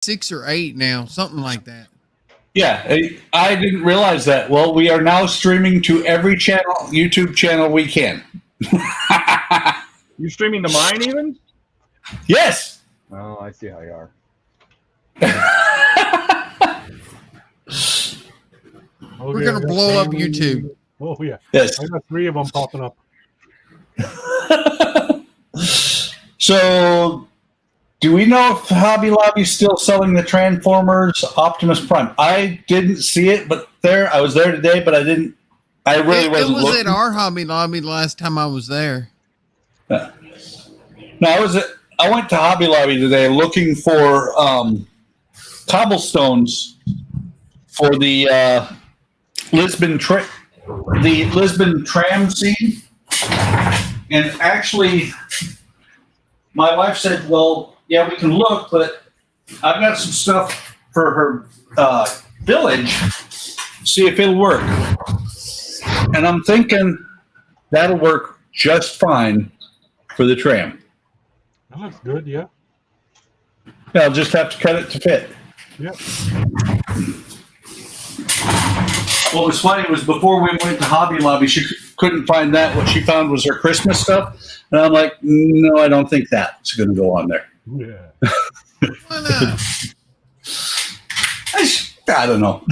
6 or 8 now, something like that. Yeah, I didn't realize that. Well, we are now streaming to every channel, YouTube channel we can. You're streaming to mine even? Yes. Oh, I see how you are. We're going to blow up YouTube. Oh, yeah. Yes. I got 3 of them popping up. So, do we know if Hobby Lobby's still selling the Transformers Optimus Prime? I didn't see it, but I was there today, but I didn't. I really wasn't It was looking. at our Hobby Lobby the last time I was there. No, I went to Hobby Lobby today looking for cobblestones for the Lisbon tram scene, and actually, my wife said, "Well, yeah, we can look, but I've got some stuff for her village. See if it'll work." And I'm thinking that'll work just fine for the tram. That looks good, yeah. Yeah, I'll just have to cut it to fit. Yeah. What was funny was before we went to Hobby Lobby, she couldn't find that. What she found was her Christmas stuff. And I'm like, no, I don't think that's going to go on there. Yeah. Why not? I don't know.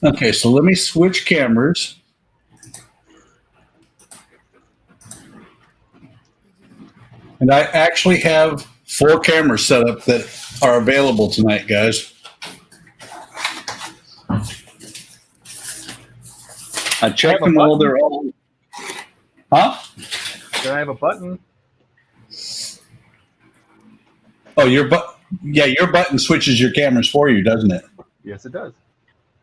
Okay, so let me switch cameras. And I actually have 4 cameras set up that are available tonight, guys. I checked them all. They're all. Huh? Can I have a button? Oh, your button switches your cameras for you, doesn't it? Yes, it does.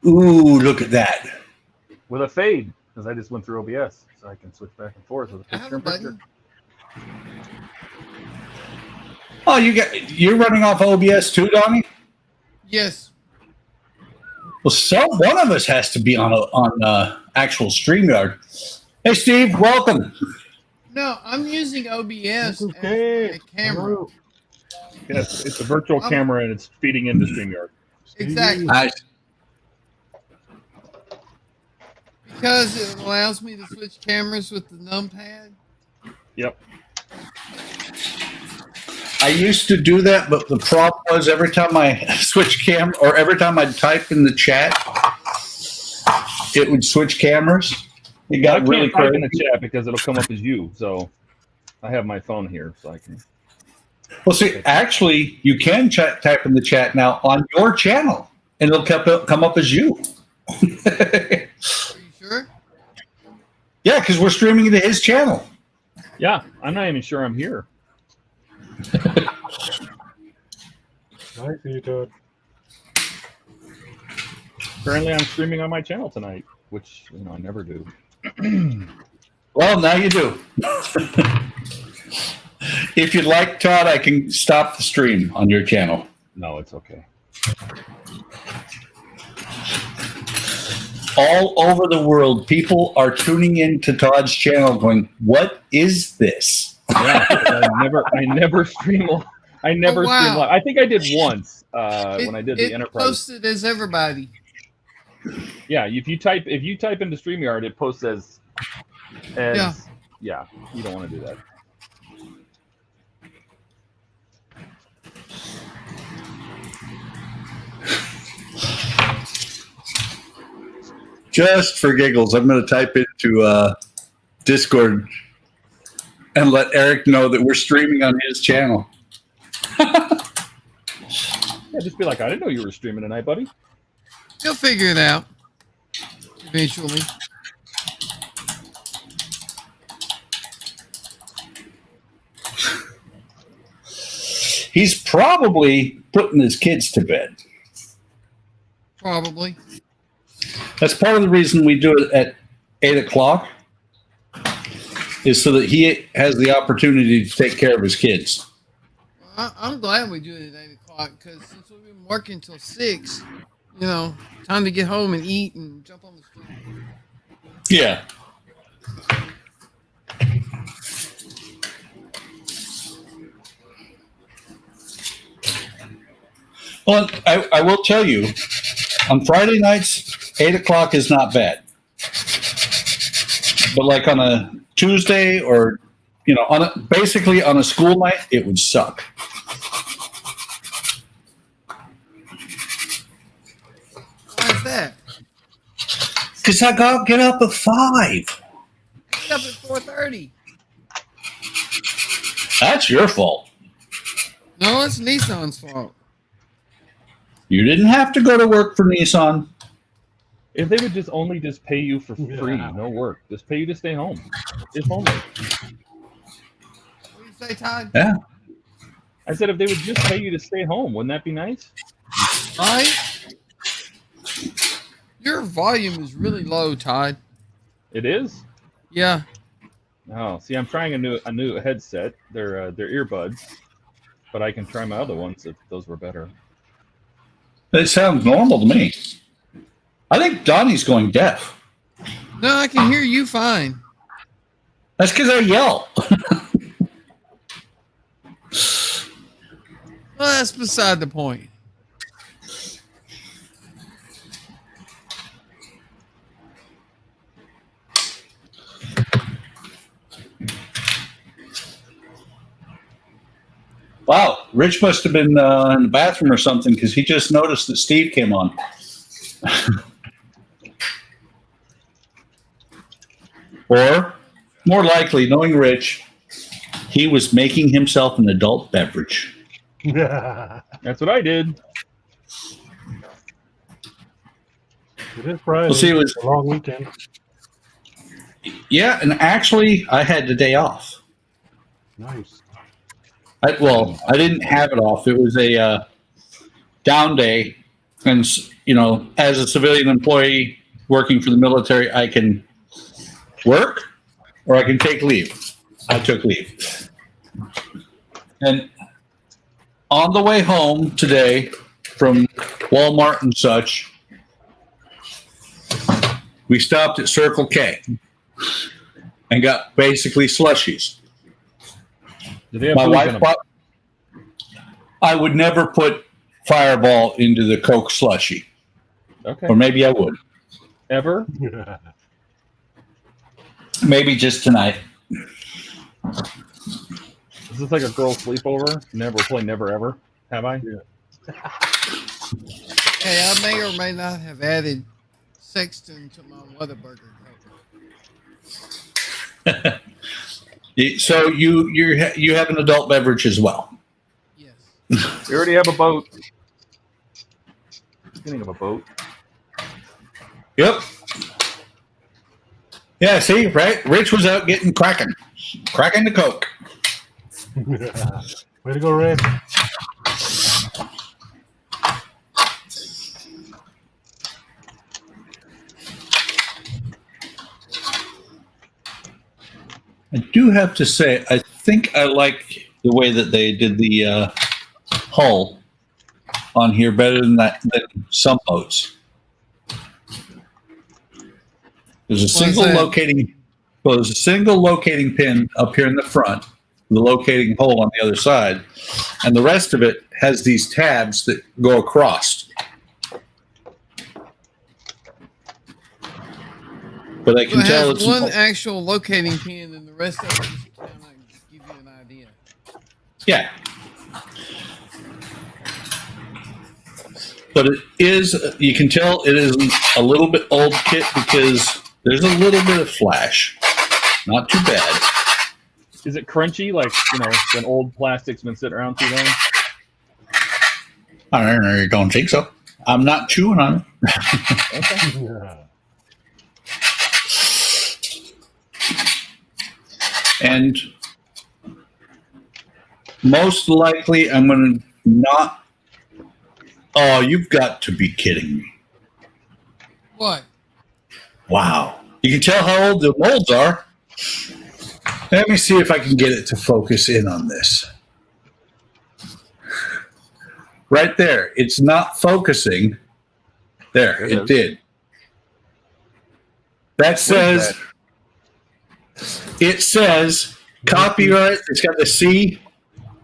Ooh, look at that. With a fade, because I just went through OBS, so I can switch back and forth with a I have picture a in picture. button. Oh, you're running off OBS too, Donnie? Yes. Well, one of us has to be on actual StreamYard. Hey, Steve, welcome. No, I'm using OBS Okay. as my camera. Yes, it's a virtual camera and it's feeding into StreamYard. Exactly. Nice. Because it allows me to switch cameras with the numpad. Yep. I used to do that, but the problem was every time I switch camera or every time I type in the chat, it would switch cameras. It got I can't really type crazy. in the chat because it'll come up as you. So I have my phone here, so I can. Well, see, actually, you can type in the chat now on your channel, and it'll come up as you. Are you sure? Yeah, because we're streaming to his channel. Yeah, I'm not even sure I'm here. I see, Todd. Apparently, I'm streaming on my channel tonight, which I never do. Well, now you do. If you'd like, Todd, I can stop the stream on your channel. No, it's okay. All over the world, people are tuning in to Todd's channel going, what is this? Yeah, I never stream. I never stream live. I think I did once when I did the Enterprise. It posted as everybody. Yeah, if you type into StreamYard, it posts as yeah. You don't want to do that. Just for giggles, I'm going to type into Discord and let Eric know that we're streaming on his channel. Yeah, just be like, I didn't know you were streaming tonight, buddy. He'll figure it out eventually. He's probably putting his kids to bed. Probably. That's part of the reason we do it at 8 o'clock is so that he has the opportunity to take care of his kids. I'm glad we do it at 8 o'clock because since we've been working till 6, time to get home and eat and jump on the street. Yeah. Well, I will tell you, on Friday nights, 8 o'clock is not bad. But like on a Tuesday or, basically on a school night, it would suck. Why is that? Because I got to get up at 5. Get up at 4:30. That's your fault. No, it's Nissan's fault. You didn't have to go to work for Nissan. If they would just pay you for free, no work, just pay you to stay home. It's home. What do you say, Todd? Yeah. I said if they would just pay you to stay home, wouldn't that be nice? Right? Your volume is really low, Todd. It is. Yeah. Oh, see, I'm trying a new headset. They're earbuds, but I can try my other ones if those were better. It sounds normal to me. I think Donnie's going deaf. No, I can hear you fine. That's because I yell. Well, that's beside the point. Wow, Rich must have been in the bathroom or something because he just noticed that Steve came on. Or, more likely, knowing Rich, he was making himself an adult beverage. That's what I did. It is Friday. Well, see, it was a long weekend. Yeah, and actually, I had the day off. Nice. I didn't have it off. It was a down day, and as a civilian employee working for the military, I can work or I can take leave. I took leave, and on the way home today from Walmart and such, we stopped at Circle K and got basically slushies. Did they have My booze in wife them? bought. I would never put Fireball into the Coke slushy, Okay. or maybe I would. Ever? Maybe just tonight. Is this like a girl sleepover? Never play Never Ever, have I? Yeah. Hey, I may or may not have added Sexton to my Whataburger Coke. So you have an adult beverage as well. Yes. We already have a boat. Beginning of a boat. Yep. Yeah. See, right? Rich was out getting cracking the Coke. Way to go, Rick. I do have to say, I think I like the way that they did the hull on here better than some boats. There's a single locating pin up here in the front, the locating hole on the other side, and the rest of it has these tabs that go across. But I can tell it has it's one actual locating pin, and the rest of it just kind of give you an idea. Yeah. But it is, you can tell it is a little bit old kit because there's a little bit of flash. Not too bad. Is it crunchy, like, when old plastic's been sitting around too long? I don't think so. I'm not chewing on it. Okay. Yeah. And most likely I'm going to not. Oh, you've got to be kidding me. What? Wow. You can tell how old the molds are. Let me see if I can get it to focus in on this. Right there. It's not focusing. There, it did. That says, it says copyright. It's got the C,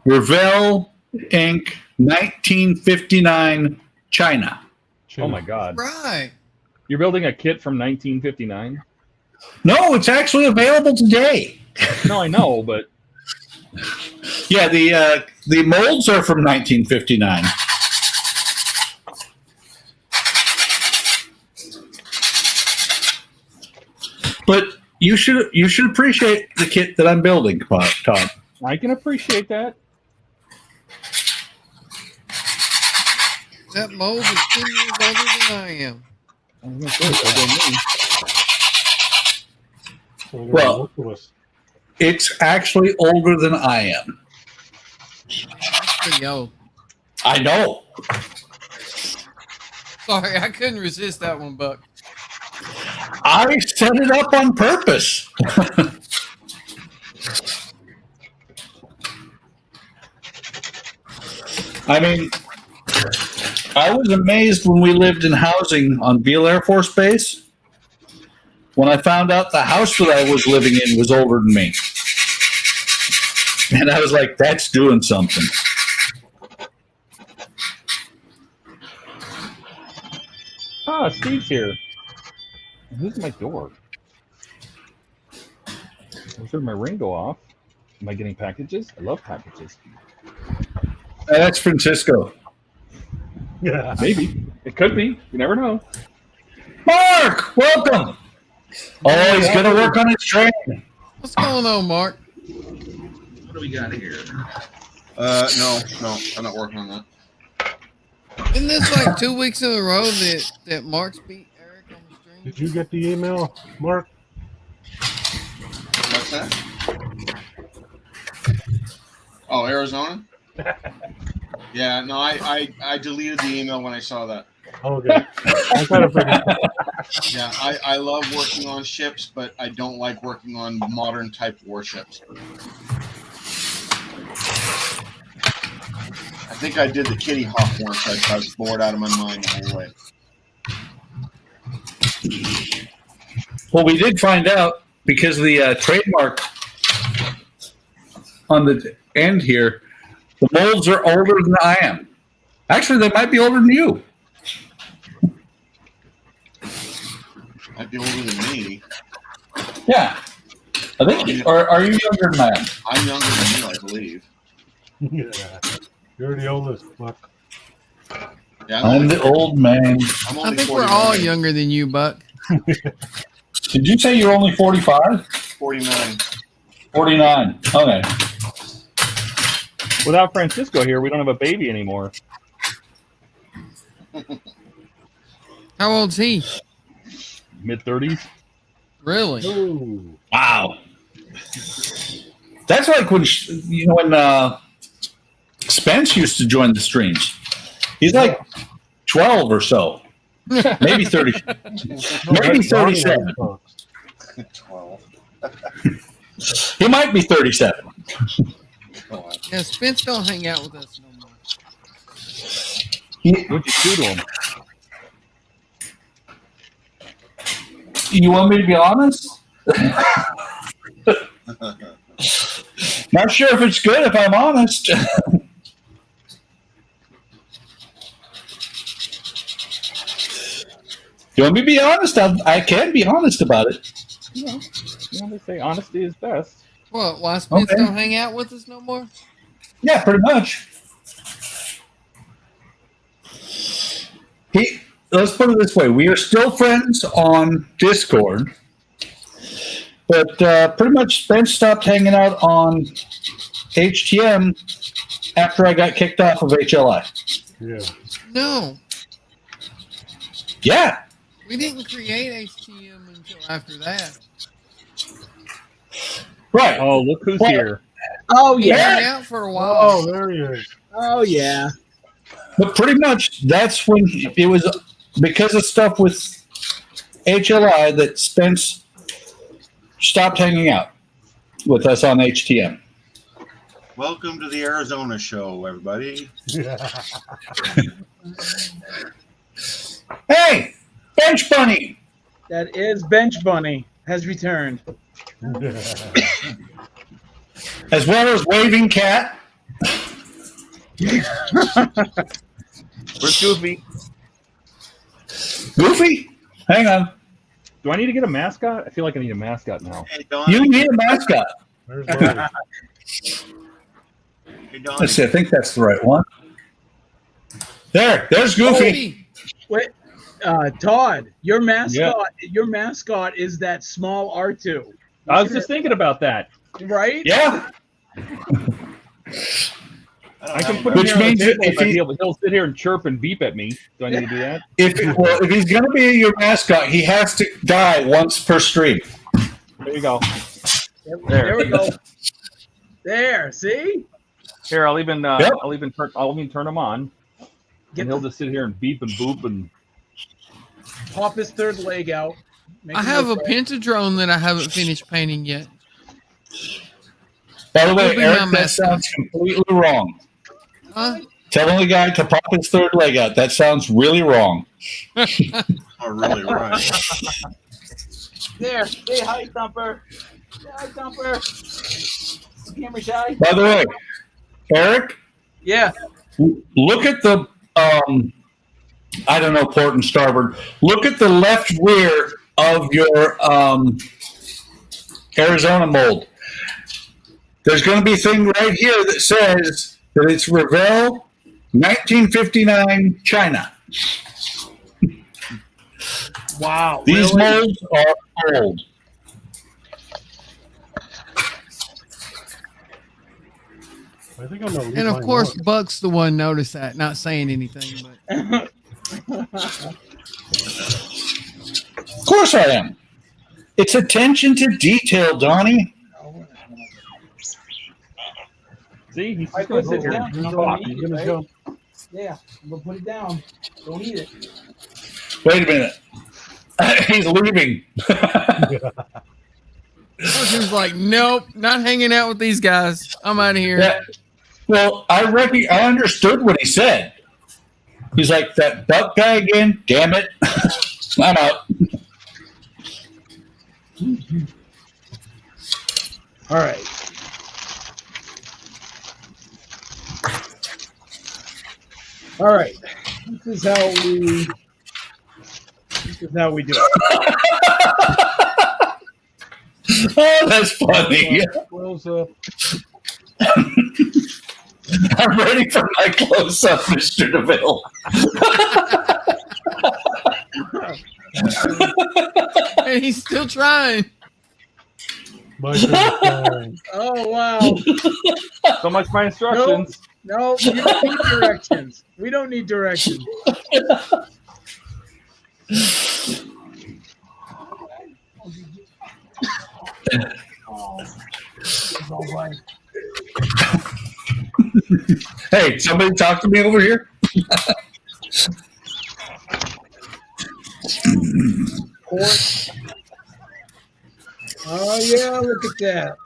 Revell Inc. 1959 China. Oh my God! Right. You're building a kit from 1959? No, it's actually available today. No, I know, but Yeah, the molds are from 1959. But you should appreciate the kit that I'm building, Todd. I can appreciate that. That mold is 10 years older than I am. I was gonna say, so me. So Well- look to us. It's actually older than I am. That's pretty old. I know. Sorry, I couldn't resist that one, Buck. I set it up on purpose. I mean, I was amazed when we lived in housing on Beale Air Force Base when I found out the house that I was living in was older than me. And I was like, that's doing something. Ah, Steve's here. Who's my door? I heard my ring go off. Am I getting packages? I love packages. That's Francisco. Yeah. Maybe. It could be. You never know. Mark, welcome. Oh, he's going to work on his train. What's going on, Mark? What do we got here? No, I'm not working on that. Isn't this like 2 weeks in a row that Mark's beat Eric on the stream? Did you get the email, Mark? What's that? Oh, Arizona? Yeah, no, I deleted the email when I saw that. Okay. I kind of figured. Yeah, I love working on ships, but I don't like working on modern type warships. I think I did the Kitty Hawk once. I was bored out of my mind the whole way. Well, we did find out because the trademark on the end here, the molds are older than I am. Actually, they might be older than you. Might be older than me. Yeah. I think, or are you younger than I am? I'm younger than you, I believe. Yeah. You're the oldest, Buck. Yeah, I'm the old man. I'm I only think we're 49. all younger than you, Buck. Did you say you're only 45? 49. 49. Okay. Without Francisco here, we don't have a baby anymore. How old's he? Mid-30s. Really? Ooh. Wow. That's like when Spence used to join the streams. He's like 12 or so, maybe 30, maybe 37. 12. He might be 37. Yeah, Spence don't hang out with us no more. What'd you do to him? You want me to be honest? Not sure if it's good if I'm honest. You want me to be honest? I can be honest about it. You know, they say honesty is best. What? Why Spence Okay. don't hang out with us no more? Yeah, pretty much. Let's put it this way: we are still friends on Discord, but pretty much Spence stopped hanging out on HTM after I got kicked off of HLI. Yeah. No, Yeah, we didn't create HTM until after that. right. Oh, look who's Well, here. Oh We yeah. hung out for a while. Oh, there he is. Oh yeah. But pretty much that's when it was because of stuff with HLI that Spence stopped hanging out with us on HTM. Welcome to the Arizona show, everybody. Yeah. Hey, Bench Bunny! That is Bench Bunny has returned. As well as Waving Cat. Where's Goofy? Goofy, hang on. Do I need to get a mascot? I feel like I need a mascot now. Hey, Don. You need a mascot. There's Marty. Hey, Don. Let's see. I think that's the right one. There's Goofy. Wait, Todd, your mascot is that small R2. I was just thinking about that. Right? Yeah. I can put him Which here on the means table, if but he- he'll sit here and chirp and beep at me. Do I need to do that? If he's going to be your mascot, he has to die once per stream. There you go. There we go. There, see? Here, I'll even Yep. I'll even turn him on, Get and he'll the, just sit here and beep and boop and. pop his third leg out. Make I him have a look right. pentadrone that I haven't finished painting yet. By the way, Moving Eric, on, that mascot. sounds completely wrong. Huh? Telling the guy to pop his third leg out, that sounds really wrong. Oh, really? Right. There. Say hi, Thumper. Say hi, Thumper. Camera shy. By the way, Eric, Yeah. look at the, I don't know, port and starboard. Look at the left rear of your Arizona mold. There's going to be a thing right here that says that it's Revell 1959 China. Wow. These really? molds are old. I think I'm gonna leave And of mine course, on. Buck's the one noticed that, not saying anything. But Of course I am. It's attention to detail, Donnie. See, he's I just gonna put sit it here down. and Don't talk. eat He's it, gonna right? jump. Yeah. I'm gonna put it down. Don't eat it. Wait a minute. He's leaving. he was like, "Nope, not hanging out with these guys. I'm out of here." Yeah. Well, I understood what he said. He's like, that Buck guy again? Damn it. I'm out. All right. All right. This is how we do it. Oh, that's funny. Close up. I'm ready for my close-up, Mr. DeVille. And he's still trying. My turn. Oh wow. So much for my instructions. No, you don't need directions. We don't need directions. Hey, somebody talk to me over here. Port. Oh yeah, look at that.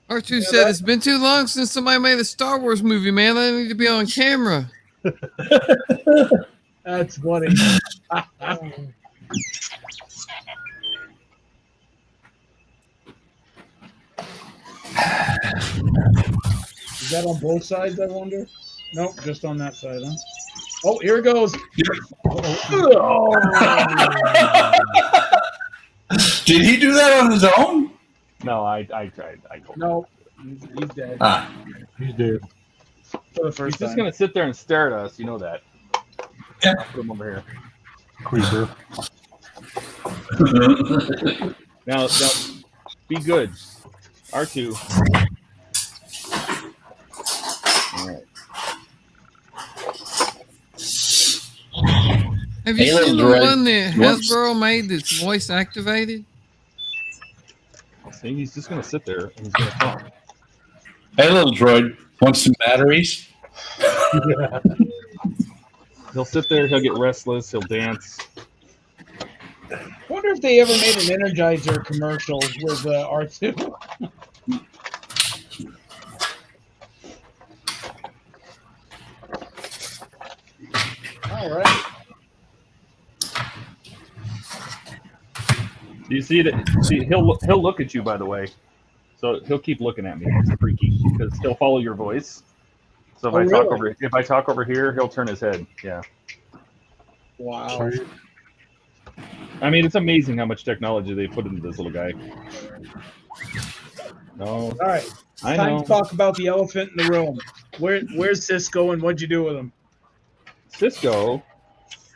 R2 said, "It's been too long since somebody made a Star Wars movie, man. I need to be on camera." That's funny. Is that on both sides, I wonder? Nope, just on that side, huh? Oh, here it goes. Did he do that on his own? No, I tried. I told him. No, he's dead Ah. He's dead. for the He's first just time. gonna sit there and stare at us. You know that. Yeah. I'll put him over here. Creeper. Now, be good. R2. All right. Have you Halo seen the Dread one that once- Hasbro made that's voice activated? See, he's just gonna sit there and he's gonna talk. Hey, little droid, want some batteries? He'll sit there. He'll get restless. He'll dance. Wonder if they ever made an Energizer commercial with R2. All right. Do you see it? See, he'll look at you. By the way, so he'll keep looking at me. It's freaky because he'll follow your voice. So if Oh, I talk really? if I talk over here, he'll turn his head. Yeah. Wow. Sorry. I mean, it's amazing how much technology they put into this little guy. No, All right. I Time know. to talk about the elephant in the room. Where's Cisco and what'd you do with him? Cisco,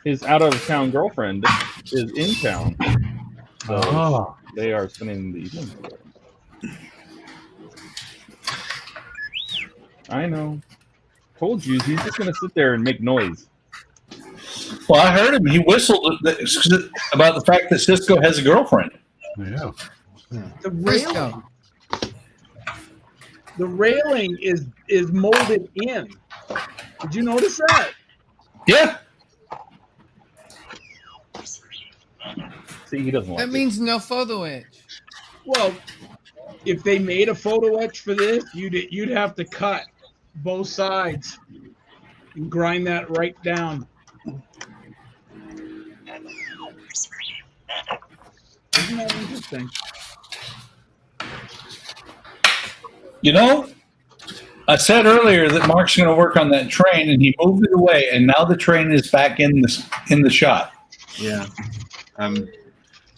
his out of town girlfriend, is in town. So Ah. they are spending the evening together. I know. Told you, he's just gonna sit there and make noise. Well, I heard him. He whistled about the fact that Cisco has a girlfriend. Yeah. The railing. The railing is molded in. Did you notice that? Yeah. See, he doesn't like That it. means no photo etch. Well, if they made a photo etch for this, you'd have to cut both sides and grind that right down. Isn't that interesting? You know, I said earlier that Mark's going to work on that train, and he moved it away, and now the train is back in the shot. Yeah. I'm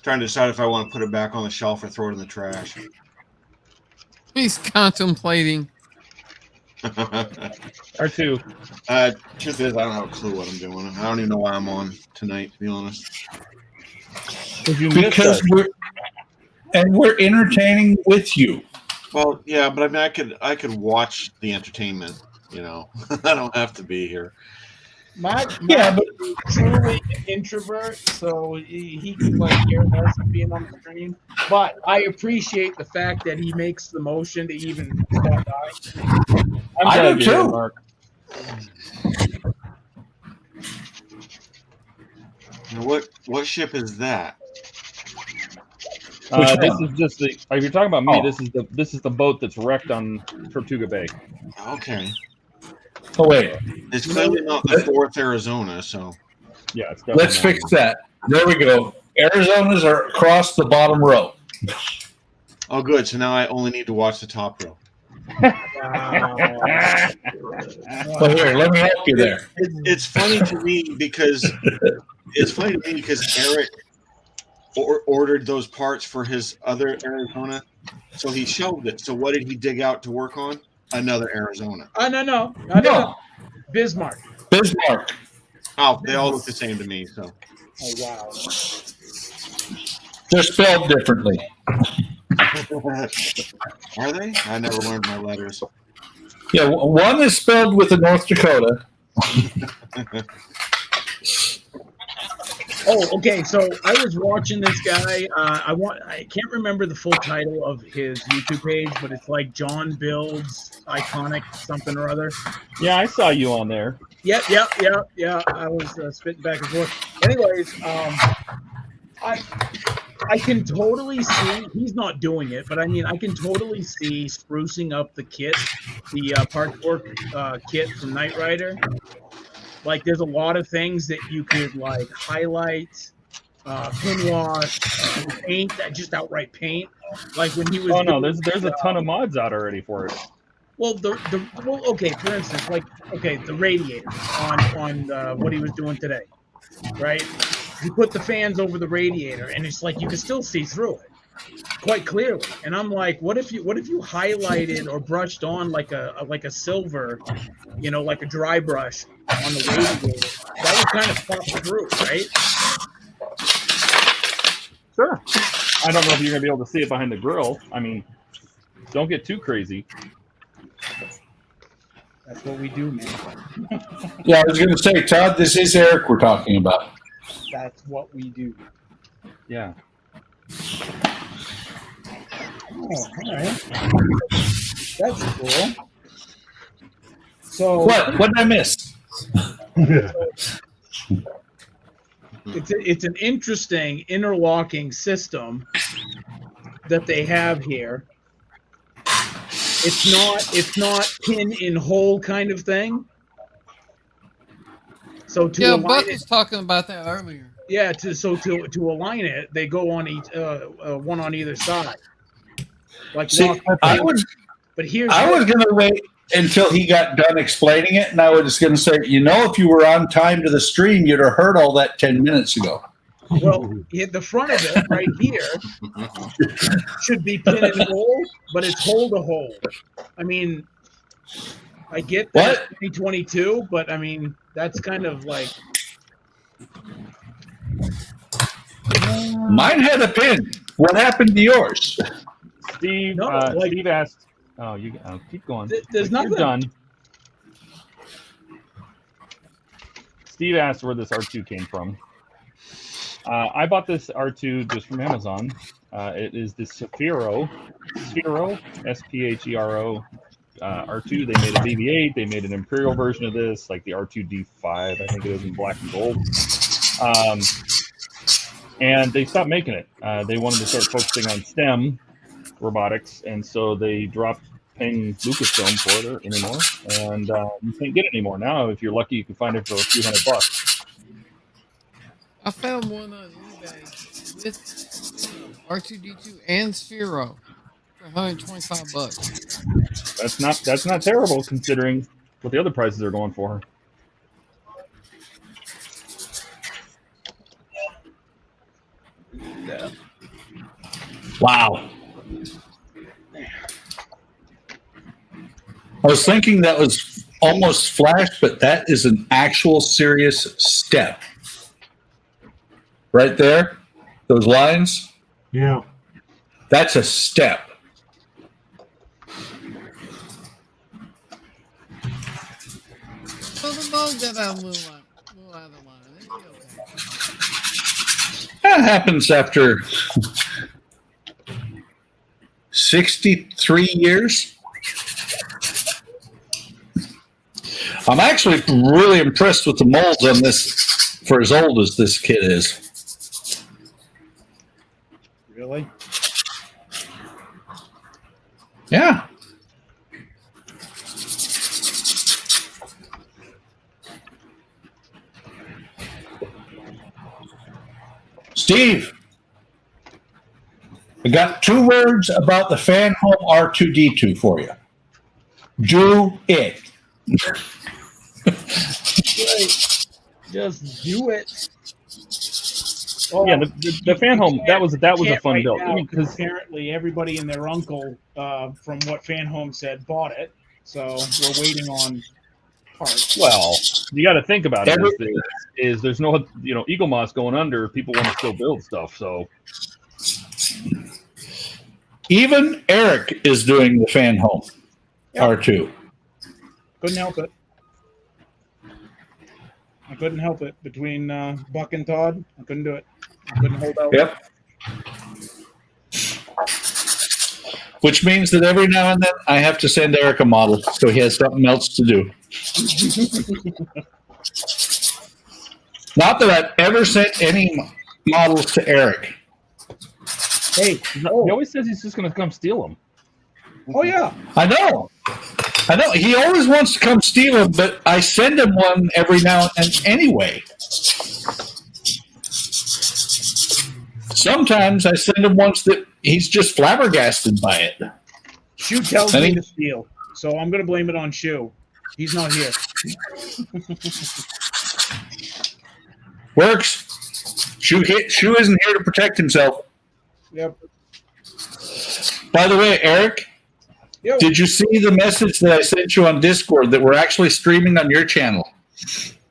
trying to decide if I want to put it back on the shelf or throw it in the trash. He's contemplating. R2. Truth is, I don't have a clue what I'm doing. I don't even know why I'm on tonight, to be honest. You missed Because us. we're entertaining with you. Well, yeah, but I mean, I could watch the entertainment. You know, I don't have to be here. Matt Yeah, but is truly an introvert, so he can like care less of being on the stream. But I appreciate the fact that he makes the motion to even stop by. I'm I glad do you're here, too. Mark. Now, what ship is that? Which This one? is just the. If you're talking about me, Oh. this is the boat that's wrecked on Tortuga Bay. Okay, Oh, wait. it's clearly not the 4th Arizona, so Yeah, it's definitely Let's not fix me. that. There we go. Arizona's are across the bottom row. oh, good. So now I only need to watch the top row. Well, here, let me help you there. It's funny to me because Eric ordered those parts for his other Arizona, so he shelved it. So what did he dig out to work on? Another Arizona. No. No, Bismarck. Bismarck. Oh, they all look the same to me. So Oh wow. They're spelled differently. are they? I never learned my letters. Yeah, one is spelled with a North Dakota. Oh, okay. So I was watching this guy. I can't remember the full title of his YouTube page, but it's like John Builds Iconic something or other. Yeah, I saw you on there. Yeah. I was spitting back and forth. Anyways, I can totally see he's not doing it, but I mean I can totally see sprucing up the kit, the parkour kit from Knight Rider. Like there's a lot of things that you could like highlight, pin wash, paint, just outright paint. Like when he was. Oh no, there's a ton of mods out already for it. Well, okay. For instance, the radiator on what he was doing today, right? He put the fans over the radiator, and it's like you can still see through it quite clearly. And I'm like, what if you highlighted or brushed on like a silver, like a dry brush on the radiator? That would kind of pop through, right? Sure. I don't know if you're gonna be able to see it behind the grill. I mean, don't get too crazy. That's what we do, man. Yeah, I was going to say, Todd, this is Eric we're talking about. That's what we do. Yeah. Oh, all right. That's cool. So What? What did I miss? it's an interesting interlocking system that they have here. It's not pin in hole kind of thing. So to Yeah, align Buck it, was talking about that earlier. yeah. To align it, they go on each one on either side. Like See, lock- I was but here's going to wait until he got done explaining it, and I was going to say, if you were on time to the stream, you'd have heard all that 10 minutes ago. Well, the front of it right here should be pin and hold, but it's hold to hold. I mean, I get that it's 2022, but I mean, that's kind of like. Mine had a pin. What happened to yours? Steve, Steve asked. Oh, you keep going. There's nothing. You're done. Steve asked where this R2 came from. I bought this R2 just from Amazon. It is the Sphero, S-P-H-E-R-O R2. They made a BB-8. They made an Imperial version of this, like the R2D5, I think it is, in black and gold. And they stopped making it. They wanted to start focusing on STEM robotics, and so they dropped paying Lucasfilm for it anymore. And you can't get it anymore. Now, if you're lucky, you can find it for a few $100. I found one on eBay with R2D2 and Sphero for $125. That's not terrible considering what the other prices are going for. Wow. I was thinking that was almost Flash, but that is an actual serious step. Right there, those lines. Yeah. That's a step. So the bug got out of the line. It'd be okay. That happens after 63 years. I'm actually really impressed with the molds on this for as old as this kid is. Really? Yeah. Steve, I got 2 words about the fan home R2D2 for you. Do it. Just do it. Yeah, the fan home, that was a fun right build. now, I mean, because apparently everybody and their uncle, from what Fan Home said, bought it. So we're waiting on parts. well, you got to think about it. Is there's no Eagle Moss going under? People want to still build stuff, so Even Eric is doing the fan home R2. Couldn't help it. I couldn't help it. Between Buck and Todd, I couldn't do it. I couldn't hold out. Yep. Which means that every now and then I have to send Eric a model so he has something else to do. Not that I've ever sent any models to Eric. Hey, he always says he's just going to come steal them. oh yeah. I know. He always wants to come steal them, but I send him one every now and then anyway. Sometimes I send him ones that he's just flabbergasted by it. Shu tells me to steal, so I'm going to blame it on Shu. He's not here. Works. Shu isn't here to protect himself. Yep. By the way, Eric, Yo. did you see the message that I sent you on Discord that we're actually streaming on your channel?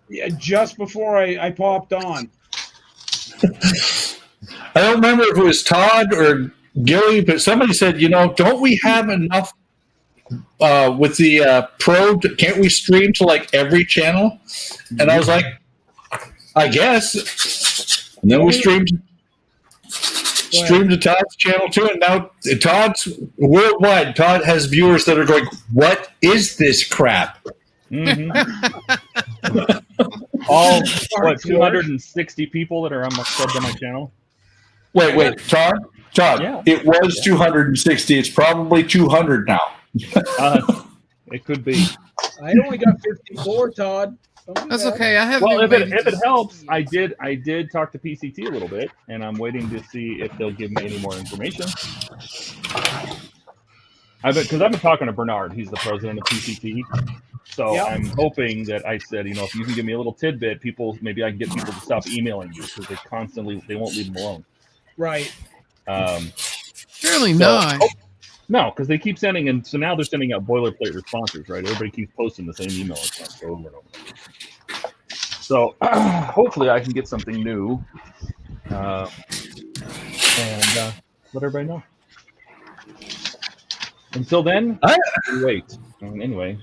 Yeah, just before I popped on. I don't remember if it was Todd or Gilly, but somebody said, don't we have enough with the Pro? Can't we stream to like every channel? And I was like, I guess. And then we streamed to Todd's channel too, and now Todd's worldwide. Todd has viewers that are going, "What is this crap?" Mm-hmm. All 260 people that are subbed on my channel. Wait, Todd. Yeah. It was 260. It's probably 200 now. It could be. I only got 54, Todd. That's okay. I have. Well, if it helps, I did talk to PCT a little bit, and I'm waiting to see if they'll give me any more information. Because I've been talking to Bernard. He's the president of PCT. So Yep. I'm hoping that I said, if you can give me a little tidbit, maybe I can get people to stop emailing you because they won't leave them alone. Right. Surely So- not. No, because they keep sending, and so now they're sending out boilerplate responses, right? Everybody keeps posting the same email accounts over and over. So hopefully I can get something new and let everybody know. Until then, wait. Anyway,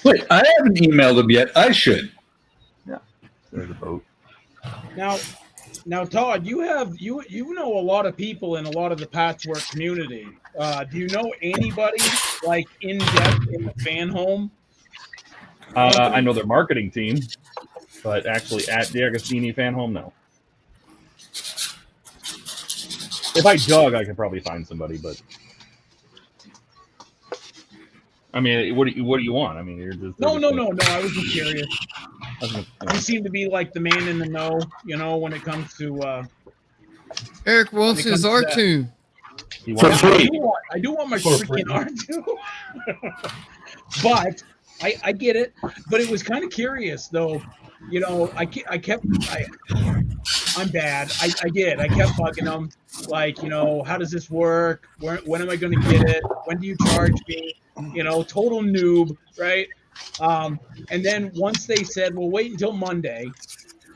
Wait, I haven't emailed him yet. I should. there's a vote. Now, Todd, you know a lot of people in a lot of the patchwork community. Do you know anybody like in depth in the fan home? I know their marketing team, but actually at the Agostini fan home, no. If I dug, I could probably find somebody, but I mean, what do you want? I mean, you're just No. I was just curious. You seem to be like the man in the know, when it comes to. Eric wants When it his comes to R2. For free. I do want my freaking R2. But I get it. But it was kind of curious, though. I'm bad. I did. I kept bugging them. Like, how does this work? When am I going to get it? When do you charge me? Total noob, right? And then once they said, well, wait until Monday.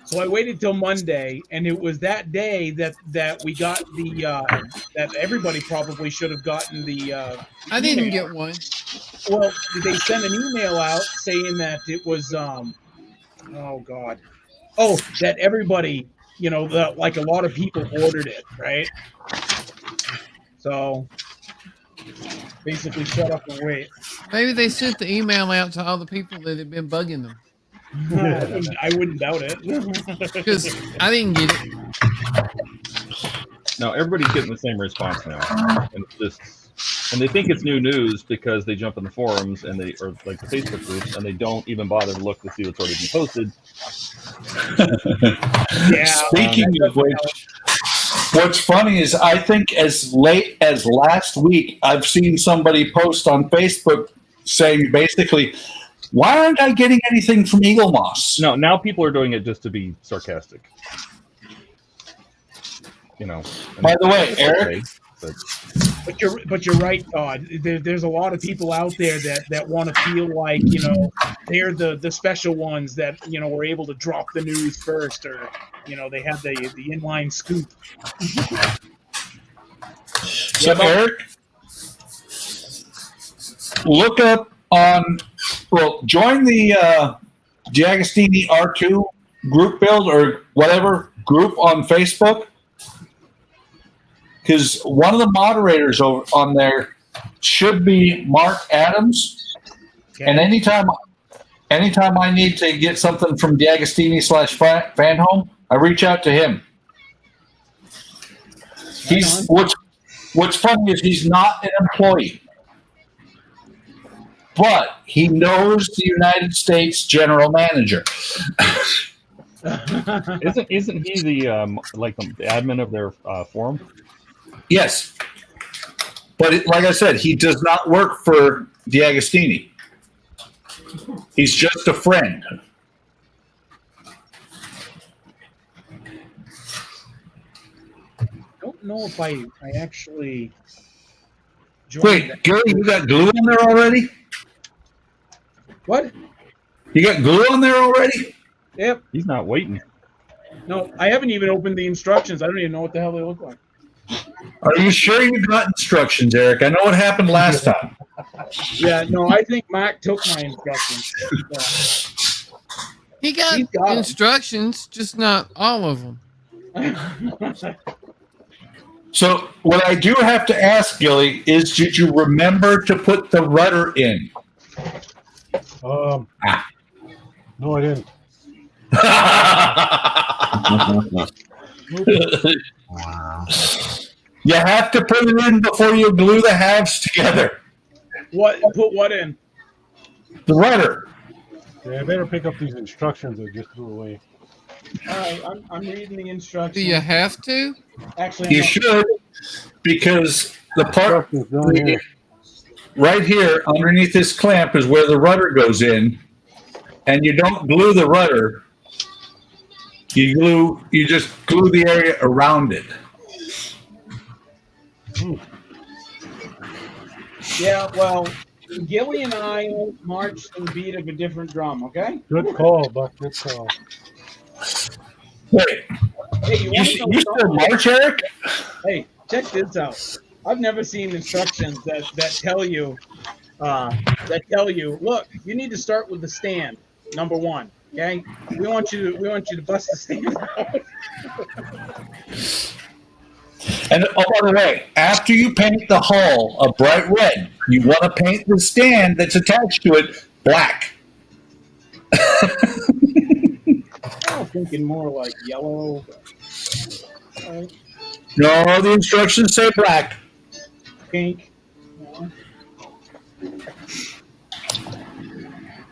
So I waited till Monday, and it was that day that we got the that everybody probably should have gotten the. I didn't email. get one. Well, they sent an email out saying that it was that everybody, like a lot of people ordered it, right? So basically, shut up and wait. Maybe they sent the email out to all the people that had been bugging them. I wouldn't doubt it. Because I didn't get it. No, everybody's getting the same response now, and they think it's new news because they jump in the forums or like the Facebook groups, and they don't even bother to look to see what's already been posted. Yeah. Speaking of which, what's funny is I think as late as last week, I've seen somebody post on Facebook saying basically, why aren't I getting anything from Eagle Moss? No, now people are doing it just to be sarcastic. By the way, Eric. But you're right, Todd. There's a lot of people out there that want to feel like they're the special ones that were able to drop the news first, or they had the inline scoop. So Eric, look up join the D'Agostini R2 group build or whatever group on Facebook. Because one of the moderators over on there should be Mark Adams. Okay. And anytime I need to get something from D'Agostini/Fan Home, I reach out to him. What's funny is he's not an employee, but he knows the United States General Manager. Isn't he the admin of their forum? Yes. But like I said, he does not work for D'Agostini. He's just a friend. I don't know if I actually joined. Wait, Gary, you got glue on there already? What? You got glue on there already? Yep. He's not waiting. No, I haven't even opened the instructions. I don't even know what the hell they look like. Are you sure you got instructions, Eric? I know what happened last time. Yeah, no, I think Mac took my instructions. He got He's got 'em. instructions, just not all of them. So what I do have to ask, Gilly, is did you remember to put the rudder in? No, I didn't. Wow. You have to put it in before you glue the halves together. What? Put what in? The rudder. Yeah, I better pick up these instructions I just threw away. All right, I'm reading the instructions. Do you have to? Actually, I'm You not- should, because the part Instructions down here. right here underneath this clamp is where the rudder goes in, and you don't glue the rudder. You just glue the area around it. Yeah, well, Gilly and I march to the beat of a different drum, okay? Good call, Buck. Good call. Wait, Hey, you you, want to know you still something? march, Eric? Hey, check this out. I've never seen instructions that tell you look, you need to start with the stand, number one. Okay? We want you to bust the stand out. And oh, by the way, after you paint the hull a bright red, you want to paint the stand that's attached to it black. I was thinking more like yellow. No, the instructions say black. Pink.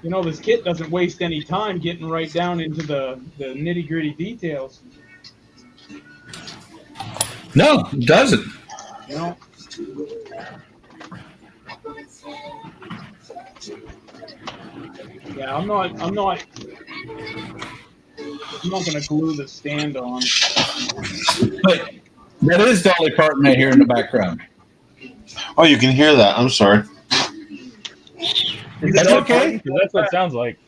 You know, this kit doesn't waste any time getting right down into the nitty-gritty details. No, it doesn't. You know? Yeah, I'm not going to glue the stand on. But that is Dolly Parton right here in the background. Oh, you can hear that. I'm sorry. That's okay. That's what it sounds like.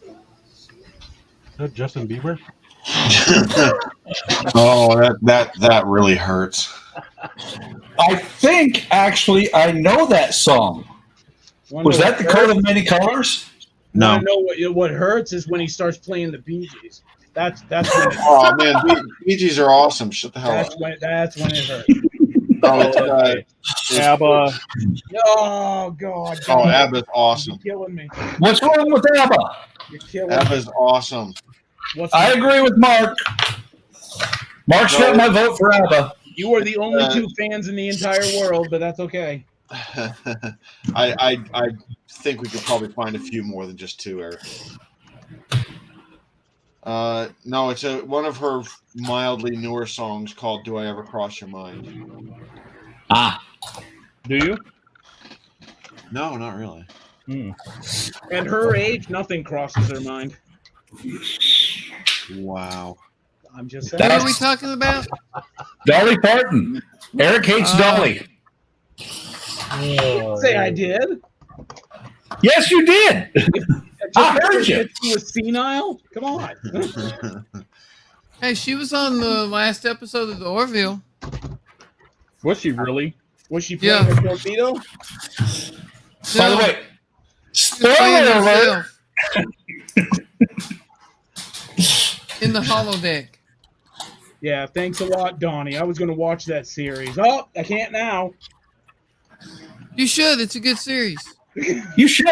Is that Justin Bieber? Oh, that really hurts. I think actually I know that song. Was that the Coat of Many Colors? No. No, what hurts is when he starts playing the Bee Gees. That's when it, Oh man, Bee Gees are awesome. Shut the hell up. that's when it hurts. ABBA. Oh God! Oh, ABBA's awesome. You're killing me. What's wrong with ABBA? You're killing me. ABBA's awesome. I agree with Mark. Mark's got my vote for ABBA. You are the only two fans in the entire world, but that's okay. I think we could probably find a few more than just two, Eric. No, it's one of her mildly newer songs called "Do I Ever Cross Your Mind." Ah, Do you? No, not really. At her age, nothing crosses her mind. Wow. I'm just saying. What are we talking about? Dolly Parton. Eric hates Dolly. Say I did. Yes, you did. I heard you. You was senile? Come on. Hey, she was on the last episode of the Orville. Was she really? Was she playing Yeah. a torpedo? By the way, spoiler alert. In the holodeck. Yeah, thanks a lot, Donnie. I was going to watch that series. Oh, I can't now. You should. It's a good series. You should.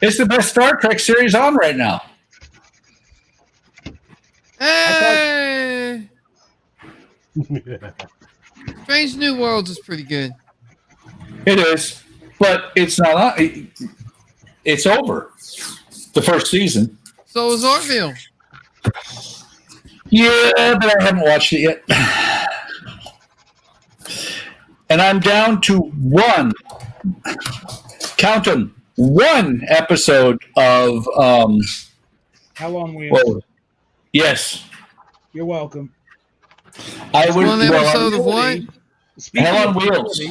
It's the best Star Trek series on right now. Hey! Strange New Worlds is pretty good. It is, but it's not on. It's over. The first season. So is Orville. Yeah, but I haven't watched it yet. And I'm down to one. Count them. One episode of. How long we? Well, yes. You're welcome. I would. One episode of what? Hell on Wheels.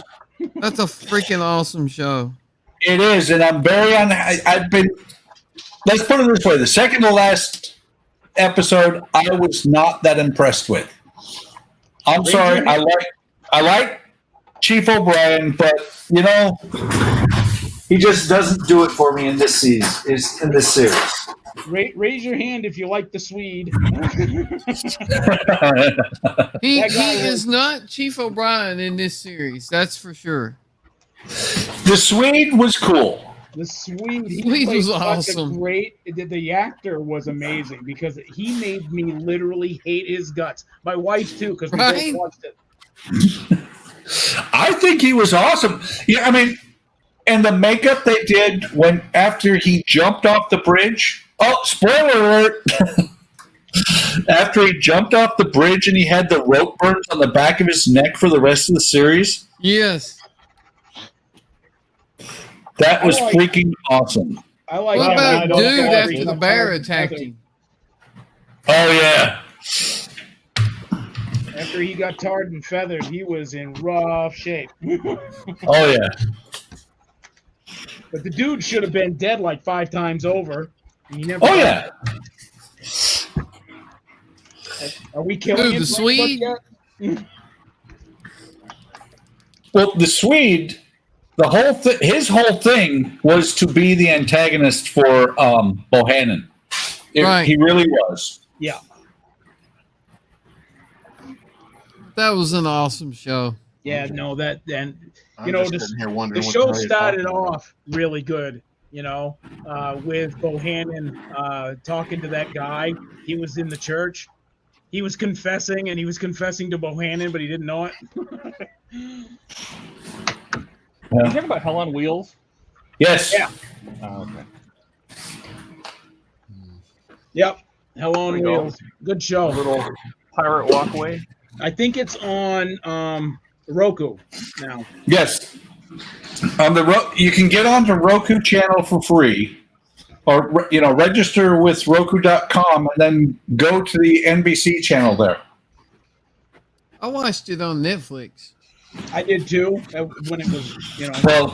That's a freaking awesome show. It is, and I'm very on. I've been. Let's put it this way: the second to last episode, I was not that impressed with. I'm sorry. I like Chief O'Brien, but you know, he just doesn't do it for me in this season. In this series. Raise your hand if you like the Swede. He That guy is not Chief O'Brien in this series. That's for sure. The Swede was cool. The Swede, he Swede played was such a awesome. Great. The actor was amazing because he made me literally hate his guts. My wife too, because we Right? both watched it. I think he was awesome. Yeah, I mean, and the makeup they did after he jumped off the bridge. Oh, spoiler alert! After he jumped off the bridge and he had the rope burns on the back of his neck for the rest of the series. Yes. That was I like- freaking awesome. I like What how about I don't dude know after every- the bear attacked him? Oh yeah. After he got tarred and feathered, he was in rough shape. Oh yeah. But the dude should have been dead like 5 times over. And he never Oh yeah. Are we killing Dude, him the Swede? yet? Well, the Swede, his whole thing was to be the antagonist for Bohannon. Right. He really was. Yeah. That was an awesome show. Yeah, no, that and I'm you know, just sitting here the wondering what show hell you're started talking about. off really good, with Bohannon talking to that guy. He was in the church. He was confessing, and he was confessing to Bohannon, but he didn't know it. You talking about Hell on Wheels? Yes. Yeah. Oh, okay. Yep. Hell on There you go. Wheels. Good show. Little pirate walkway. I think it's on Roku now. Yes. On you can get onto Roku channel for free, or register with Roku.com and then go to the NBC channel there. I watched it on Netflix. I did too when it was, Well,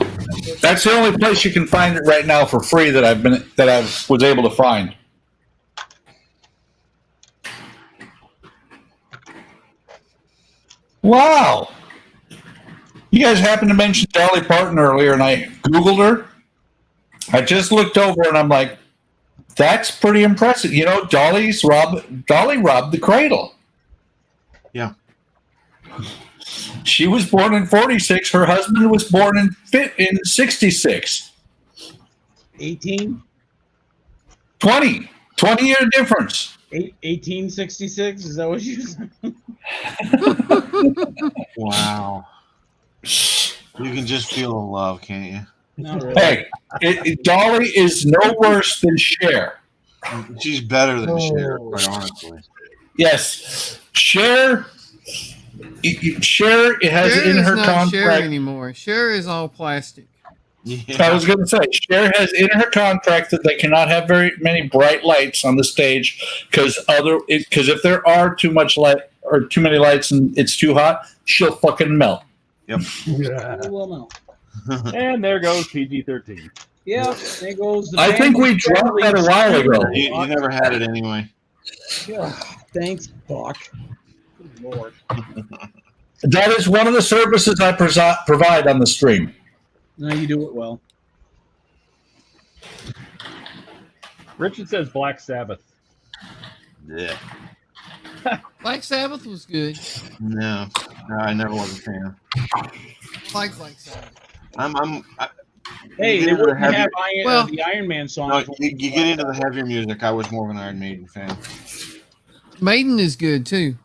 that's the only place you can find it right now for free that I was able to find. Wow. You guys happened to mention Dolly Parton earlier, and I Googled her. I just looked over, and I'm like, that's pretty impressive. Dolly robbed the cradle. Yeah. She was born in 46. Her husband was born in 66. 18? 20-year difference. 1866? Is that what you said? Wow. You can just feel the love, can't you? Not really. Hey, Dolly is no worse than Cher. She's better than Cher, quite honestly. Yes, Cher. Cher it has Cher in is her not Cher contract. anymore. Cher is all plastic. Yeah. I was going to say, Cher has in her contract that they cannot have very many bright lights on the stage because if there are too much light or too many lights and it's too hot, she'll fucking melt. Yep. Yeah. Well, no. And there goes PG-13. Yeah, there goes the I think we dropped that a while ago. You never had it anyway. Yeah, thanks, Buck. Good Lord. That is one of the services I provide on the stream. No, you do it well. Richard says Black Sabbath. Yeah. Black Sabbath was good. No, I never was a fan. I like Black Sabbath. Hey, You they get into the wouldn't heavy- have Well- the Iron Man song. No, you get into the heavier music. I was more of an Iron Maiden fan. Maiden is good too.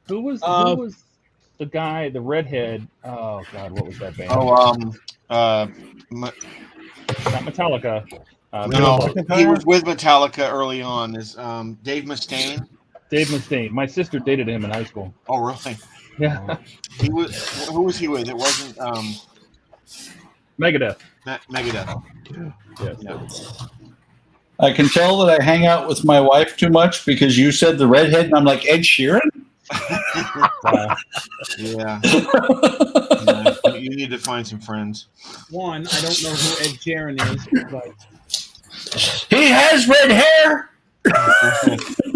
Who was the guy, the redhead? Oh God, what was that band? Not Not Metallica. no, he was with Metallica early on. Is Dave Mustaine? Dave Mustaine. My sister dated him in high school. Oh, really? Yeah. He was. Who was he with? It wasn't Megadeth. Megadeth. Yes. Yeah. I can tell that I hang out with my wife too much because you said the redhead, and I'm like, Ed Sheeran? Yeah. Yeah. You need to find some friends. One, I don't know who Ed Sheeran is, but He has red hair.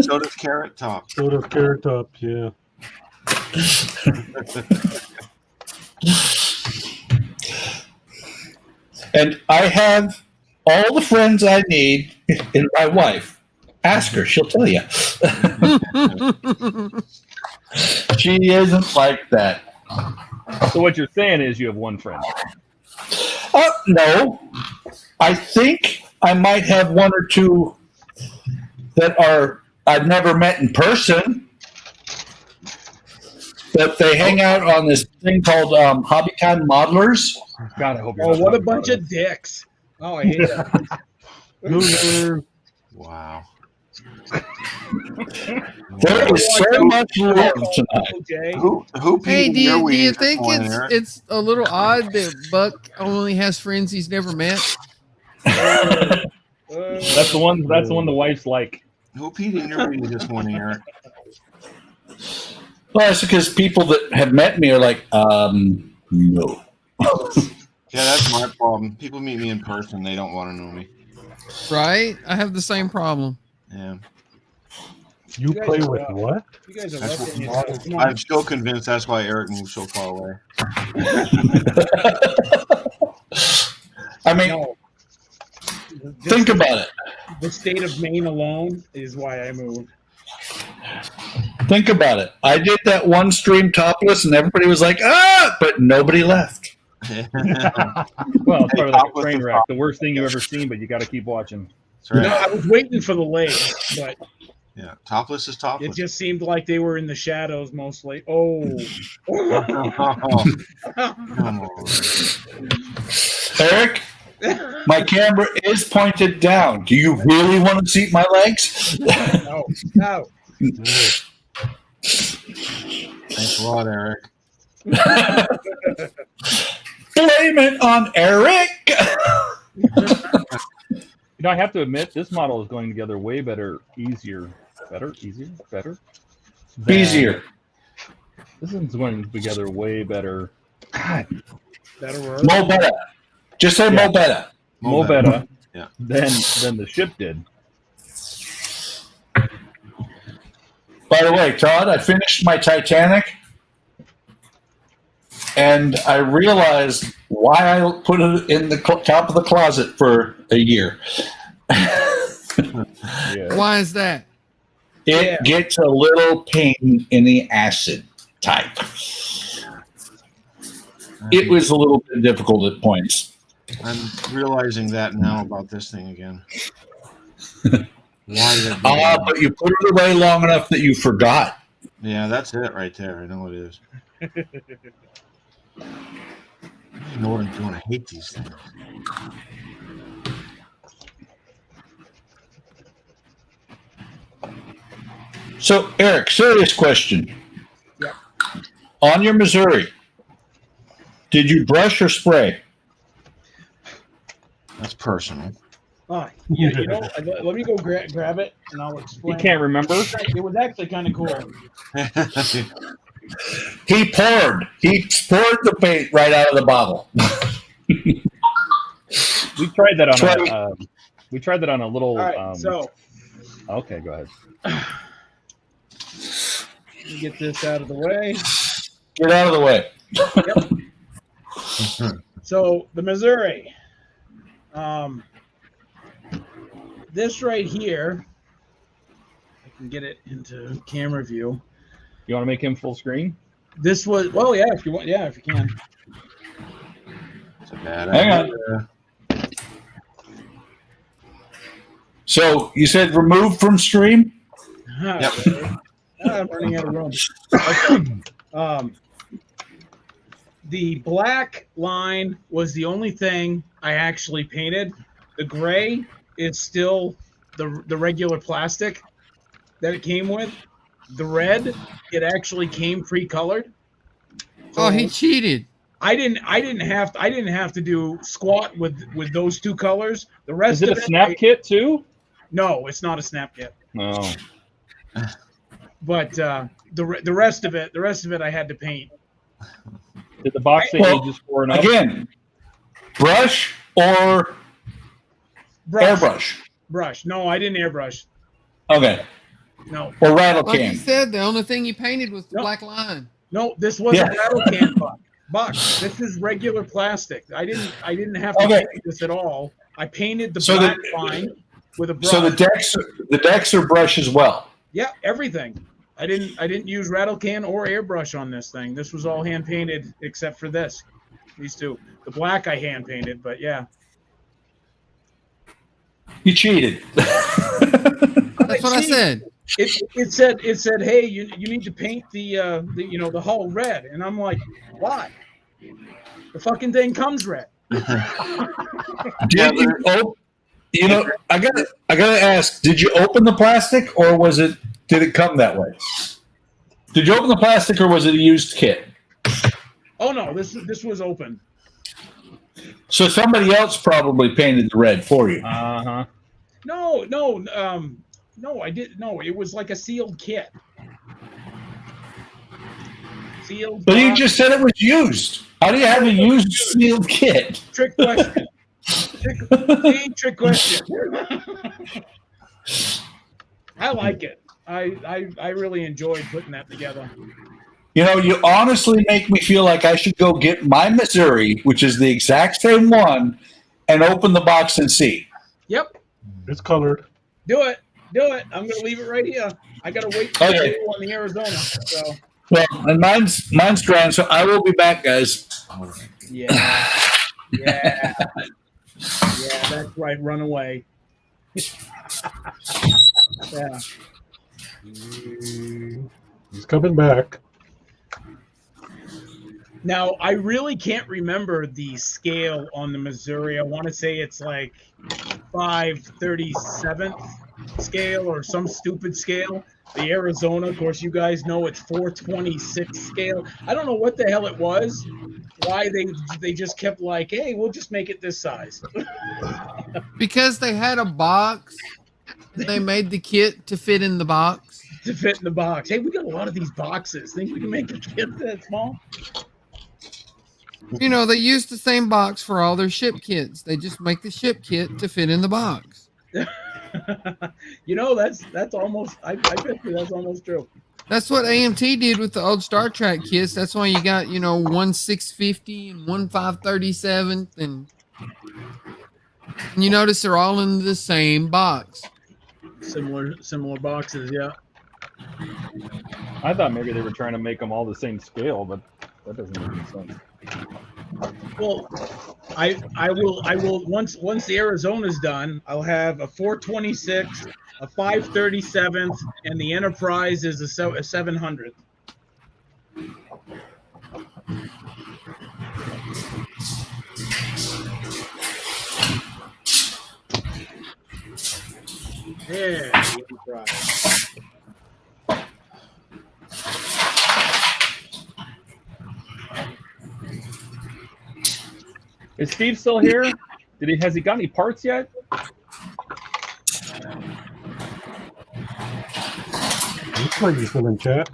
So does Carrot Top. Sort of Carrot Top, yeah. And I have all the friends I need in my wife. Ask her, she'll tell you. She isn't like that. So what you're saying is you have one friend. No. I think I might have one or two that I've never met in person. But they hang out on this thing called Hobbycon Modelers. God, I hope you're oh, not what a talking bunch about of dicks! Oh, I hate that. Loser. Wow. There is so much love tonight. Jay. Who peed Hey, in do your you weed this think morning, Eric? it's a little odd that Buck only has friends he's never met? That's the one. That's the one the wife's like. Who peed in your weed this morning, Eric? Well, that's because people that have met me are like, no. Yeah, that's my problem. People meet me in person; they don't want to know me. Right? I have the same problem. Yeah, You guys play are with rough. what? You guys are That's roughing what- yourselves. Come on. I'm still convinced that's why Eric moved so far away. I mean, No. think about it. The state of Maine alone is why I moved. Think about it. I did that one stream topless, and everybody was like, "Ah!" but nobody left. Well, it's probably like a train wreck. The worst thing you've ever seen, but you got to keep watching. That's right. No, I was waiting for the legs, but Yeah, topless is it topless. just seemed like they were in the shadows mostly. Oh. Come on. Eric, my camera is pointed down. Do you really want to see my legs? No, no. Thanks a lot, Eric. Blame it on Eric. You know, I have to admit, this model is going together way better, easier, better. than- Easier. This one's going together way better. God, Better word. Mo better. Just say Yeah. Mo better. more better. Yeah. Than the ship did. By the way, Todd, I finished my Titanic, and I realized why I put it in the top of the closet for a year. Yeah. Why is that? It Yeah. gets a little pain in the acid type. It was a little bit difficult at points. I'm realizing that now about this thing again. Why did I do that? But you put it away long enough that you forgot. Yeah, that's it right there. I know it is. I know what I'm doing. I hate these things. So, Eric, serious question. Yeah. On your Missouri, did you brush or spray? That's personal. Oh, you know, let me go grab it and I'll You explain. can't remember? It was actually kind of cool. He poured. He poured the paint right out of the bottle. We tried that on Try- a. We tried that on a little. All right, so Okay, go ahead. let me get this out of the way. Get out of the way. So the Missouri, this right here, I can get it into camera view. You want to make him full screen? This was, well, yeah, if you want, yeah, if you can. It's a bad Hang idea. on. So you said remove from stream? Yep. I'm running out of room. Okay. The black line was the only thing I actually painted. The gray is still the regular plastic that it came with. The red, it actually came pre-colored. Oh, he cheated. I didn't have to do squat with those two colors. The rest Is it of a snap kit too? No, it's not a snap kit. No. But the rest of it, I had to paint. Did the box say Well, ages 4 and up? Again, brush or airbrush? Brush. No, I didn't airbrush. Okay. No, Or rattle Like you can. said, the only thing he painted was the No. black line. no, this wasn't Yeah. rattle can buck. This is regular plastic. I didn't have to Okay. paint this at all. I painted the So black line with a brush. So the decks are brush as well. Yeah, everything. I didn't use rattle can or airbrush on this thing. This was all hand painted except for this. These two. The black I hand painted, but yeah. You cheated. That's what I said. It said, hey, you need to paint the hull red, and I'm like, why? The fucking thing comes red. Did you You know, I gotta ask, did you open the plastic or did it come that way? Did you open the plastic or was it a used kit? Oh no, this was open. So somebody else probably painted the red for you. Uh-huh. No, I did no, it was like a sealed kit. Sealed But you box. just said it was used. How do you have a used sealed kit? Trick question. Trick question. I like it. I really enjoyed putting that together. You know, you honestly make me feel like I should go get my Missouri, which is the exact same one, and open the box and see. Yep. It's colored. Do it. I'm gonna leave it right here. I gotta wait for Okay. you on the Arizona. So Well, and mine's grand, so I will be back, guys. yeah. Yeah, that's right. Run away. Yeah. He's coming back. Now, I really can't remember the scale on the Missouri. I want to say it's like 5/37th scale or some stupid scale. The Arizona, of course, you guys know it's 4/26 scale. I don't know what the hell it was. Why they just kept like, hey, we'll just make it this size. Because they had a box. They made the kit to fit in the box. To fit in the box. Hey, we got a lot of these boxes. Think we can make a kit that small? You know, they use the same box for all their ship kits. They just make the ship kit to fit in the box. You know, that's almost. I bet you that's almost true. That's what AMT did with the old Star Trek kits. That's why you got, you know, 1 650 and 1 537th, and you notice they're all in the same box. Similar boxes, yeah. I thought maybe they were trying to make them all the same scale, but that doesn't make any sense. Well, I will once the Arizona's done, I'll have a 426, a 537th, and the Enterprise is a 700. Yeah, the Enterprise. Is Steve still here? Has he got any parts yet? Looks like he's still in chat.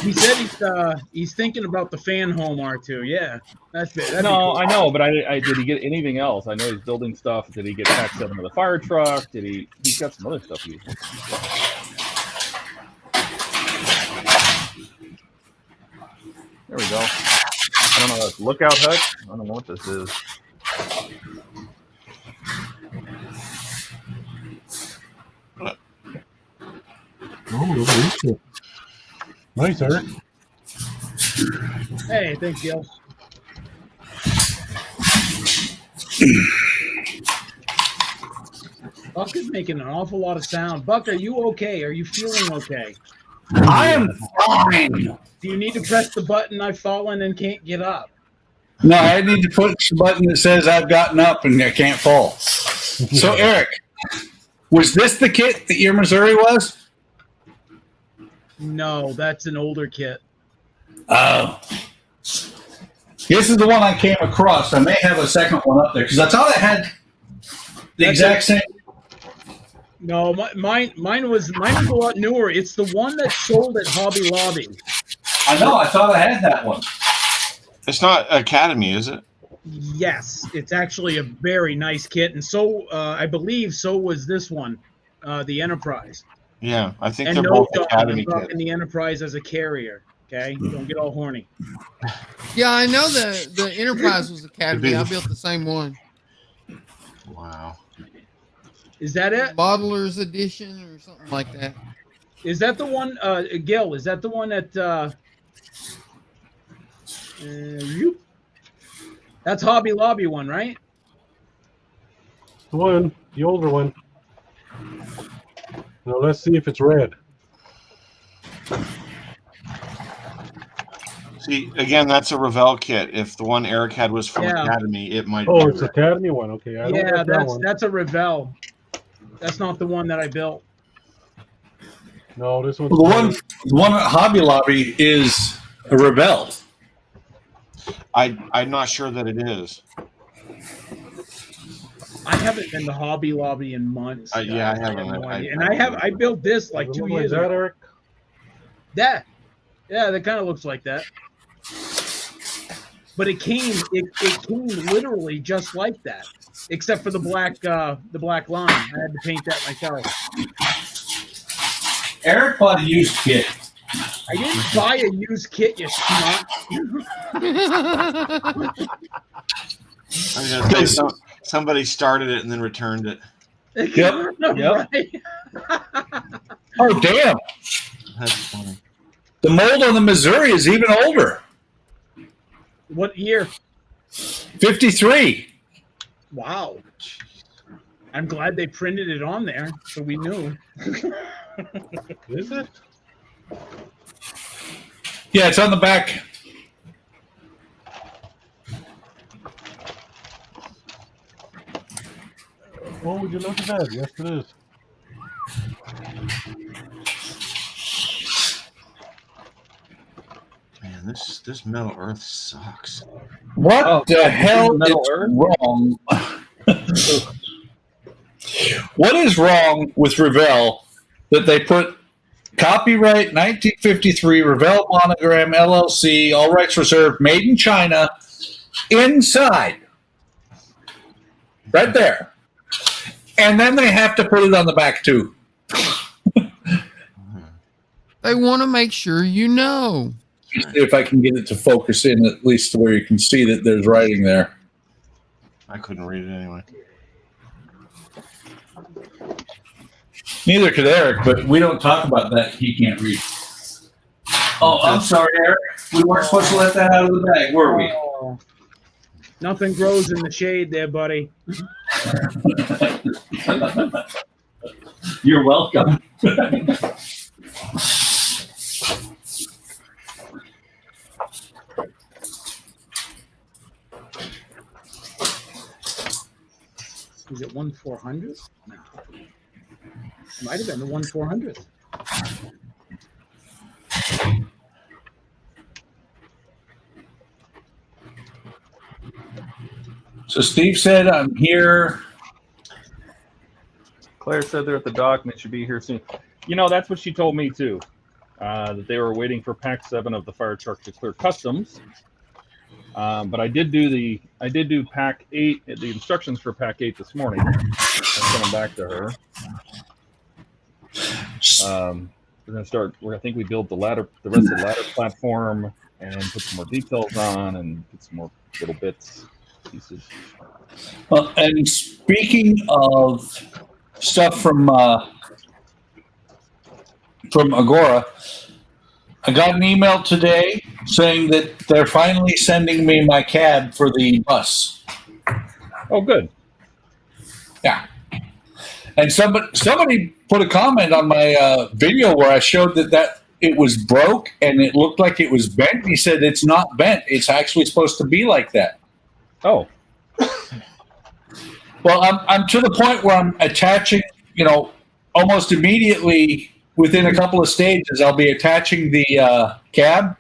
He said he's thinking about the fan home R2. Yeah, that's it. No, I know, but I did he get anything else? I know he's building stuff. Did he get Pack 7 of the fire truck? He's got some other stuff he There we go. I don't know. That's lookout hut. I don't know what this is. Oh, nice, Eric. Hey, thanks, Gil. Buck is making an awful lot of sound. Buck, are you okay? Are you feeling okay? I am fine. Do you need to press the button I've fallen and can't get up? No, I need to push the button that says I've gotten up and I can't fall. So, Eric, was this the kit that your Missouri was? No, that's an older kit. Oh. This is the one I came across. I may have a second one up there because I thought I had the exact same. No, mine was a lot newer. It's the one that's sold at Hobby Lobby. I know. I thought I had that one. It's not Academy, is it? Yes, it's actually a very nice kit, and so I believe so was this one, the Enterprise. Yeah, I think And they're no, both Academy I'm kits. talking the Enterprise as a carrier. Okay, don't get all horny. Yeah, I know the Enterprise was Academy. I built the same one. Wow. Is that it? Modeler's edition or something like that. Is that the one, Gil? Is that the one that? That's Hobby Lobby one, right? The one, the older one. Now let's see if it's red. See, again, that's a Revell kit. If the one Eric had was from Yeah. Academy, it might Oh, be. it's Academy one. Okay, I don't Yeah, got that one. that's a Revell. That's not the one that I built. No, this one's The one at Hobby Lobby is a Rebel. I'm not sure that it is. I haven't been to Hobby Lobby in months. Yeah, I guys. haven't. have no I- idea. I- And I built this like Does it 2 look years like that, ago. Eric? Yeah, that kind of looks like that. But it came literally just like that, except for the black line. I had to paint that myself. Eric bought a used kit. I didn't buy a used kit, you snot. I was gonna say somebody started it and then returned it. Yep. Right? Oh, damn. That's funny. The mold on the Missouri is even older. What year? 53. Wow. I'm glad they printed it on there so we knew. Is it? Yeah, it's on the back. Oh, would you look at that? Yes, it is. Man, this Metal Earth sucks. What the hell Metal is Earth? wrong? What is wrong with Revell that they put copyright 1953 Revell Monogram LLC, all rights reserved, made in China, inside? Right there. And then they have to put it on the back too. They want to make sure you know. See if I can get it to focus in at least to where you can see that there's writing there. I couldn't read it anyway. Neither could Eric, but we don't talk about that. He can't read. Oh, I'm sorry, Eric. We weren't supposed to let that out of the bag, were we? Oh, nothing grows in the shade there, buddy. You're welcome. Is it 1/400? No. It might have been the 1/400th. So Steve said, I'm here. Claire said they're at the dock and they should be here soon. You know, that's what she told me too. That they were waiting for Pack 7 of the fire truck to clear customs. But I did do Pack 8, the instructions for Pack 8 this morning. I'm coming back to her. We're gonna start. I think we build the rest of the ladder platform, and put some more details on, and put some more little bits, pieces. Well, and speaking of stuff from Agora, I got an email today saying that they're finally sending me my cab for the bus. Oh, good. Yeah. And somebody put a comment on my video where I showed that it was broke and it looked like it was bent. He said it's not bent. It's actually supposed to be like that. Oh, Well, I'm to the point where I'm attaching, almost immediately within a couple of stages, I'll be attaching the cab.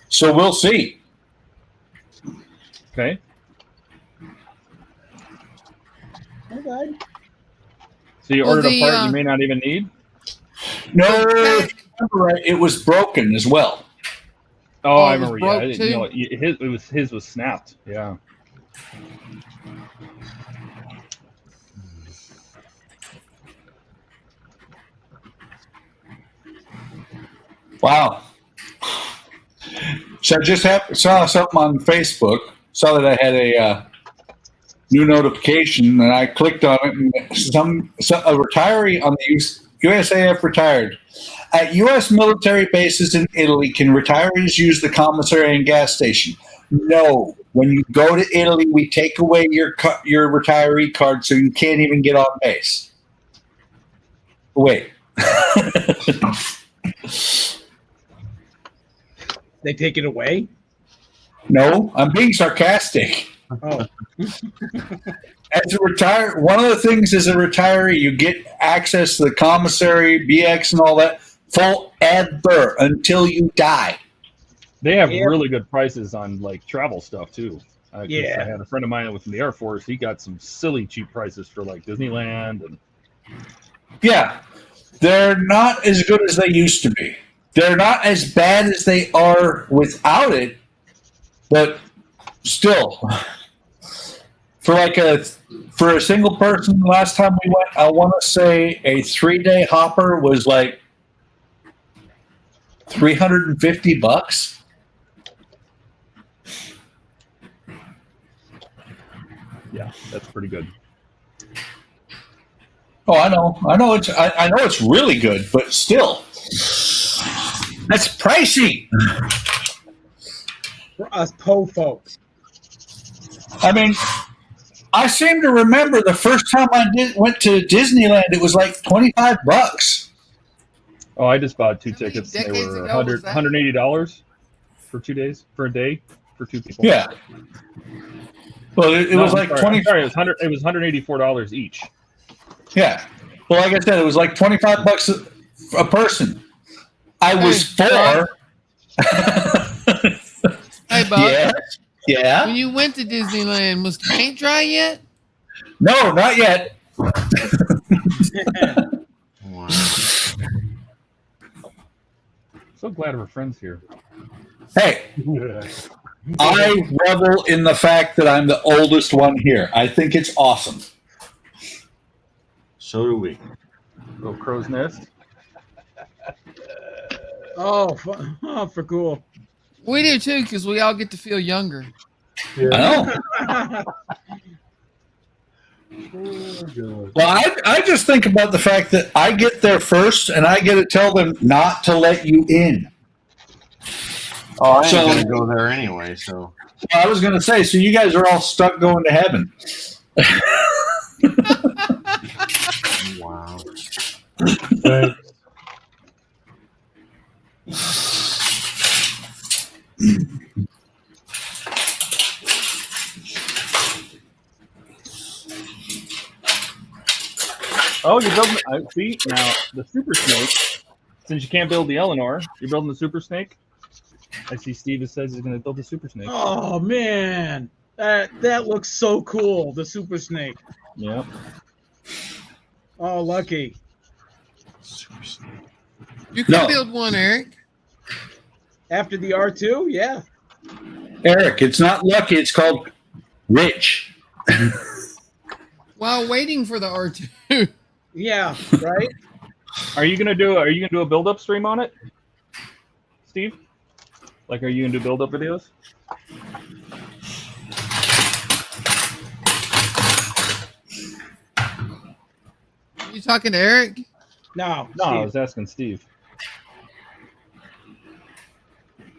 So we'll see. okay. Okay. So you Well, ordered the, a part you may not even need? No, if you remember right, it was broken as well. Oh, I it was remember. broke, Yeah, his was snapped. Yeah. Wow. So I just saw something on Facebook, saw that I had a new notification, and I clicked on it, and a retiree on the USAF retired. At U.S. military bases in Italy, can retirees use the commissary and gas station? No. When you go to Italy, we take away your retiree card, so you can't even get on base. Wait. They take it away? No, I'm being sarcastic. Oh, As a retire, one of the things as a retiree, you get access to the commissary, BX, and all that forever until you die. They have Yeah. really good prices on like travel stuff too. 'Cause Yeah. I had a friend of mine that was from the Air Force. He got some silly cheap prices for like Disneyland and Yeah, they're not as good as they used to be. They're not as bad as they are without it, but still, for a single person, last time we went, I want to say a 3-day hopper was like $350. yeah, that's pretty good. Oh, I know. I know it's really good, but still, that's pricey. for us po folks. I mean, I seem to remember the first time went to Disneyland, it was like $25. Oh, I just bought 2 How many tickets. They decades were ago was that? $180 for 2 days, for a day, for 2 people. Yeah. Well, it No, was I'm like sorry, 20. I'm sorry, it was $184 each. Yeah. Well, like I said, it was like $25 a person. I was Hey, four. Hey, Bob. Yeah. Yeah. When you went to Disneyland, was the paint dry yet? No, not yet. Wow. So glad we're friends here. Hey, Yeah. I revel in the fact that I'm the oldest one here. I think it's awesome. So do we. Little crow's nest. Oh, for cool. We do too, because we all get to feel younger. Yeah. I know. Oh, God. Well, I just think about the fact that I get there first and I get to tell them not to let you in. Oh, I ain't So- gonna go there anyway. So I was going to say, so you guys are all stuck going to heaven. wow. Thanks. Oh, you're building. See now the Super Snake. Since you can't build the Eleanor, you're building the Super Snake. I see Steve says he's going to build the Super Snake. Oh man, that looks so cool. The Super Snake. Yep. Oh, lucky. You can No. build one, Eric. After the R2, yeah. Eric, it's not lucky. It's called rich. While waiting for the R2. Yeah, right? Are you gonna do a build up stream on it, Steve? Like, are you gonna do build up videos? You talking to Eric? No, No, I Steve, was asking Steve.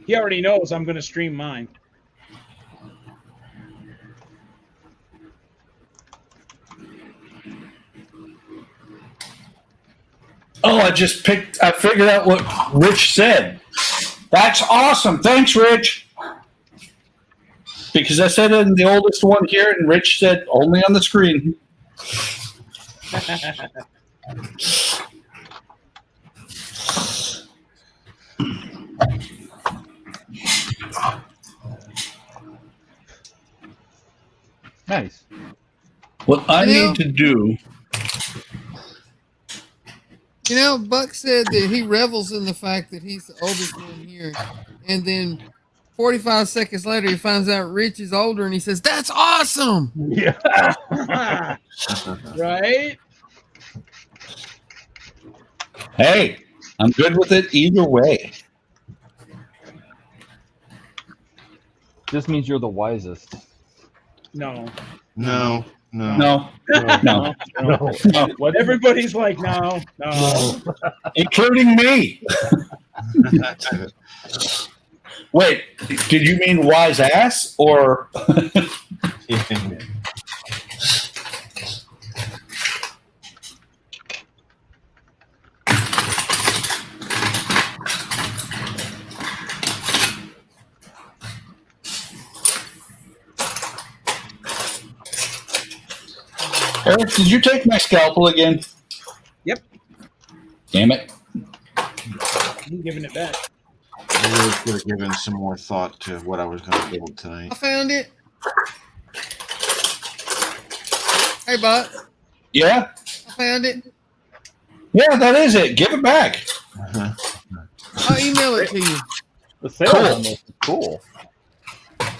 he already knows I'm going to stream mine. Oh, I figured out what Rich said. That's awesome. Thanks, Rich. Because I said I'm the oldest one here, and Rich said only on the screen. Nice. What I You know- need to do. You know, Buck said that he revels in the fact that he's the oldest one here. And then 45 seconds later, he finds out Rich is older and he says, "That's awesome." Yeah. Right? Hey, I'm good with it either way. This means you're the wisest. No. No. No. No, no, No. no, What? Everybody's like, no. including me. Wait, did you mean wise ass or? Eric, did you take my scalpel again? Yep. Damn it. I'm giving it back. I really should have given some more thought to what I was going to build I tonight. found it. Hey, Buck. Yeah? I found it. Yeah, that is it. Give it back. I'll email it to you. The sale Cool. on this is cool.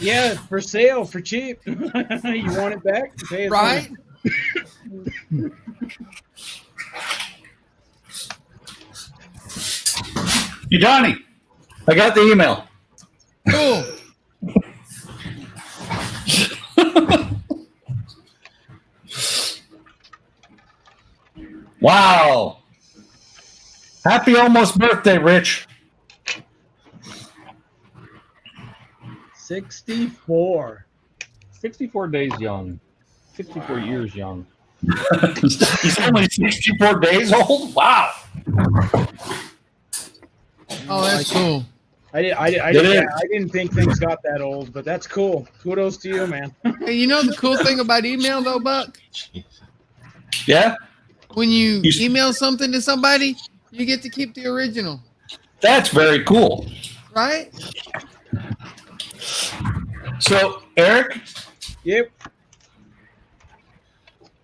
Yeah, for sale, for cheap. You want it back? Pay us Right? Hey, Johnny, I got the email. Cool. Wow. Happy almost birthday, Rich. 64. 64 days young. 64 years young. He's only 64 days old? Wow. Oh, that's cool. I didn't think things got that old, but that's cool. Kudos to you, man. Hey, you know the cool thing about email, though, Buck? Yeah? When you You- email something to somebody, you get to keep the original, That's very cool. right? So, Eric, Yep,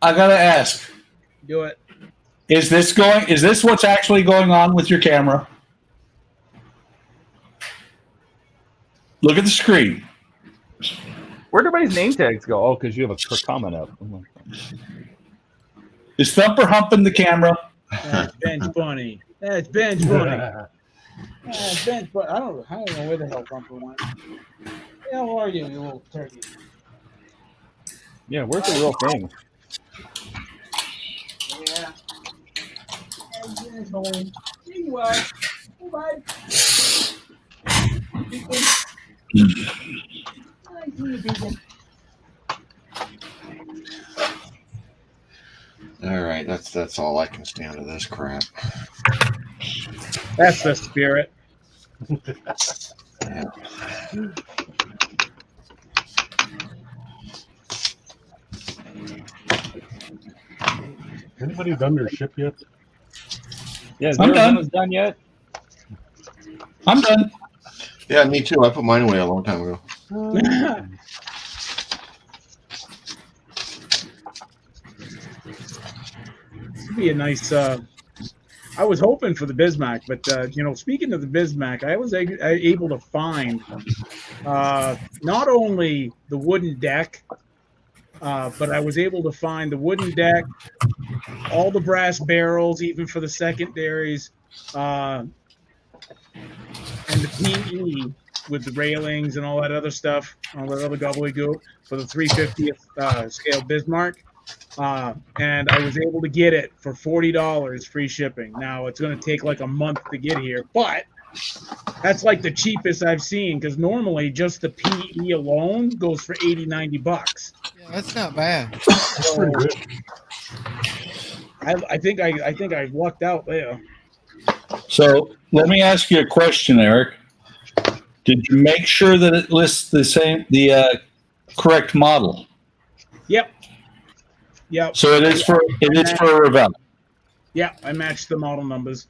I got to ask, do it. is this what's actually going on with your camera? Look at the screen. Where'd everybody's name tags go? Oh, because you have a comment up. Oh my God. Is Thumper humping the camera? That's Ben's funny. That's Ben's funny. That's Ben's funny. I don't know where the hell Bumper went. How are you little turkey? Yeah, where's the real thing? Yeah. Hey, Ben's home. There you are. Hey, bud. I see you, Beacon. All right, that's all I can stand of this crap. That's the spirit. Yeah. Anybody done their ship yet? Yeah, is I'm Arizona's done yet? I'm done. Yeah, me too. I put mine away a long time ago. Be a nice. I was hoping for the Bismack, but speaking of the Bismack, I was able to find not only the wooden deck, but I was able to find the wooden deck, all the brass barrels, even for the secondaries, and the PE with the railings and all that other stuff, all that other gobbledygook for the 350th scale Bismarck. And I was able to get it for $40 free shipping. Now it's going to take like a month to get here, but that's like the cheapest I've seen because normally just the PE alone goes for $80-$90. Yeah, that's not bad. That's pretty good. I think I lucked out there. So, let me ask you a question, Eric. Did you make sure that it lists the correct model? Yep. Yep. So it is for Ravel. Yeah, I matched the model numbers.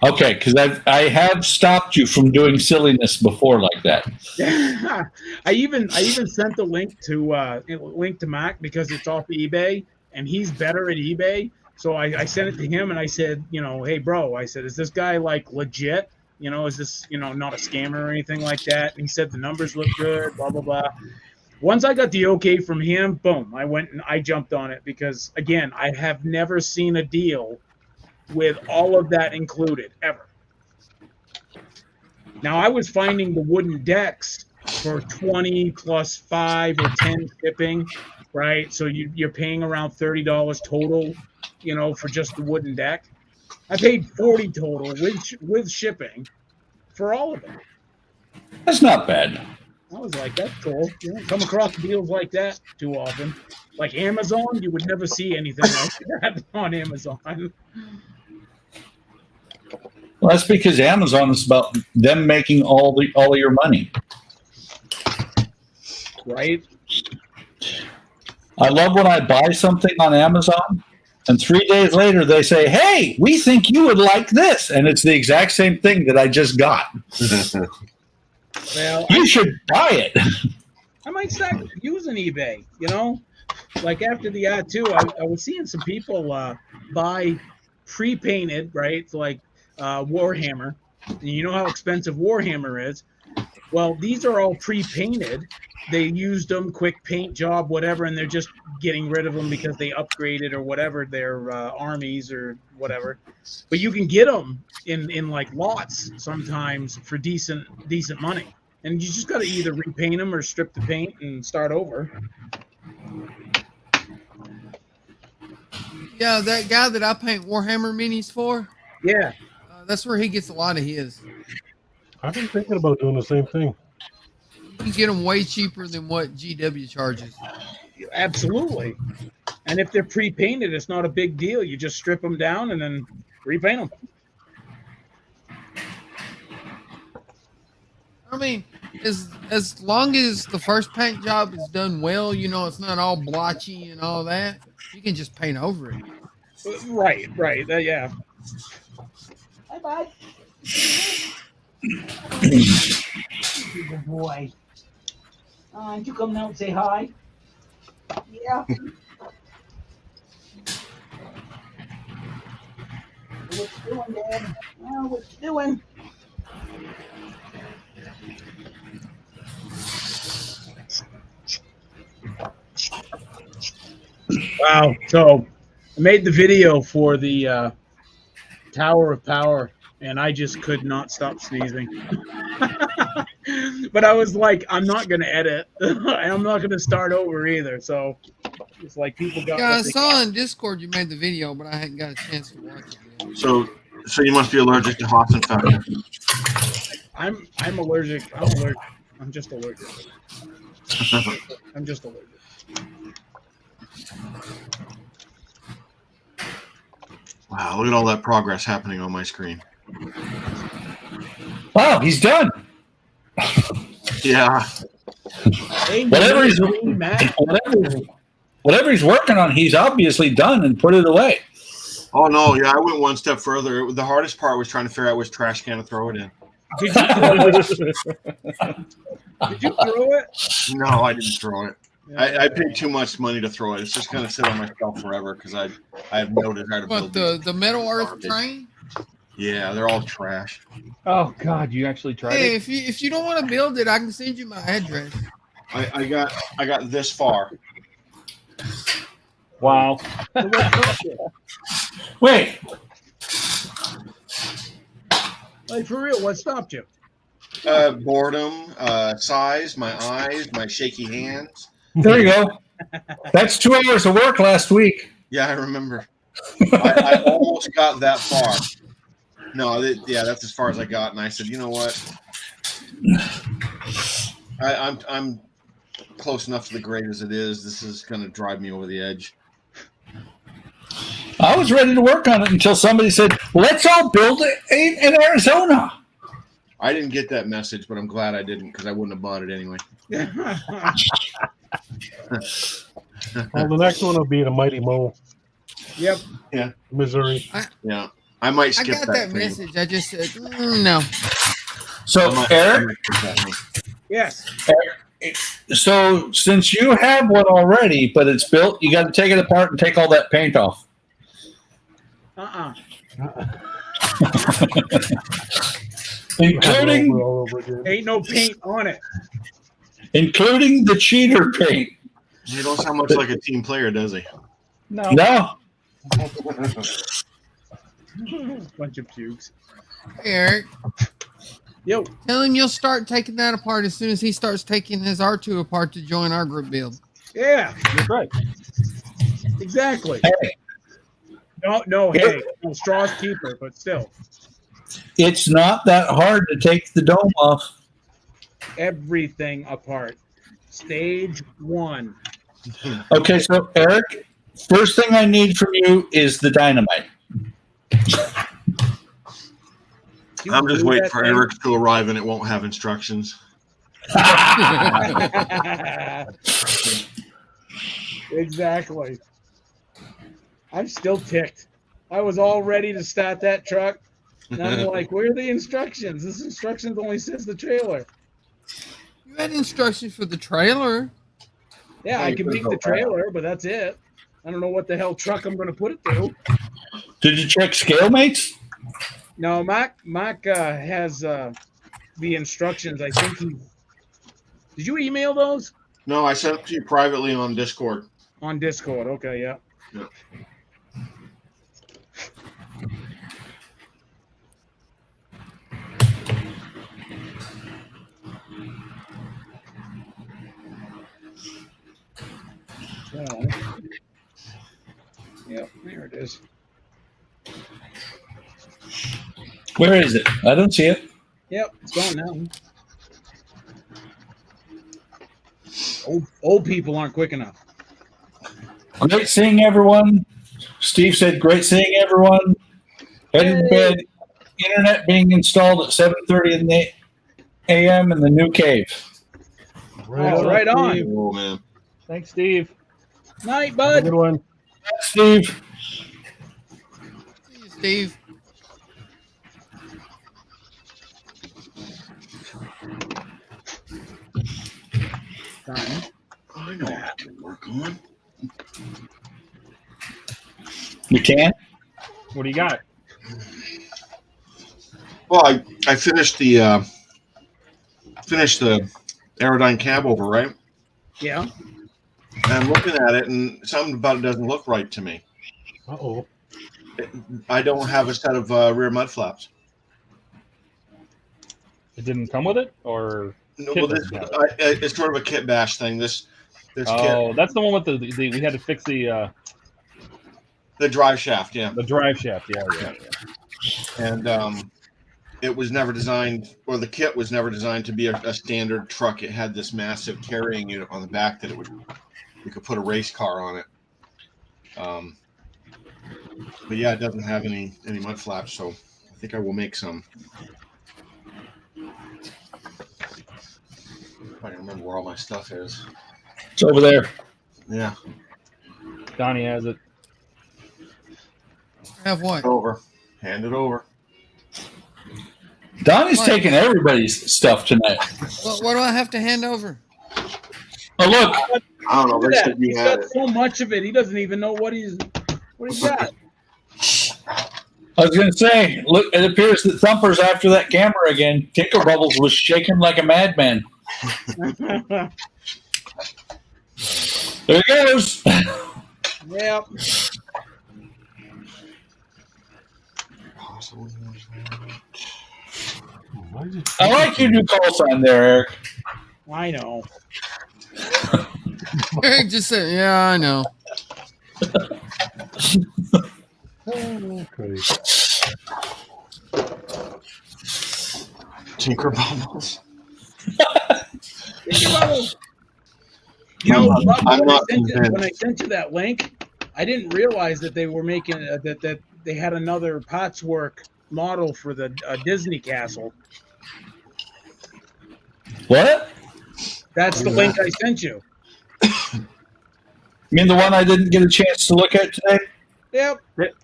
Okay, because I have stopped you from doing silliness before like that. I even sent the link to Mac because it's off eBay and he's better at eBay. So I sent it to him and I said, hey bro, I said, is this guy like legit? Is this not a scammer or anything like that? And he said the numbers look good, blah blah blah. Once I got the okay from him, boom, I went and I jumped on it because again, I have never seen a deal with all of that included ever. Now I was finding the wooden decks for 20 plus 5 or 10 shipping, right? So you're paying around $30 total, for just the wooden deck. I paid $40 total with shipping for all of them. That's not bad. I was like, that's cool. You don't come across deals like that too often. Like Amazon, you would never see anything like that on Amazon. Well, that's because Amazon is about them making all of your money. Right? I love when I buy something on Amazon, and 3 days later they say, "Hey, we think you would like this," and it's the exact same thing that I just got. Well, You should buy it. I might start using eBay. Like after the ad too, I was seeing some people buy pre-painted, right? So like Warhammer. And you know how expensive Warhammer is. Well, these are all pre-painted. They used them, quick paint job, whatever, and they're just getting rid of them because they upgraded or whatever their armies or whatever. But you can get them in like lots sometimes for decent money, and you just got to either repaint them or strip the paint and start over. Yeah, that guy that I paint Warhammer minis for, Yeah, that's where he gets a lot of his. I've been thinking about doing the same thing. You can get them way cheaper than what GW charges. absolutely. And if they're pre-painted, it's not a big deal. You just strip them down and then repaint them. I mean, as long as the first paint job is done well, it's not all blotchy and all that, you can just paint over it. Right. Yeah. Hi, bud. Good boy. You come out and say hi. Yeah. What you doing, Dad? Oh, what you doing? Wow. So I made the video for the Tower of Power, and I just could not stop sneezing. But I was like, I'm not going to edit. And I'm not going to start over either. So it's like people got. Yeah, I saw on Discord you made the video, but I hadn't got a chance to watch it yet. So you must be allergic to hops and pepper. I'm allergic. I'm just allergic. I'm just allergic. Wow, look at all that progress happening on my screen. Wow, he's done. Yeah. Hey, Whatever he's Matt. whatever he's working on, he's obviously done and put it away. Oh no, yeah, I went one step further. The hardest part was trying to figure out which trash can to throw it in. Did you throw it? Did you throw it? No, I didn't throw it. I paid too much money to throw it. It's just gonna sit on my shelf forever because I have no desire to What, build the Metal Earth garbage. train? Yeah, they're all trash. Oh God, you actually tried Hey, it? if you don't want to build it, I can send you my address. I got this far. Wow. Wait, Like for real, what stopped you? Boredom, size, my eyes, my shaky hands. there you go. That's 2 hours of work last week. Yeah, I remember. I almost got that far. No, that's as far as I got, and I said, you know what? I'm close enough to the grade as it is. This is going to drive me over the edge. I was ready to work on it until somebody said, "Let's all build it in Arizona." I didn't get that message, but I'm glad I didn't because I wouldn't have bought it anyway. Well, the next one will be the Mighty Mo, Yep. Missouri. Yeah, I might I skip got that thing. message. I just said, no. So, I might Eric, skip that thing. Yes. so since you have one already, but it's built, you got to take it apart and take all that paint off. Including All over again. Ain't no paint on it. including the cheater paint. He don't sound much like a team player, does he? No. No, Bunch of pukes. Hey, Eric, Yo. tell him you'll start taking that apart as soon as he starts taking his R2 apart to join our group build. Yeah. That's right. Exactly. Hey. No. Hey, no, straw's keeper, but still, it's not that hard to take the dome off. everything apart. Stage 1. Okay, so Eric, first thing I need from you is the dynamite. You I'm just blew waiting that for thing? Eric to arrive, and it won't have instructions. Exactly. I'm still ticked. I was all ready to start that truck. And I'm like, where are the instructions? This instructions only says the trailer. You had instructions for the trailer. Yeah, Yeah, I you can could've make the built that. trailer, but that's it. I don't know what the hell truck I'm going to put it to. Did you check scale mates? No, Mark has the instructions. I think he. Did you email those No, I sent it to you privately on Discord. on Discord? Okay, yeah. Yeah. So, yep, there it is. Where is it? I don't see it. Yep, it's gone now. Old people aren't quick enough. Great seeing everyone. Steve said, "Great seeing everyone." Headed to bed. Internet being installed at 7:30 in the a.m. in the new cave. Right on. Steve. Oh man. Thanks, Steve. Night, Have a bud. good one. Steve, See you, Steve. Done. I know I can work on. you can. What do you got? Well, I finished the Aerodyne cab over, right? Yeah. And I'm looking at it, and something about it doesn't look right to me. Uh-oh. I don't have a set of rear mud flaps. It didn't come with it, or No, Kit well, this, doesn't have it's sort of a kit bash thing. This kit, oh, that's the one with the we had to fix the drive shaft, yeah. drive shaft. Yeah. And it was never designed, or the kit was never designed to be a standard truck. It had this massive carrying unit on the back that you could put a race car on it. But yeah, it doesn't have any mud flaps, so I think I will make some. I can remember where all my stuff is. It's over there. Yeah, Donnie has it. Have what? over. Hand it over. Donnie's What? taking everybody's stuff tonight. What do I have to hand over? Oh, look. I don't know. Look They at said that. you He's had got it. so much of it. He doesn't even know what he's got. I was going to say, look, it appears that Thumper's after that camera again. Tinker Bubbles was shaking like a madman. There he goes. Yep. Why is it- I like your new call sign there, Eric. I know. Eric just said, "Yeah, I know." Okay. Tinker Bubbles. You know, I'm Buck, not when I convinced. sent you that link, I didn't realize that they were making that they had another parts work model for the Disney castle. What? That's the link I sent you. You mean the one I didn't get a chance to look at today? Yep.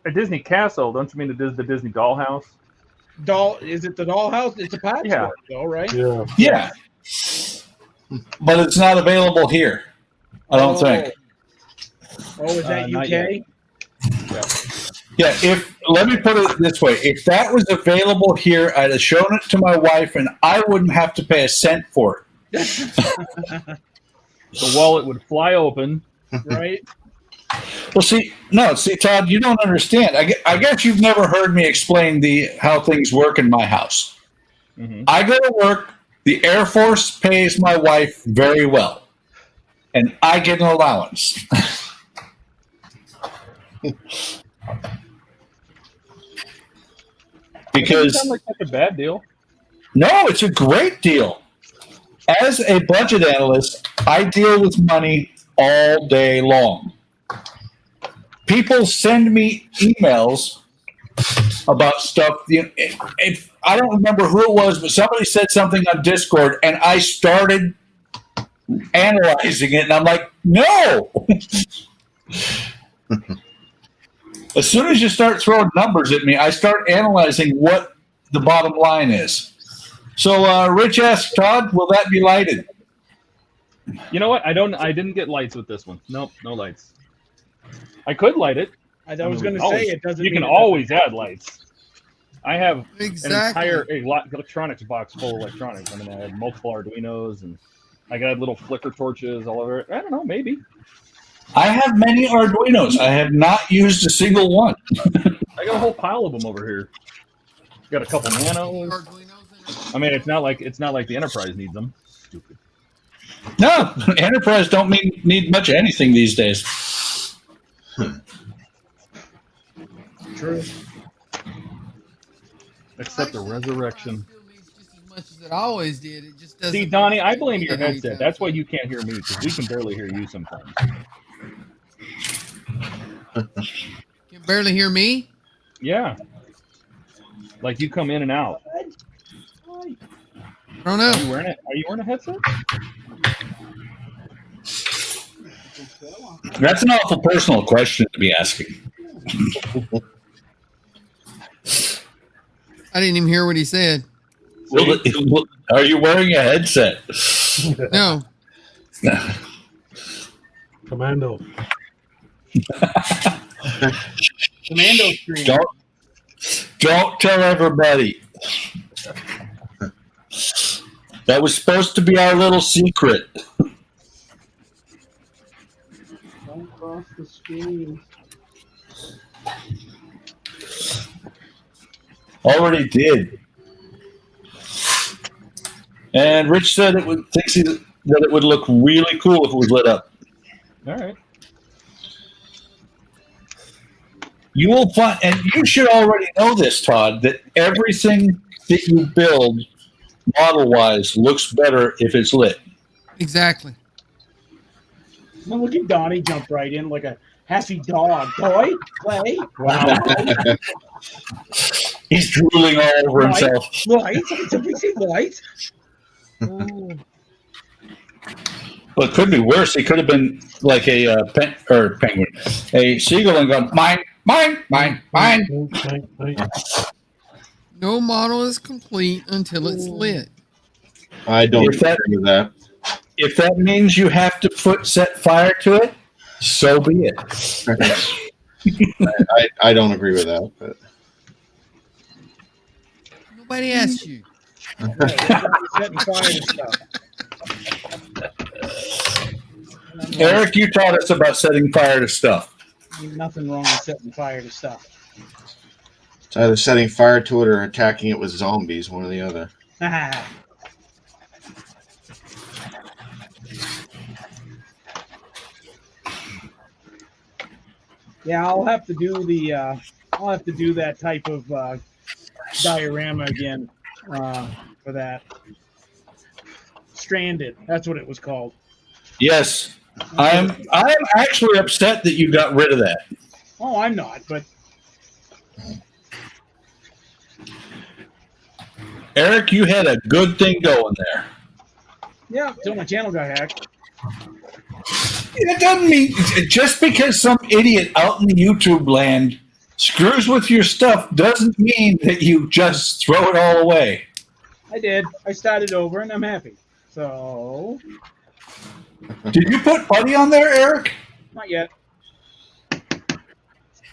A Disney castle. Don't you mean the Disney dollhouse? Is it the dollhouse? It's a parts Yeah. work, though, right? Yeah. Yeah. But it's not available here. I don't think. Oh, is that Not UK? Yeah, let me put it this way. If that was available here, I'd have shown it to my wife and I wouldn't have to pay a cent for it. The wallet would fly open. Right? Well, see, Todd, you don't understand. I guess you've never heard me explain how things work in my house. Mm-hmm. I go to work. The Air Force pays my wife very well, and I get an allowance. Because Sound like that's a bad deal. no, it's a great deal. As a budget analyst, I deal with money all day long. People send me emails about stuff. I don't remember who it was, but somebody said something on Discord, and I started analyzing it, and I'm like, no. As soon as you start throwing numbers at me, I start analyzing what the bottom line is. So, Rich asked Todd, will that be lighted? You know what? I didn't get lights with this one. Nope, no lights. I could light it. I was going to always- say it doesn't. You mean can it doesn't- always add lights. I have Exactly. an entire electronics box full of electronics. I mean, I have multiple Arduinos, and I got little flicker torches all over it. I don't know, maybe. I have many Arduinos. I have not used a single one. I got a whole pile of them over here. Got a couple nanos. Arduinos in it. I mean, it's not like the Enterprise needs them. Stupid. No, Enterprise don't need much of anything these days. True. Except the resurrection. Still needs just as much as it always did. It just doesn't. See, Donnie, I blame need your it every headset. time. That's why you can't hear me, because we can barely hear you sometimes. Can barely hear me. Yeah. Like you come in and out. I don't know. Are you wearing a headset? That's an awful personal question to be asking. I didn't even hear what he said. Are you wearing a headset? No. Commando. Commando stream. Don't tell everybody. That was supposed to be our little secret. Don't cross the stream. Already did. And Rich said thinks that it would look really cool if it was lit up. All right. You will find, and you should already know this, Todd, that everything that you build model-wise looks better if it's lit. Exactly. Now look at Donnie jump right in like a happy dog. Toy? Play? Wow. He's drooling all over himself. Light? Did we see light? Oh. Well, it could be worse. He could have been like a penguin, a seagull, and gone mine, mine, mine, mine. No model is complete until it's lit. I don't If that- agree with that. If that means you have to set fire to it, so be it. I don't agree with that. But Nobody asked you. Setting fire to stuff. Eric, you taught us about setting fire to stuff. Ain't nothing wrong with setting fire to stuff. it's either setting fire to it or attacking it with zombies, one or the other. Yeah, I'll have to do that type of diorama again for that. Stranded. That's what it was called. Yes, I'm actually upset that you got rid of that. Oh, I'm not, but Eric, you had a good thing going there. yeah, until my channel got hacked. It doesn't mean just because some idiot out in the YouTube land screws with your stuff doesn't mean that you just throw it all away. I did. I started over, and I'm happy. So, Did you put putty on there, Eric? not yet.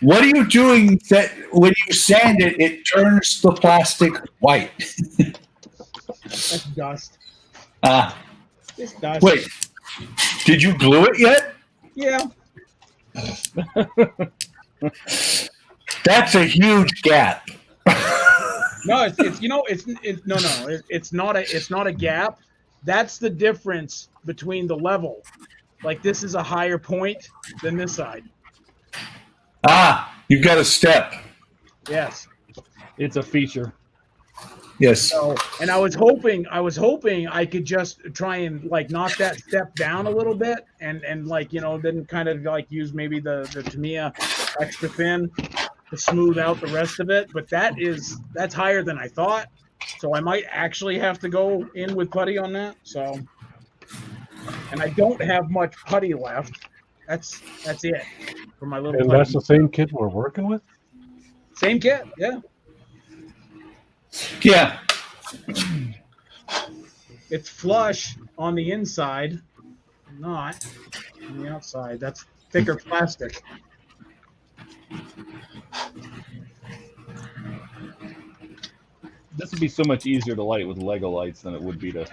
What are you doing that when you sand it, it turns the plastic white? That's dust. It's dust. Wait, did you glue it yet? Yeah. That's a huge gap. No, it's not a gap. That's the difference between the level. Like this is a higher point than this side. You've got a step. Yes. It's a feature. Yes. So, and I was hoping I could just try and like knock that step down a little bit and like, then kind of like use maybe the Tamiya extra thin to smooth out the rest of it. But that's higher than I thought. So I might actually have to go in with putty on that. So and I don't have much putty left. That's it for my little And putty. that's the same kit we're working with? Same kit, yeah. Yeah. It's flush on the inside, not on the outside. That's thicker plastic. This would be so much easier to light with Lego lights than it would be to.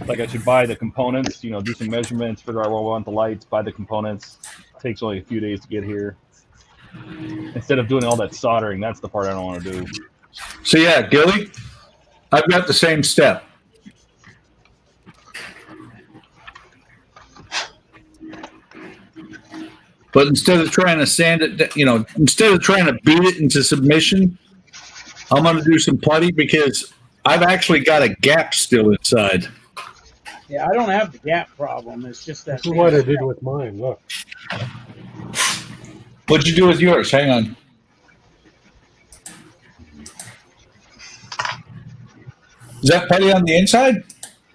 Like, I should buy the components, do some measurements, figure out where I want the lights, buy the components. It takes only a few days to get here. Instead of doing all that soldering, that's the part I don't want to do. So yeah, Gilly, I've got the same step. But instead of trying to sand it, instead of trying to beat it into submission, I'm going to do some putty because I've actually got a gap still inside. Yeah, I don't have the gap problem. It's just that. This is what I did with mine. Look. What'd you do with yours? Hang on. Is that putty on the inside?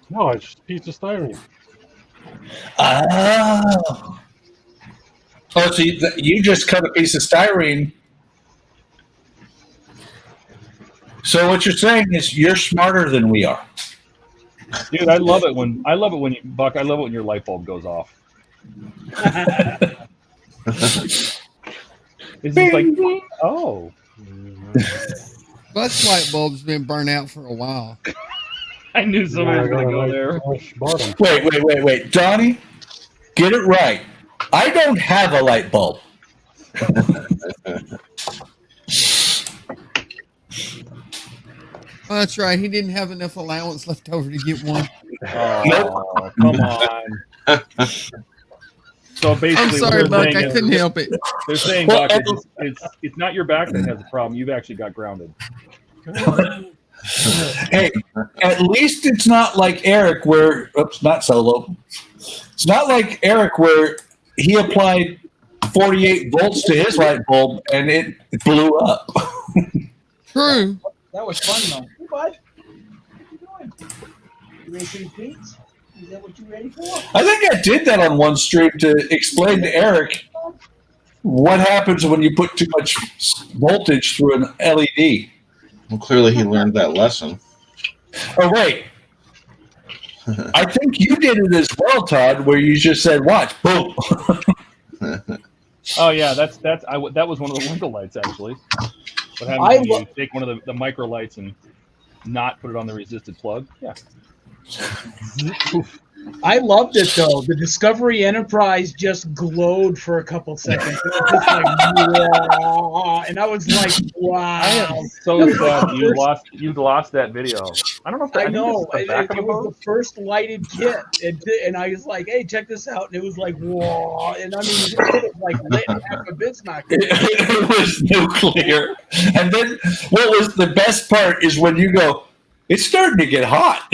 No, it's just a piece of styrene. Oh. Oh, so you just cut a piece of styrene. So what you're saying is you're smarter than we are. Dude, I love it when you, Buck. I love it when your light bulb goes off. It's just like, oh. Buck's light bulb's been burnt out for a while. I knew somebody was going to go there. Wait. Donnie, get it right. I don't have a light bulb. Oh, that's right. He didn't have enough allowance left over to get one. Oh, come on. So basically, I'm sorry, Buck. I couldn't help it. They're saying, Buck, it's not your back that has a problem. You've actually got grounded. Hey, at least it's not like Eric where, not Solo. It's not like Eric where he applied 48 volts to his light bulb and it blew up. True. That was fun, though. Hey, bud. What you doing? You ready for your treats? Is that what you ready for? I think I did that on one stream to explain to Eric what happens when you put too much voltage through an LED. Well, clearly he learned that lesson. Oh, wait. I think you did it as well, Todd, where you just said, watch, boom. Oh, yeah, that was one of the Lego lights, actually. What happens when you take one of the micro lights and not put it on the resisted plug? Yeah. I loved it, though. The Discovery Enterprise just glowed for a couple seconds. It was just like, wow. And I was like, wow. I am so sad you lost that video. I don't know if I know. It was the first lighted kit. And I was like, hey, check this out. And it was like, whoa. And I mean, it was like lit half a Bismarck. It was nuclear. And then what was the best part is when you go, it's starting to get hot.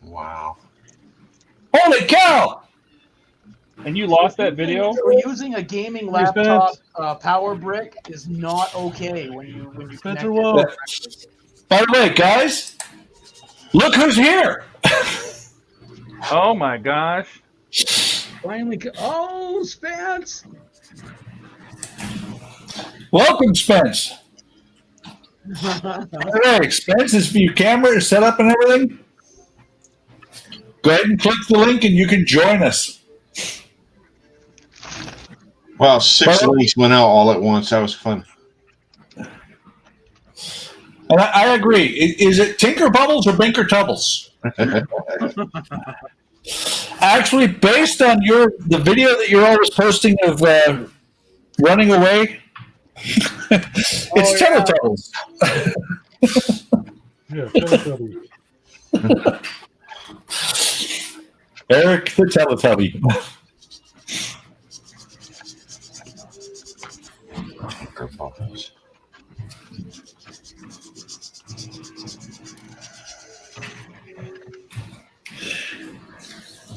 Wow. Holy cow. And you lost that video? Using a gaming laptop power brick is not okay when you connect it. By the way, guys, look who's here. Oh my gosh. Finally, Spence. Welcome, Spence. All right, Spence, is for your camera set up and everything? Go ahead and click the link and you can join us. Wow, 6 links went out all at once. That was fun. And I agree. Is it Tinker Bubbles or Binker Tubbles? Actually, based on the video that you're always posting of running away, it's Teletubbies. Yeah, Teletubbies. Eric the Teletubby.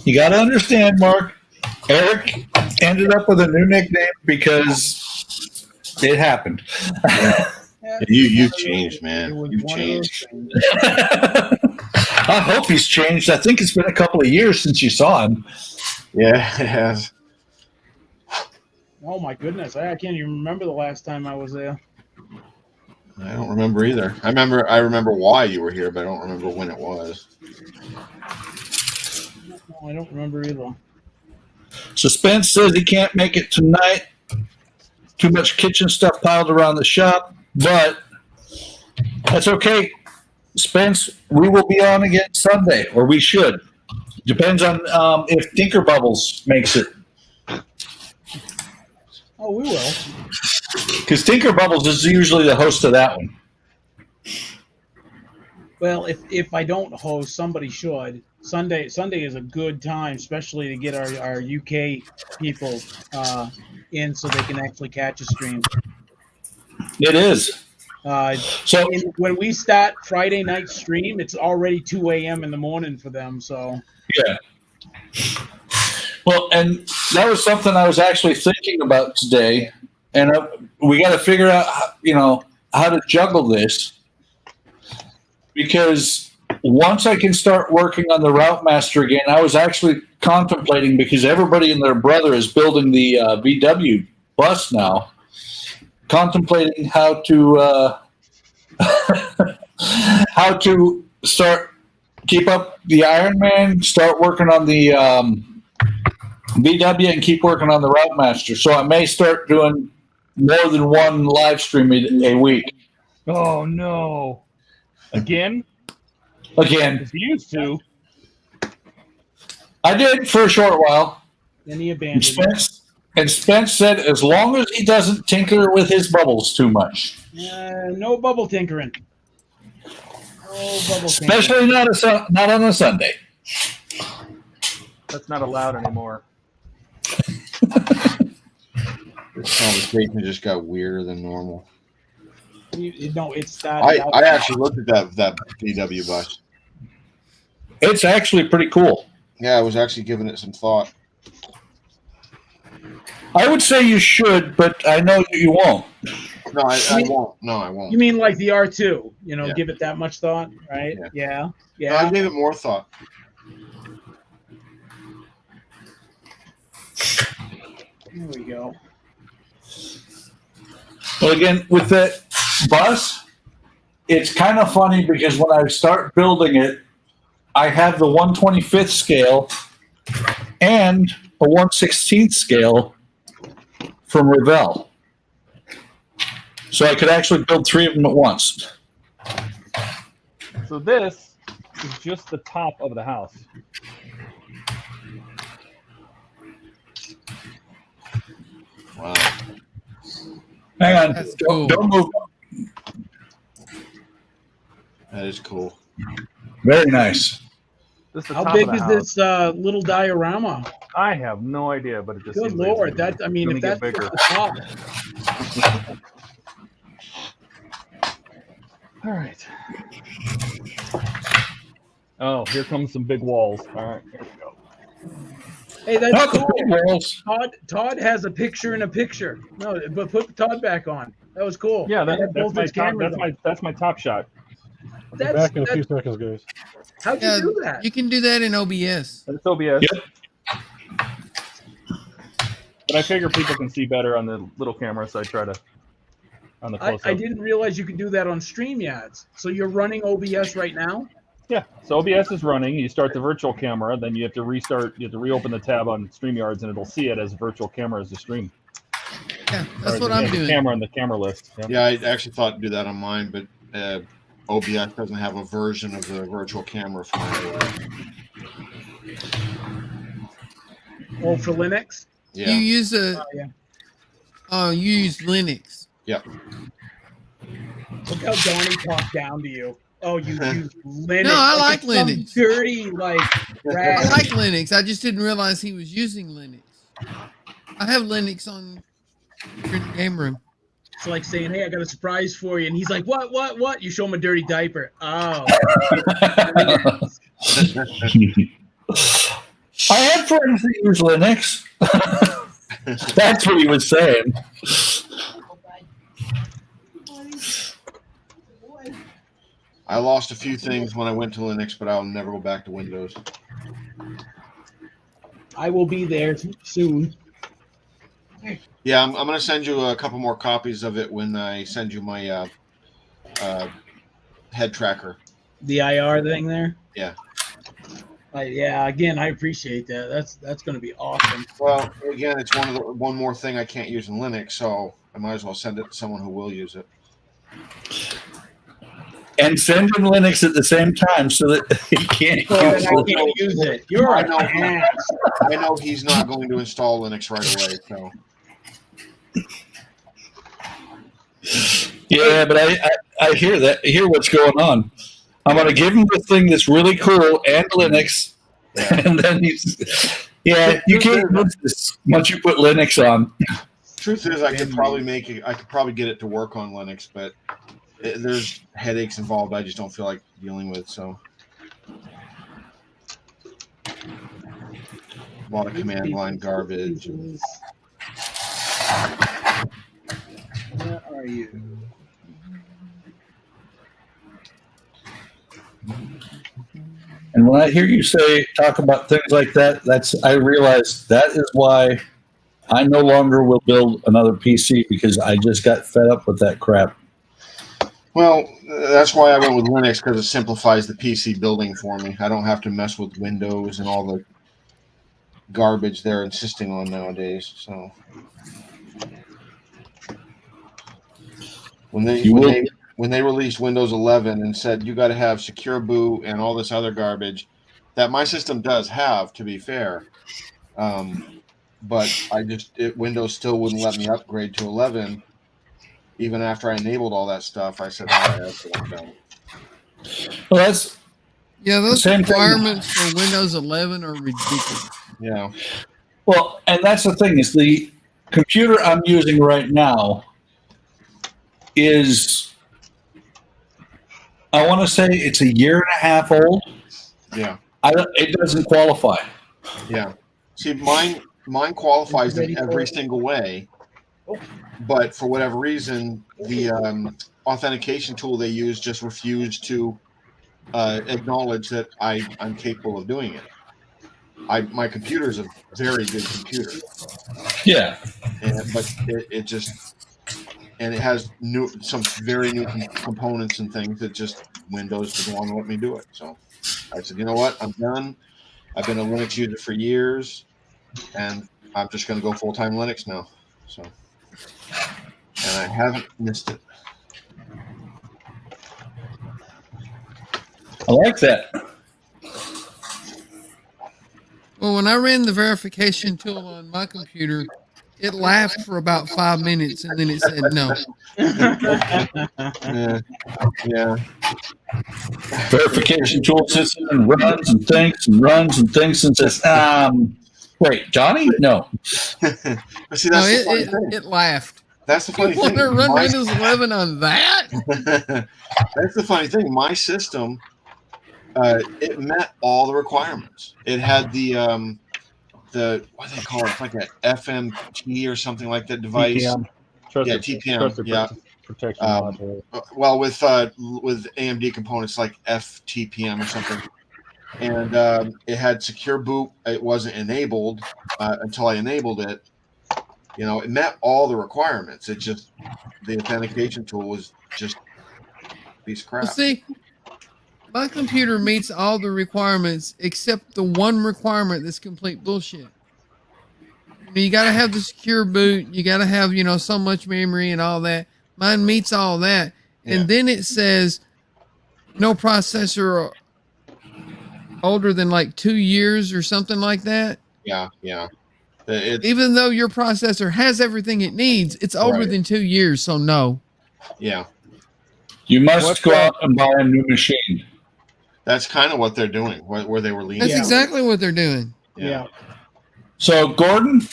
You got to understand, Mark. Eric ended up with a new nickname because it happened. You changed, man. You changed. I hope he's changed. I think it's been a couple of years since you saw him. Yeah, it has. Oh my goodness, I can't even remember the last time I was there. I don't remember either. I remember why you were here, but I don't remember when it was. No, I don't remember either. So Spence says he can't make it tonight. Too much kitchen stuff piled around the shop, but that's okay. Spence, we will be on again Sunday, or we should. Depends on if Tinker Bubbles makes it. Oh, we will. Because Tinker Bubbles is usually the host of that one. Well, if I don't host, somebody should. Sunday is a good time, especially to get our UK people in so they can actually catch a stream. It is. So When we start Friday night stream, it's already 2 a.m. in the morning for them. So yeah. Well, and that was something I was actually thinking about today, and we got to figure out, how to juggle this, because once I can start working on the Route Master again, I was actually contemplating, because everybody and their brother is building the VW bus now, contemplating how to keep up the Ironman, start working on the VW, and keep working on the Route Master. So I may start doing more than one live stream a week. Oh no! Again? Again, You used to. I did for a short while. then he abandoned it. And Spence said, as long as he doesn't tinker with his bubbles too much, No bubble tinkering. No bubble tinkering. especially not on a Sunday. That's not allowed anymore. This conversation just got weirder than normal. It started out. I actually looked at that VW bus. It's actually pretty cool. Yeah, I was actually giving it some thought. I would say you should, but I know you won't. No, I won't. No, I won't. You mean like the R2? Yeah. Give it that much thought, right? Yeah. Yeah. No, I gave it more thought. There we go. Well, again, with that bus, it's kind of funny because when I start building it, I have the 1/25th scale and a 1/16th scale from Revell. So I could actually build 3 of them at once. So this is just the top of the house. Wow. Hang on. That's cool. Don't move. That is cool. Very nice. This is the How top big of the is house. this little diorama? I have no idea, but it just Good seems Lord. like it's If gonna that's get bigger. the top. All right. Oh, here comes some big walls. All right, here we go. Hey, that's Not the cool. big walls. Todd has a picture in a picture. No, but put Todd back on. That was cool. Yeah, They had both his cameras on. that's my top shot. I'll be back in a few seconds, guys. How'd you do that? You can do that in OBS. That's OBS. Yep. But I figure people can see better on the little camera, so I try to on the close-up. I didn't realize you could do that on StreamYards. So you're running OBS right now? Yeah. So OBS is running. You start the virtual camera, then you have to restart. You have to reopen the tab on StreamYards, and it'll see it as a virtual camera as a stream. Yeah, that's Or what the- I'm the doing. Camera on the camera list. Yeah. Yeah, I actually thought to do that on mine, but OBS doesn't have a version of the virtual camera for my. Oh, for Linux? Yeah. You use Yeah. you use Linux. Yep. Look how Donnie talked down to you. Oh, you use Linux. No, I like it's some Linux. Dirty, like, I rag. like Linux. I just didn't realize he was using Linux. I have Linux on your game room. It's like saying, hey, I got a surprise for you. And he's like, what? You show him a dirty diaper. Oh. I have friends that use Linux. That's what he was saying. I lost a few things when I went to Linux, but I'll never go back to Windows. I will be there soon. Yeah, I'm going to send you a couple more copies of it when I send you my head tracker. The IR thing there. Yeah. Yeah. Again, I appreciate that. That's going to be awesome. Well, again, it's one more thing I can't use in Linux, so I might as well send it to someone who will use it. And send him Linux at the same time so that he can't use I can't use it. You're I an know. ass. I know he's not going to install Linux right away, so. Yeah, but I hear that. I hear what's going on. I'm going to give him the thing that's really cool and Linux, and then he's. Yeah, you can't use this once you put Linux on. Truth is, I could probably get it to work on Linux, but there's headaches involved I just don't feel like dealing with. So, a lot of command line garbage. Where are you? And when I hear you talk about things like that, I realize that is why I no longer will build another PC, because I just got fed up with that crap. Well, that's why I went with Linux, because it simplifies the PC building for me. I don't have to mess with Windows and all the garbage they're insisting on nowadays. So when they released Windows 11 and said you got to have secure boot and all this other garbage that my system does have, to be fair, but Windows still wouldn't let me upgrade to 11. Even after I enabled all that stuff, I said, that's what I'm done. Well, those requirements for Windows 11 are ridiculous. Yeah. Well, and that's the thing, is the computer I'm using right now is, I want to say it's a year and a half old. Yeah. It doesn't qualify. Yeah. See, mine qualifies in every single way. But for whatever reason, the authentication tool they use just refused to acknowledge that I'm capable of doing it. My computer is a very good computer. Yeah. But it just, and it has some very new components and things that just Windows doesn't want to let me do it. So I said, you know what? I'm done. I've been a Linux user for years, and I'm just going to go full-time Linux now. So. And I haven't missed it. I like that. Well, when I ran the verification tool on my computer, it laughed for about 5 minutes and then it said no. Yeah. Verification tool sits in and runs and thinks and says, wait, Johnny? No. But see, that's the funny thing. It laughed. That's the funny you thing. Want to run Windows 11 on that? That's the funny thing. My system, it met all the requirements. It had the what do they call it? It's like an FMT or something like that device. TPM. TPM. Protection module. Well, with AMD components like FTPM or something. And it had secure boot. It wasn't enabled until I enabled it. You know, it met all the requirements. It just, the authentication tool was just a piece of crap. Well, see, my computer meets all the requirements except the one requirement that's complete bullshit. You got to have the secure boot. You got to have, so much memory and all that. Mine meets all that. Yeah. And then it says no processor older than like 2 years or something like that. Yeah. Even though your processor has everything it needs, it's older than 2 years, so no. Yeah. You must go out and buy a new machine. That's kind of what they're doing, where they were leaning. That's exactly what they're doing. Yeah. So, Gordon,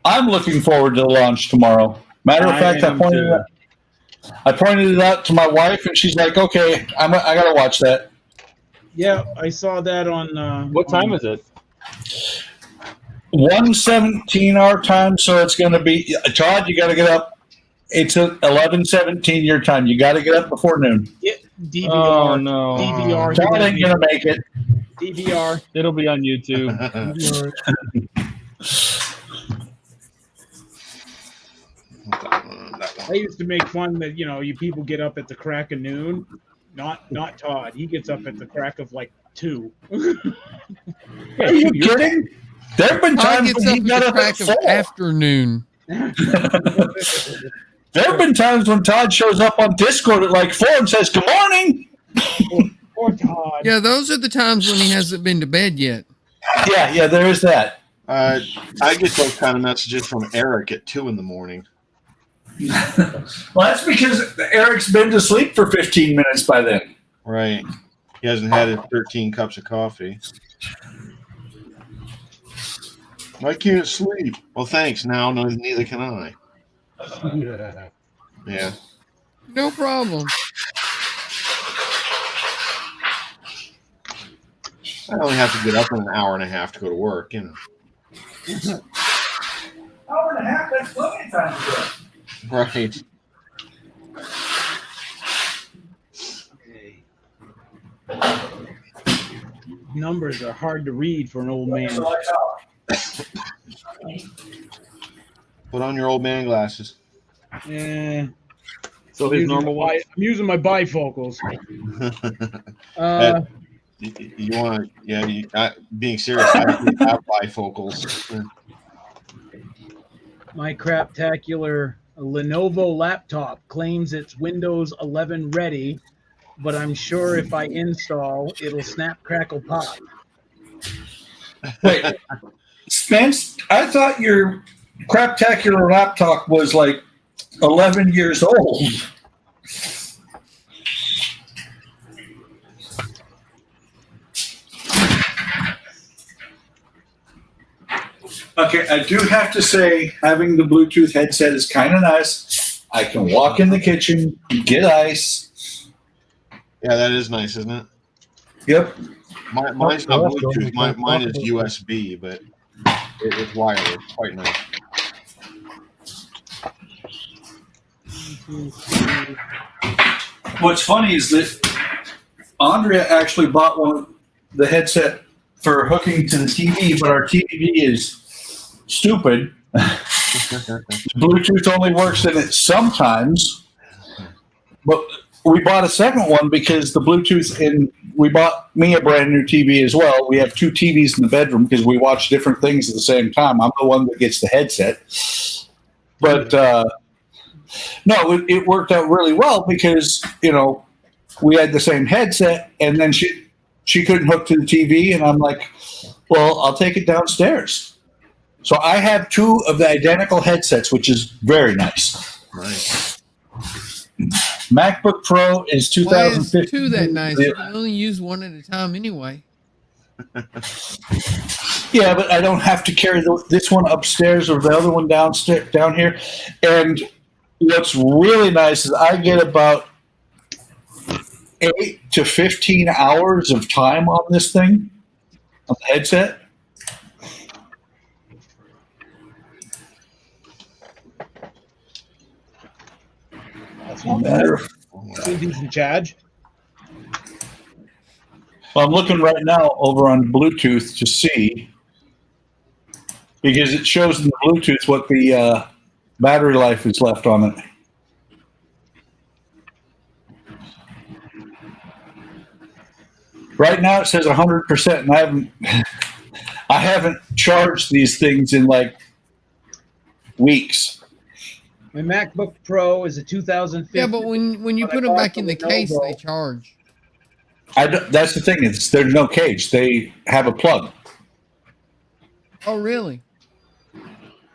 I'm looking forward to the launch tomorrow. Matter of fact, I pointed it out to my wife, and she's like, okay, I got to watch that. Yeah, I saw that on... what time is it? 1:17 our time, so it's going to be... Todd, you got to get up. It's at 11:17 your time. You got to get up before noon. Yeah, DVR. Oh no, DVR. Todd ain't gonna make it. DVR. it'll be on YouTube. I used to make fun that you people get up at the crack of noon. Not Todd. He gets up at the crack of like 2. Are you kidding? There have been Todd times gets when up he at got the up crack at of 4. afternoon. There have been times when Todd shows up on Discord at like 4 and says, "Good morning." Poor Todd. Yeah, those are the times when he hasn't been to bed yet. Yeah, there is that. I get those kind of messages from Eric at 2 in the morning. Well, that's because Eric's been to sleep for 15 minutes by then. Right. He hasn't had his 13 cups of coffee. I can't sleep. Well, thanks. Now, neither can I. Yeah. No problem. I only have to get up in an hour and a half to go to work, Hour and a half, that's plenty of time to do it. Right. Numbers are hard to read for an old man. Put on your old man glasses. Yeah. So his normal one. I'm using my bifocals. You want to, being serious, I have bifocals. My craptacular Lenovo laptop claims it's Windows 11 ready, but I'm sure if I install, it'll snap, crackle, pop. Wait, Spence, I thought your craptacular laptop was like 11 years old. Okay, I do have to say, having the Bluetooth headset is kind of nice. I can walk in the kitchen, get ice. Yeah, that is nice, isn't it? Yep. Mine's not Bluetooth. Mine is USB, but it's wireless. Quite nice. What's funny is that Andrea actually bought the headset for hooking to the TV, but our TV is stupid. Bluetooth only works in it sometimes, but we bought a second one because the Bluetooth we bought me a brand new TV as well. We have 2 TVs in the bedroom because we watch different things at the same time. I'm the one that gets the headset, but no, it worked out really well because we had the same headset, and then she couldn't hook to the TV, and I'm like, well, I'll take it downstairs. So I have 2 of the identical headsets, which is very nice. Nice. MacBook Pro is Why is 2015. 2 that nice? You can only use one at a time anyway. Yeah, but I don't have to carry this one upstairs or the other one down here. And what's really nice is I get about 8 to 15 hours of time on this thing, on the headset. That's not Matter. a decent charge. Well, I'm looking right now over on Bluetooth to see, because it shows in the Bluetooth what the battery life is left on it. Right now it says 100%, and I haven't charged these things in like weeks. My MacBook Pro is a 2015. Yeah, but when you put them back in the case, they charge. That's the thing. There's no cage. They have a plug. Oh, really?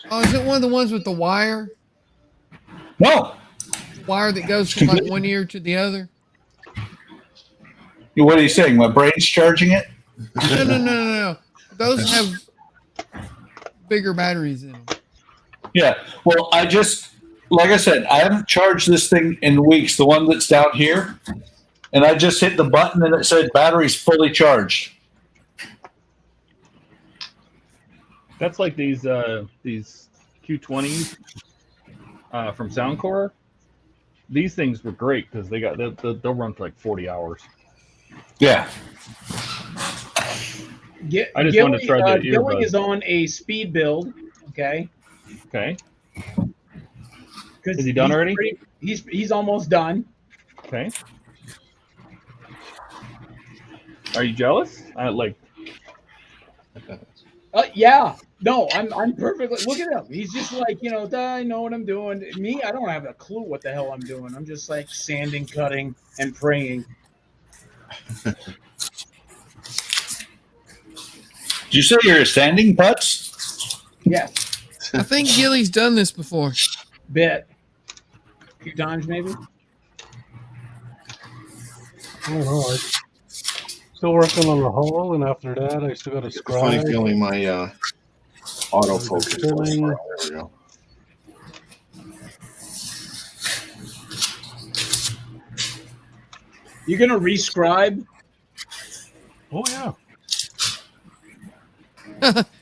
Oh, is it one of the ones with the wire? No. Wire that goes from like one ear to the other? What are you saying? My brain's charging it? No. Those have bigger batteries in them. Yeah. Well, like I said, I haven't charged this thing in weeks. The one that's down here, and I just hit the button and it said battery's fully charged. That's like these Q20s from Soundcore. these things were great because they'll run for like 40 hours. Yeah. I just wanted to try the Gilly earbud. is on a speed build. Okay. Okay. Because Is he done already? He's almost done. Okay. Are you jealous? Yeah. No, I'm perfectly. Look at him. He's just like, I know what I'm doing. Me, I don't have a clue what the hell I'm doing. I'm just like sanding, cutting, and praying. Did you say you're standing putts? Yes. I think Gilly's done this before. Bit. A few times maybe. I don't know. I'm still working on the hole, and after that, I still got to It's a funny scribe. feeling my autofocus. Filling. There we go. You're gonna rescribe? Oh yeah.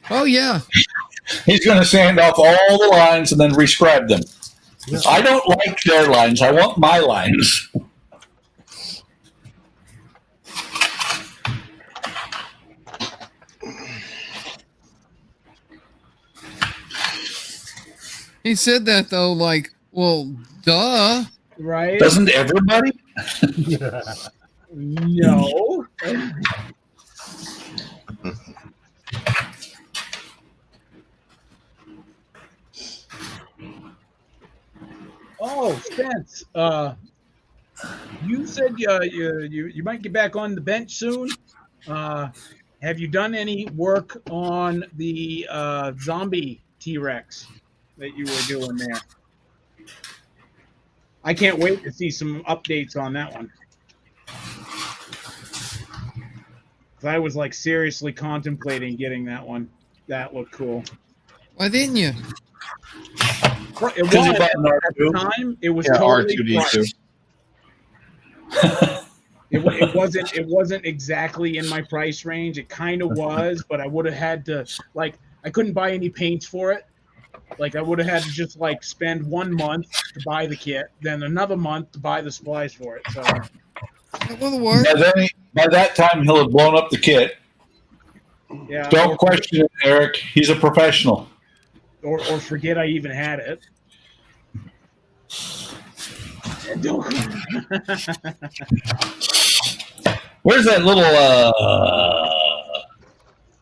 Oh yeah. He's going to sand off all the lines and then rescribe them. Yeah. I don't like their lines. I want my lines. He said that though, like, well, duh. Right? Doesn't everybody? Yeah. No. Oh, Spence. You said you might get back on the bench soon. Have you done any work on the zombie T-Rex that you were doing there? I can't wait to see some updates on that one. 'Cause I was like seriously contemplating getting that one. That looked cool. Why didn't you? It was Because he at bought an the R2. time. It was Yeah, totally R2D2. priced. It wasn't exactly in my price range. It kind of was, but I would have had to I couldn't buy any paints for it. Like I would have had to just spend 1 month to buy the kit, then another month to buy the supplies for it. So It will work. By that time, he'll have blown up the kit. yeah, Don't question it, Eric. He's a professional. or forget I even had it. Don't. Where's that little?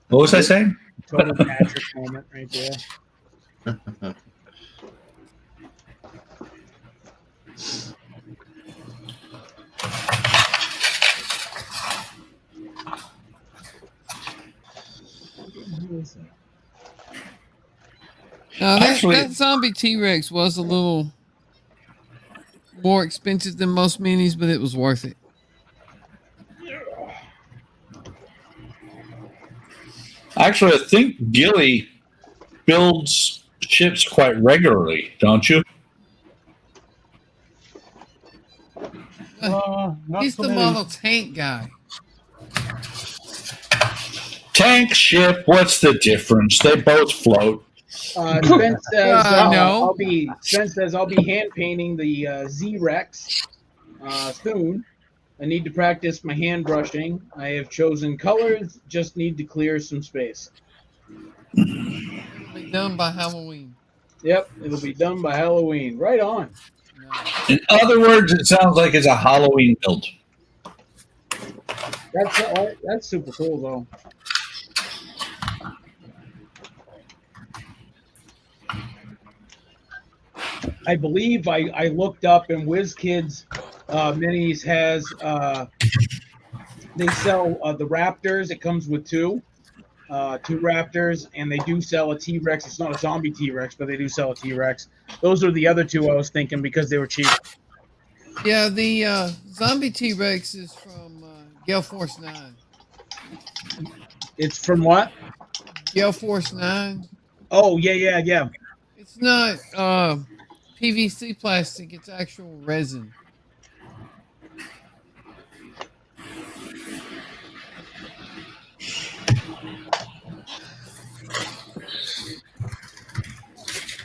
What was I saying? Total Patrick moment right there. Now, Actually- that zombie T-Rex was a little more expensive than most minis, but it was worth it. Actually, I think Gilly builds ships quite regularly, don't you? Not He's so the many. model tank guy. Tank ship, what's the difference? They both float. Spence says no. Spence says I'll be hand painting the Z-Rex soon. I need to practice my hand brushing. I have chosen colors. Just need to clear some space. Be done by Halloween. Yep, it'll be done by Halloween. Right on. Nice. In other words, it sounds like it's a Halloween build. That's super cool though. I believe I looked up and WizKids Minis has they sell the Raptors. It comes with two Raptors, and they do sell a T-Rex. It's not a zombie T-Rex, but they do sell a T-Rex. Those are the other two I was thinking because they were cheap. Yeah, the zombie T-Rex is from Gale Force 9. It's from what? Gale Force 9. Oh yeah. It's not PVC plastic. It's actual resin.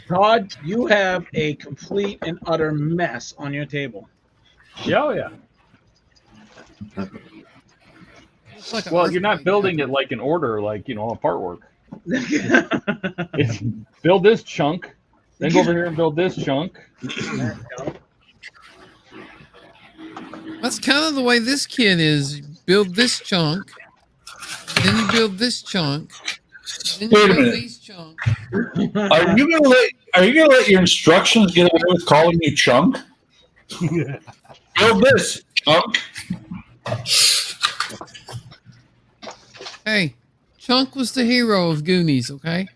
Todd, you have a complete and utter mess on your table. Yeah, oh, yeah. It's like an Well, you're not earthquake. building it like in order, like apart work. It's build this chunk, then go over here and build this chunk. That's kind of the way this kid is. You build this chunk, then you build this chunk, then you Wait a build minute. these chunks. Are you gonna let your instructions get away with calling you chunk? Build this chunk. Hey, Chunk was the hero of Goonies, okay?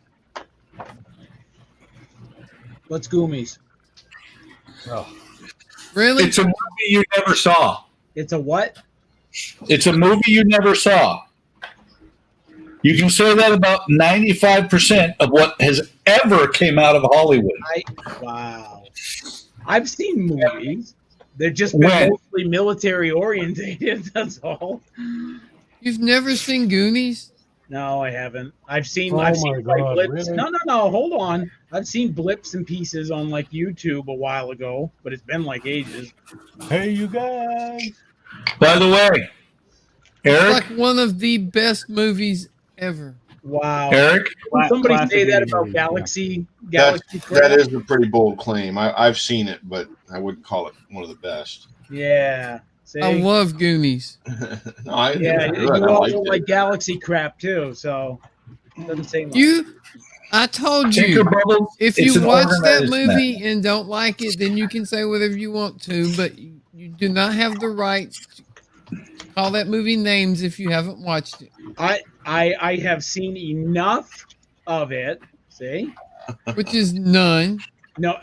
What's Goomies? Oh, Really? It's a movie you never saw. It's a what? It's a movie you never saw. You can say that about 95% of what has ever came out of Hollywood. Wow. I've seen movies. They're just been When? mostly military orientated. That's all. You've never seen Goonies? No, I haven't. I've seen. Oh I've my seen like God, blips. really? No. Hold on. I've seen blips and pieces on like YouTube a while ago, but it's been like ages. Hey, you guys. By the way, It's Eric, like one of the best movies ever. Wow. Eric, Did somebody classic say that 80s about movie, Galaxy? That, Galaxy that Crap? is a pretty bold claim. I've seen it, but I wouldn't call it one of the best. Yeah. See? I love Goonies. No, I, Yeah, it was you good. I all liked don't it. like Galaxy Crap too, so it doesn't say much. I told Tinker you, Bubbles. if it's you an watch that organized movie mess. and don't like it, then you can say whatever you want to, but you do not have the right to call that movie names if you haven't watched it, I have seen enough of it. See? which is none. No,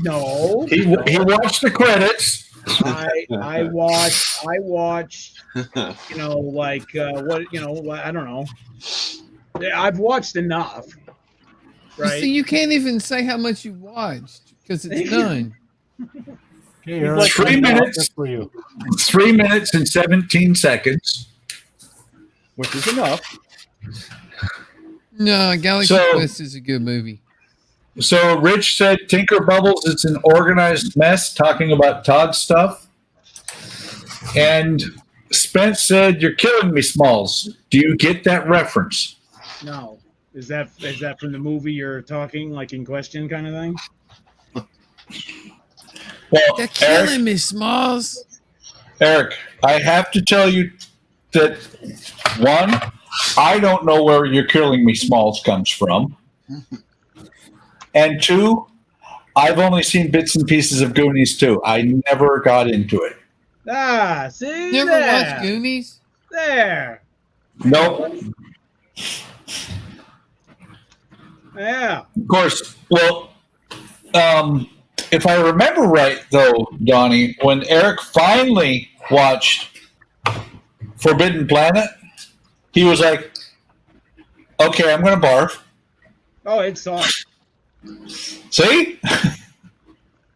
no. He watched the credits. I watched. You know, like what? You know, I don't know. I've watched enough. Right. See, you can't even say how much you watched because it's none. Okay, He's Eric, like 3 I've got minutes. this for you. 3 minutes and 17 seconds. which is enough. No, Galaxy So- Quest is a good movie. So Rich said Tinker Bubbles is an organized mess talking about Todd stuff. And Spence said, "You're killing me, Smalls." Do you get that reference? No. Is that from the movie you're talking, like in question kind of thing? Well, They're killing me, Smalls. Eric, I have to tell you that one, I don't know where "You're killing me, Smalls" comes from. And two, I've only seen bits and pieces of Goonies too. I never got into it. Ah, see Never there. watched Goonies? There. Nope. Yeah. Of course, well, if I remember right, though, Donnie, when Eric finally watched Forbidden Planet, he was like, "Okay, I'm going to barf." Oh, it sucked. See?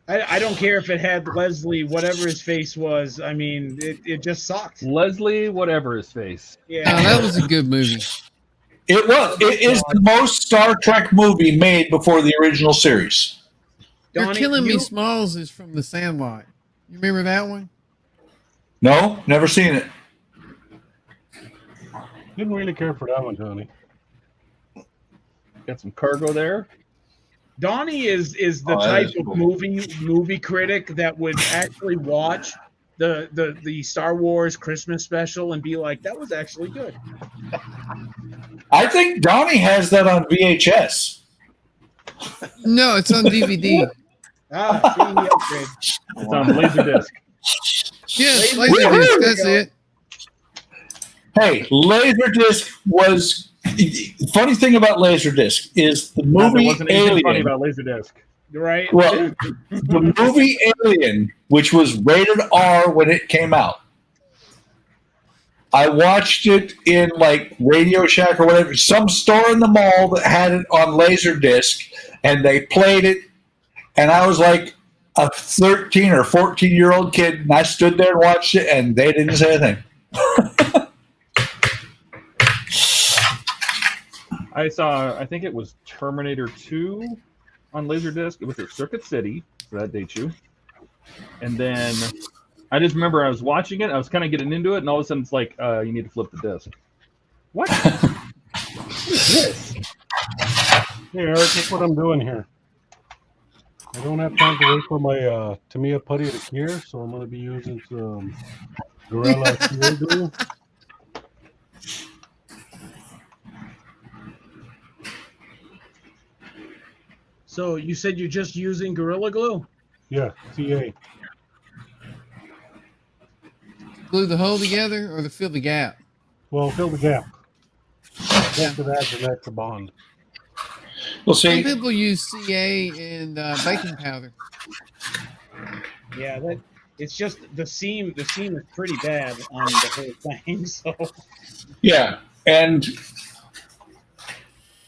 I don't care if it had Leslie, whatever his face was. I mean, it just sucked. Leslie, whatever his face. No, Yeah. that was a good movie. It was. It is the most Star Trek movie made before the original series. You're Donnie, killing me, you- Smalls is from The Sandlot. You remember that one? No, never seen it. Didn't really care for that one, Tony. Got some cargo there. Donnie is the Oh, that type is of cool. movie critic that would actually watch the Star Wars Christmas special and be like, that was actually good. I think Donnie has that on VHS. No, it's on DVD. Ah, see, he upgrade. It's on Laserdisc. Yes, Laserdisc. Laserdisc, that's it. Hey, Laserdisc was. Funny thing about Laserdisc is the There movie wasn't anything funny Alien. about Laserdisc. Right? Well, the movie Alien, which was rated R when it came out, I watched it in like Radio Shack or whatever, some store in the mall that had it on Laserdisc, and they played it, and I was like a 13 or 14-year-old kid, and I stood there and watched it, and they didn't say anything. I saw, I think it was Terminator 2 on Laserdisc. It was at Circuit City, so that dates you. And then I just remember I was watching it. I was kind of getting into it, and all of a sudden it's like, you need to flip the disc. What? What is this? Hey, Eric, look what I'm doing here. I don't have time to wait for my Tamiya putty to cure, so I'm going to be using some Gorilla Cure Glue. So you said you're just using Gorilla Glue? Yeah, CA. Glue the hole together or to fill the gap? Well, fill the gap. Yeah. After that, an extra bond. Well, Some see, people use CA and baking powder. Yeah, it's just the seam. The seam is pretty bad on the whole thing. So yeah, and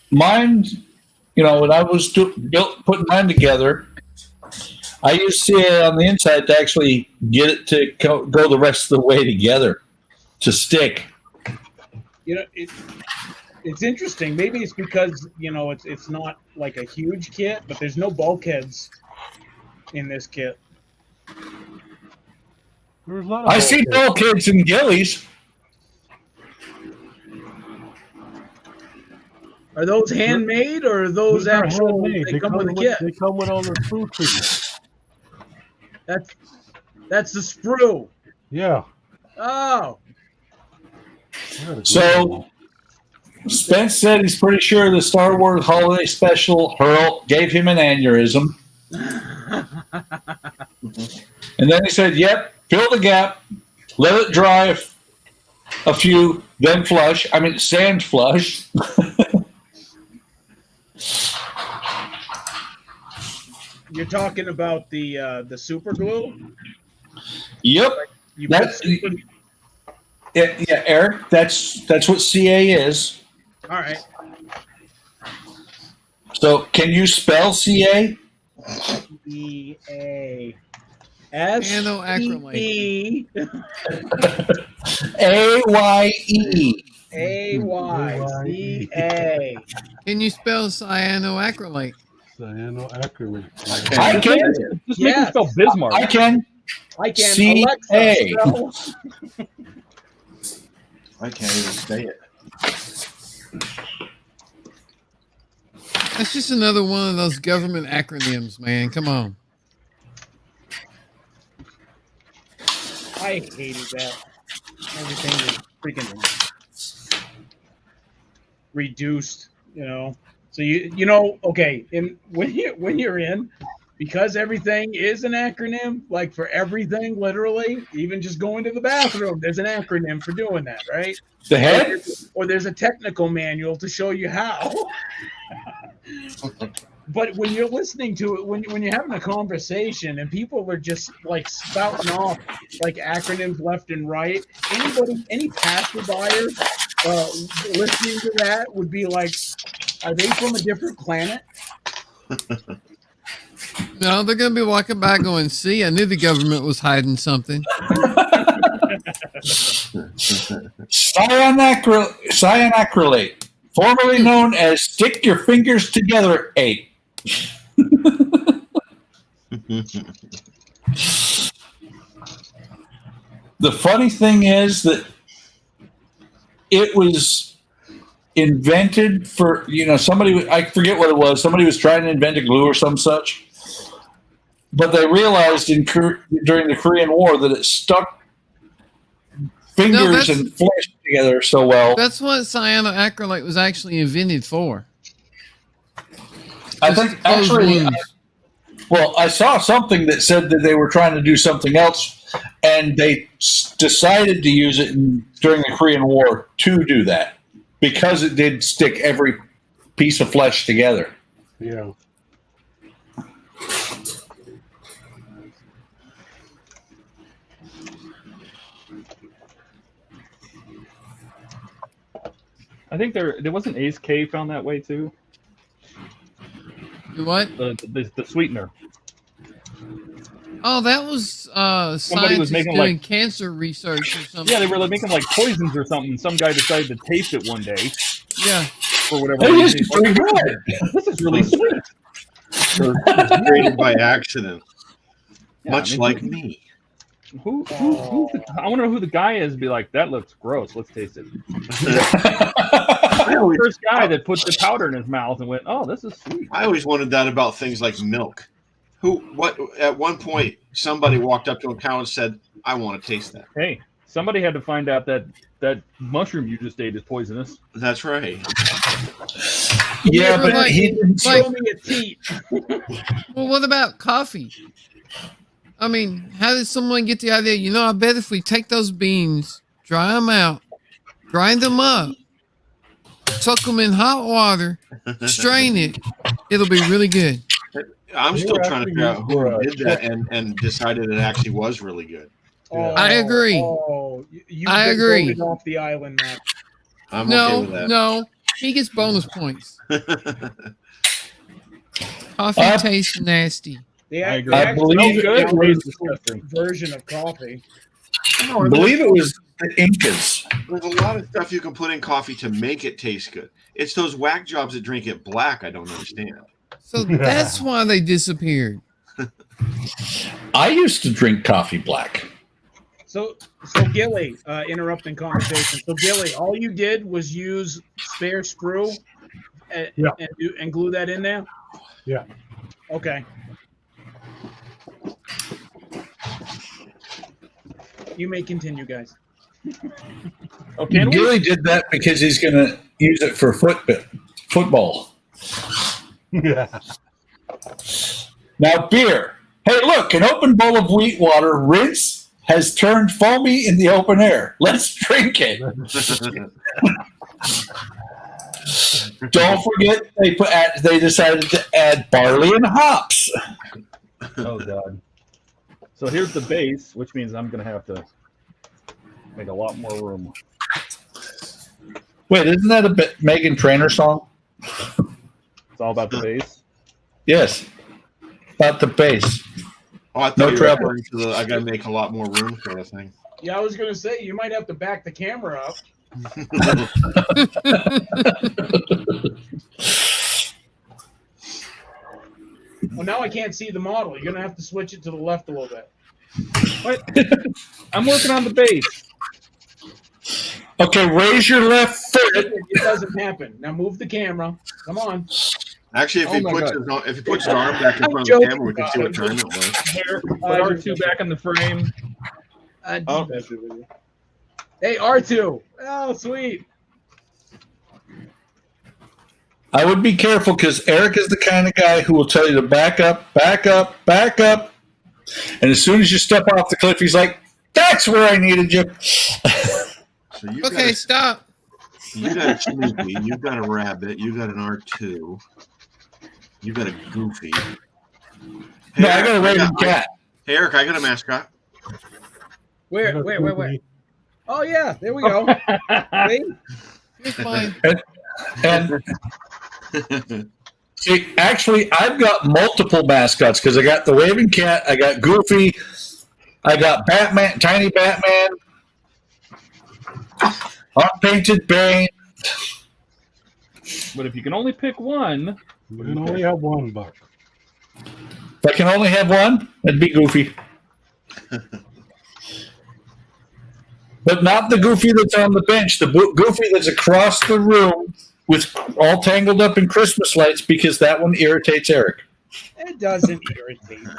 mine, when I was putting mine together, I used CA on the inside to actually get it to go the rest of the way together, to stick. it's interesting. Maybe it's because it's not like a huge kit, but there's no bulkheads in this kit. There's a lot of I see bulkheads and gillies. Are those handmade or are those are actual? handmade. They come with a kit. They come with all the screw treatments. That's the sprue. Yeah. Oh, So Spence said he's pretty sure the Star Wars Holiday Special gave him an aneurysm. And then he said, yep, fill the gap, let it dry a few, then flush. I mean, sand flush. you're talking about the super glue? Yep. You put super, Yeah, Eric, that's what CA is. all right. So can you spell CA? E-A. S-E-E. A-Y-E. A-Y-C-A. Can you spell cyanoacrylate? Cyanoacrylate. I can. Just make him spell Bismarck. I can. I can. C-A. Alexa, spell. I can't even say it. That's just another one of those government acronyms, man. Come on. I hated that. Everything was freaking reduced, So okay, and when you're in, because everything is an acronym, like for everything, literally, even just going to the bathroom, there's an acronym for doing that, right? The head? Or there's a technical manual to show you how. But when you're listening to it, when you're having a conversation and people are just like spouting off like acronyms left and right, any passerby listening to that would be like, are they from a different planet? No, they're going to be walking by going, see, I knew the government was hiding something. Cyanoacrylate, formerly known as stick your fingers together 8. The funny thing is that it was invented for, somebody, I forget what it was. Somebody was trying to invent a glue or some such. But they realized during the Korean War that it stuck fingers and flesh together so well. That's what cyanoacrylate was actually invented for. I think actually, I saw something that said that they were trying to do something else, and they decided to use it during the Korean War to do that because it did stick every piece of flesh together. Yeah. I think there wasn't Ace K found that way too. What? The sweetener. Oh, that was Somebody was scientists making doing like cancer research or something. Yeah, they were like making like poisons or something. Some guy decided to taste it one day Yeah. or whatever. Hey, this is pretty good. This is really sweet. It's created by accident, Yeah, much I mean, like me. Who's I want to know who the guy is. Be like, that looks gross. Let's taste it. I always, First guy that put the powder in his mouth and went, "Oh, this is sweet." I always wondered that about things like milk. What? At one point, somebody walked up to a cow and said, "I want to taste that." Hey, somebody had to find out that mushroom you just ate is poisonous. That's right. Yeah, Never but like- he didn't like- Show me a teat. Well, what about coffee? I mean, how did someone get the idea? You know, I bet if we take those beans, dry them out, grind them up, tuck them in hot water, strain it, it'll be really good. I'm They still were trying to actually figure out used who for, did that and decided it actually was really good. I agree. Oh, you've I been agree. voted off the island, Matt. I'm No, okay with that. no, he gets bonus points. Coffee tastes nasty. The I ac- agree. the I actual believe it Good. was- Disgusting. version of coffee. I believe it was the Incas. There's a lot of stuff you can put in coffee to make it taste good. It's those whack jobs that drink it black I don't understand. So that's why they disappeared. I used to drink coffee black. So Gilly, interrupting conversation. So Gilly, all you did was use spare screw and, Yeah. and glue that in there? Yeah. Okay. You may continue, guys. Oh, can we? Billy did that because he's going to use it for football. Yeah. Now, beer. Hey, look, an open bowl of wheat water, rinse, has turned foamy in the open air. Let's drink it. Don't forget they decided to add barley and hops. Oh God. So here's the base, which means I'm gonna have to make a lot more room. Wait, isn't that a Megan Trainor song? It's all about the base. Yes, about the bass. Oh, I thought No you were trouble. referring to the I gotta make a lot more room sort of thing. Yeah, I was gonna say you might have to back the camera up. Well, now I can't see the model. You're gonna have to switch it to the left a little bit. What? I'm working on the base. Okay, raise your left foot. It doesn't happen. Now move the camera. Come on. Actually, if Oh he my puts God. if he puts his arm back in I'm front of the joking, camera, we can see what time it was. Here, put R2 back in the frame. Oh. Hey, R2. Oh, sweet. I would be careful because Eric is the kind of guy who will tell you to back up, back up, back up. And as soon as you step off the cliff, he's like, that's where I needed you. So you Okay, got stop. you got a Snoopy, you got a Rabbit, you got an R2, you got a Goofy. No, I got a Eric, Raven cat. Hey, Eric, I got a mascot. Where? Oh, yeah. There we go. See? Here's mine. And see, actually, I've got multiple mascots because I got the waving cat, I got Goofy, I got Batman, Tiny Batman, Unpainted Bane. But if you can only pick one, You can only have one, Buck. If I can only have one, it'd be Goofy. But not the Goofy that's on the bench, the Goofy that's across the room with all tangled up in Christmas lights because that one irritates Eric. It doesn't irritate me.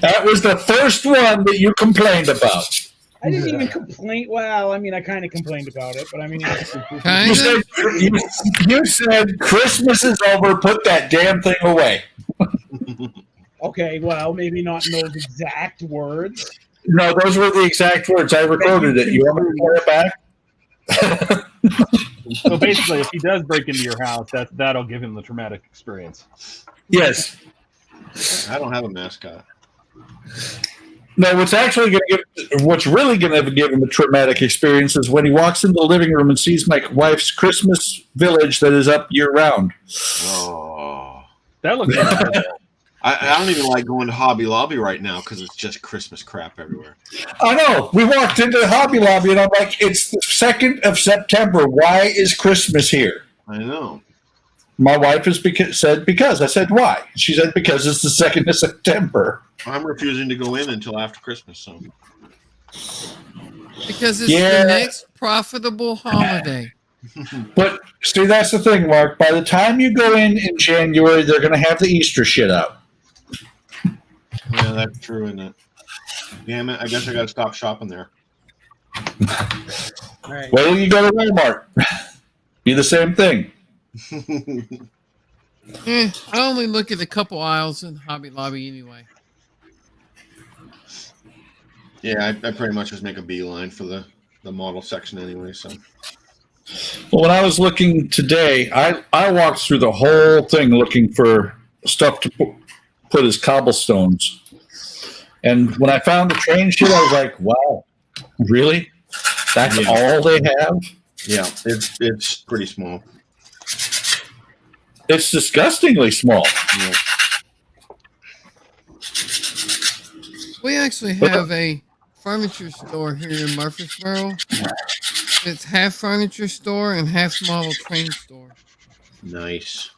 That was the first one that you complained about. I didn't even complain. Well, I mean, I kind of complained about it, but I mean, Kind You of. said, you said Christmas is over, put that damn thing away. okay, well, maybe not in those exact words. No, those were the exact words. I recorded it. You want me to play it back? so basically, if he does break into your house, that'll give him the traumatic experience. Yes. I don't have a mascot. No, what's really going to give him a traumatic experience is when he walks into the living room and sees my wife's Christmas village that is up year round. Oh. That looks. I don't even like going to Hobby Lobby right now because it's just Christmas crap everywhere. I know. We walked into Hobby Lobby and I'm like, it's the 2nd of September. Why is Christmas here? I know. My wife said because. I said why? She said because it's the 2nd of September. I'm refusing to go in until after Christmas. So Because it's Yeah. the next profitable holiday. But see, that's the thing, Mark. By the time you go in January, they're going to have the Easter shit out. yeah, that's true, isn't it? Damn it! I guess I got to stop shopping there. All right. Wait till you go to Walmart. Be the same thing. I only look at a couple aisles in Hobby Lobby anyway. Yeah, I pretty much just make a beeline for the model section anyway. So Well, when I was looking today, I walked through the whole thing looking for stuff to put as cobblestones. And when I found the train shit, I was like, wow, really? That's Yeah. all they have? yeah, it's pretty small. It's disgustingly small. Yeah. We actually have a furniture store here in Murfreesboro. It's half furniture store and half model train store. Nice.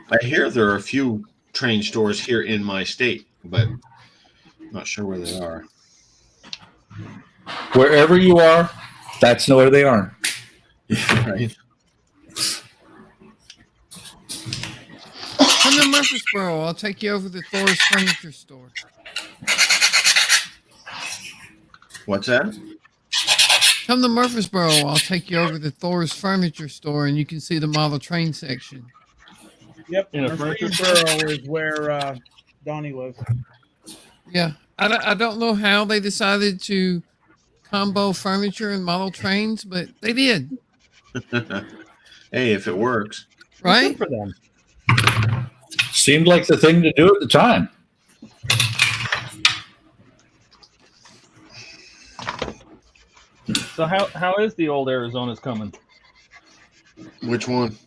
I hear there are a few train stores here in my state, but not sure where they are. Wherever you are, that's where they are. Right. Come to Murfreesboro. I'll take you over to Thor's furniture store. What's that? Come to Murfreesboro. I'll take you over to Thor's furniture store, and you can see the model train section. Yep. In a furniture Murfreesboro is where Donnie lives. Yeah, I don't know how they decided to combo furniture and model trains, but they did, Hey, if it works. right? Good for them. Seemed like the thing to do at the time. So how is the old Arizona's coming? Which one?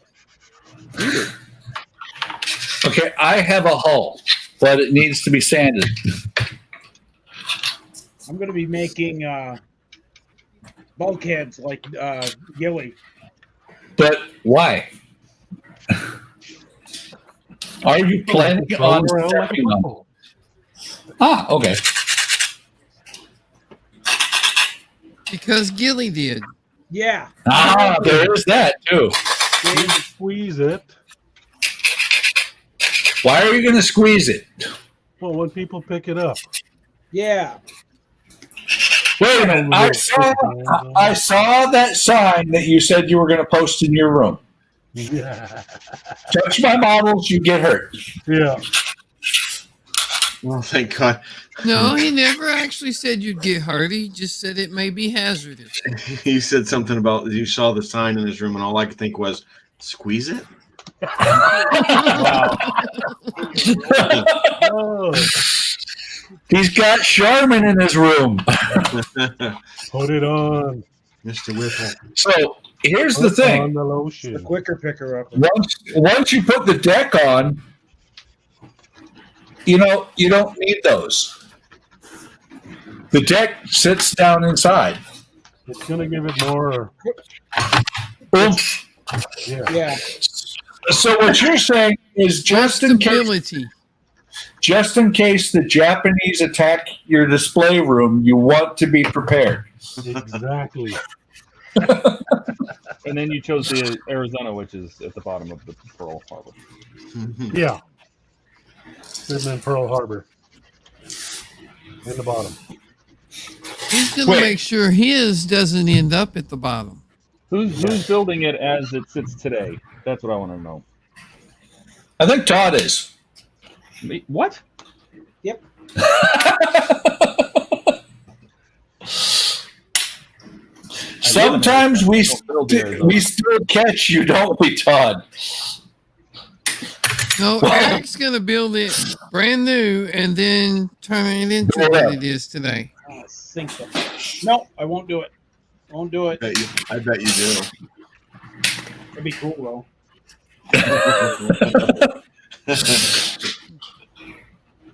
Okay, I have a hull, but it needs to be sanded. I'm going to be making bulkheads like Gilly. But why? Are you planning on Around like a stepping on? football. Ah, okay. Because Gilly did. Yeah. Ah, there is that too. You need to squeeze it. Why are you going to squeeze it? Well, when people pick it up. Yeah. Wait a minute. I saw that sign that you said you were going to post in your room. Yeah. Touch my models, you get hurt. Yeah. Well, thank God. No, he never actually said you'd get hurt. He just said it may be hazardous. He said something about you saw the sign in his room, and all I could think was, squeeze it? Wow. Oh, He's got Charmin in his room. put it on. Mr. Whipple. So here's the Put thing. on the The lotion. quicker picker up. Once you put the deck on, you don't need those. The deck sits down inside. It's gonna give it more. Oomph. Yeah. Yeah. So what you're saying is just in case the Japanese attack your display room, you want to be prepared. Exactly. And then you chose the Arizona, which is at the bottom of the Pearl Harbor. Yeah. Sitting in Pearl Harbor. In the bottom. He's going to Wait. make sure his doesn't end up at the bottom. Who's building it as it sits today? That's what I want to know. I think Todd is. Me? What? Yep. Sometimes we still catch you, don't we, Todd? No, Eric's going to build it brand new and then turn it into what it is today. Sink them. No, I won't do it. Won't do it. I bet you do. It'd be cool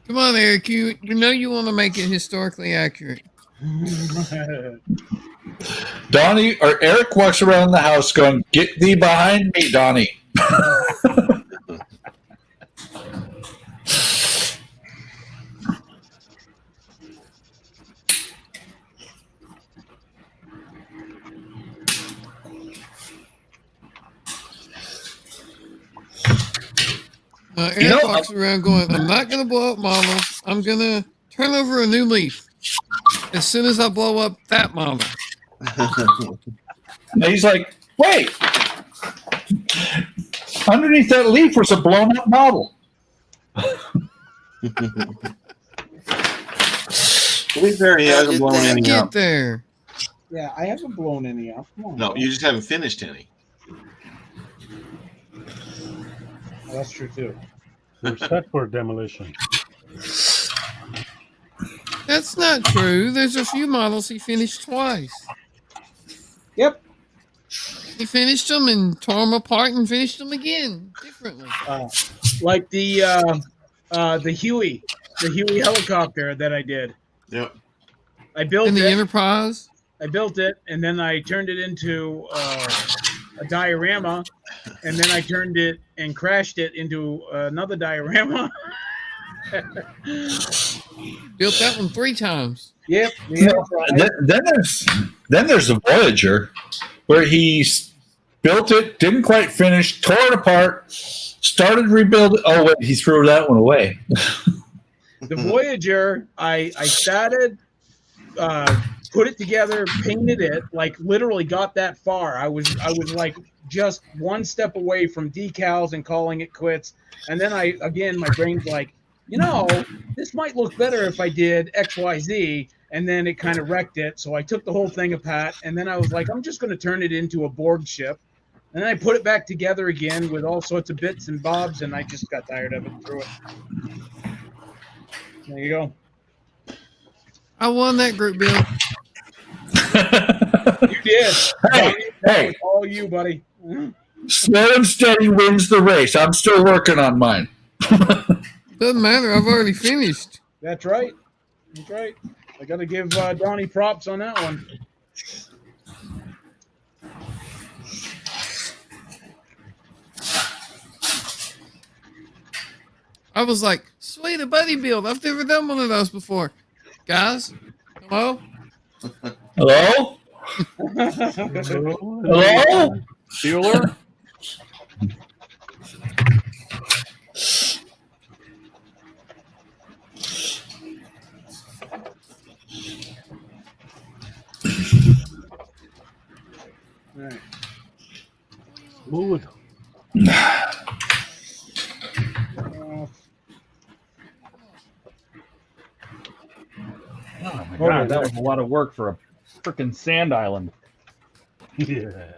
Come on, Eric. You know you want to make it historically accurate. though. Donnie or Eric walks around the house going, "Get thee behind me, Donnie." Eric You know, walks around going, "I'm not going to blow up models. I'm going to turn over a new leaf as soon as I blow up that model." And he's like, "Wait, underneath that leaf was a blown up model." To be fair, he hasn't blown any Get up. there. Yeah, I haven't blown any up. Come on. No, you just haven't finished any. Oh, that's true too. They're set for demolition. That's not true. There's a few models he finished twice. Yep. He finished them and tore them apart and finished them again differently. Like the Huey helicopter that I did. Yep. I built And the it. Enterprise. I built it, and then I turned it into a diorama, and then I turned it and crashed it into another diorama. Built that one 3 times. Yep. You know, then there's the Voyager, where he built it, didn't quite finish, tore it apart, started rebuilding. Oh wait, he threw that one away. The Voyager, I started, put it together, painted it, like literally got that far. I was like just one step away from decals and calling it quits. And then my brain's like, this might look better if I did XYZ. And then it kind of wrecked it. So I took the whole thing apart, and then I was like, I'm just going to turn it into a Borg ship. And then I put it back together again with all sorts of bits and bobs, and I just got tired of it and threw it. There you go. I won that group, Bill. You did. Hey. All you, buddy. Slow and steady wins the race. I'm still working on mine. Doesn't matter. I've already finished. That's right. That's right. I got to give Donnie props on that one. I was like, sweet, a buddy build. I've never done one of those before. Guys, hello? Hello? Hello? Bueller? All right. Smooth. Oh my god, that was a lot of work for a freaking sand island. Yeah.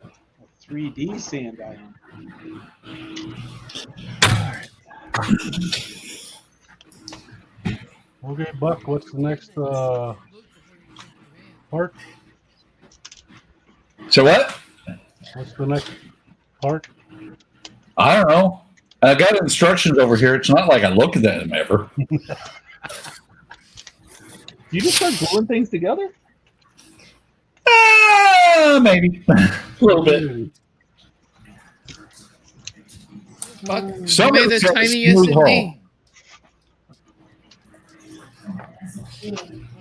A 3D sand island. Okay, Buck, what's the next part? So what? What's the next part? I don't know. I got instructions over here. It's not like I look at them ever. You just start gluing things together? Maybe. A little bit. Fuck, Some you made of a it's a tiny smooth S&D.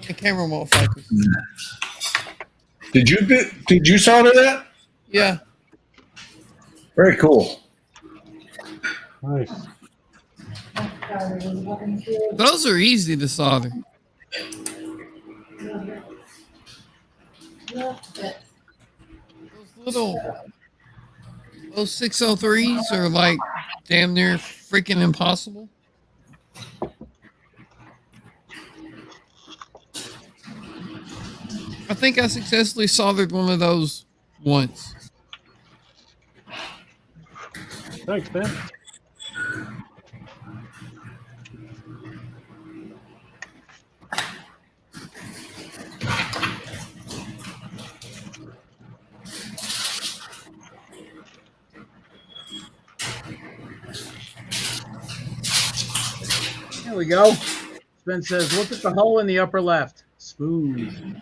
The camera won't focus. Did you solder that? Yeah. Very cool. Nice. Those are easy to solder. Those 603s are like damn near freaking impossible. I think I successfully soldered one of those once. Thanks, Ben. There we go. Spence says, look at the hole in the upper left. Smooth.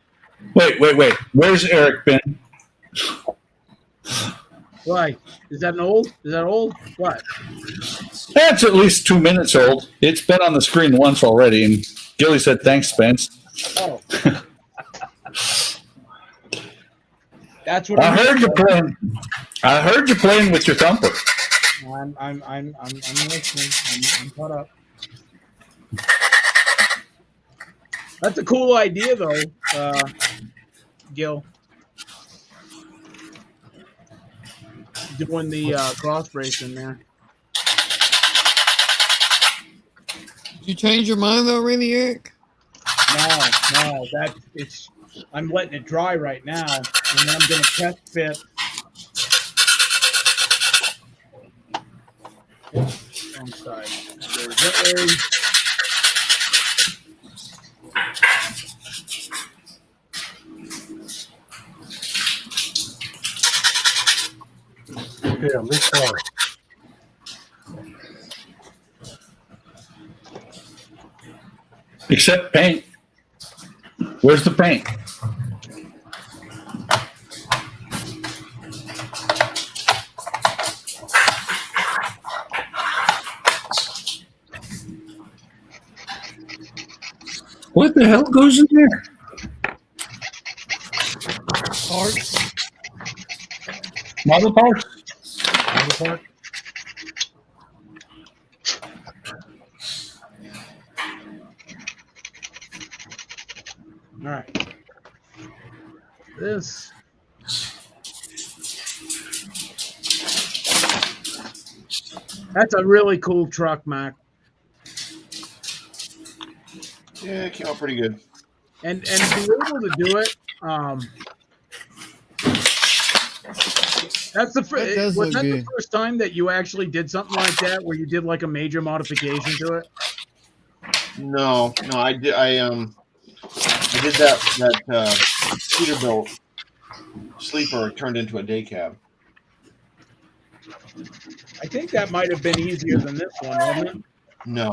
Wait. Where's Eric been? Why? Is that old? What? That's at least 2 minutes old. It's been on the screen once already, and Gilly said, "Thanks, Spence." Oh. That's what I heard you playing. I heard you playing with your thumper. I'm listening. I'm caught up. That's a cool idea, though, Gil. Doing the cross brace in there. Did you change your mind already, Eric? No, I'm letting it dry right now, and then I'm gonna test fit. Wrong side. There's Okay, I'm this far. Except paint. Where's the paint? What the hell goes in there? Parts. Model parts. Other part? All right. This. That's a really cool truck, Mac. Yeah, it came out pretty good. And to be able to do it, that's the That does was look that the good. first time that you actually did something like that, where you did like a major modification to it? No, I did. I did that Peterbilt sleeper turned into a day cab. I think that might have been easier than this one, wasn't it? No,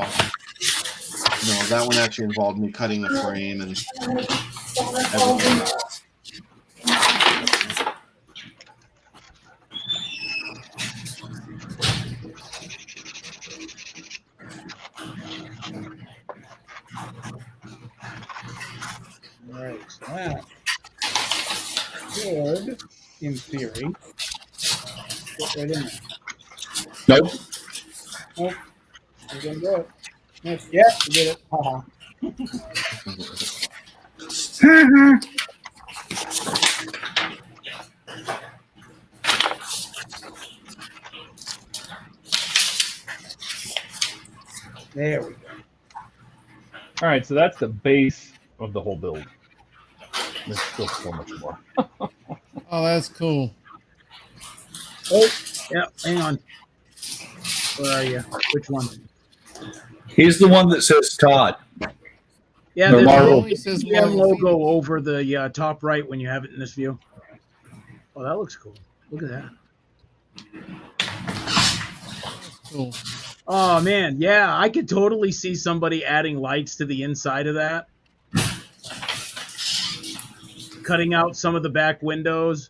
that one actually involved me cutting the frame and everything. All right, so that should, in theory, fit right in there. Nope. Nope, we're gonna do it. Yes, yeah, we did it. Haha. There we go. All right, so that's the base of the whole build. There's still so much more. Oh, that's cool. Oh, yeah, hang on. Where are you? Which one? He's the one that says Todd. Yeah, No, there's Marvel. a Only says GM Marvel. logo over the top right when you have it in this view. Oh, that looks cool. Look at that. Cool. Oh, man. Yeah, I could totally see somebody adding lights to the inside of that. Cutting out some of the back windows.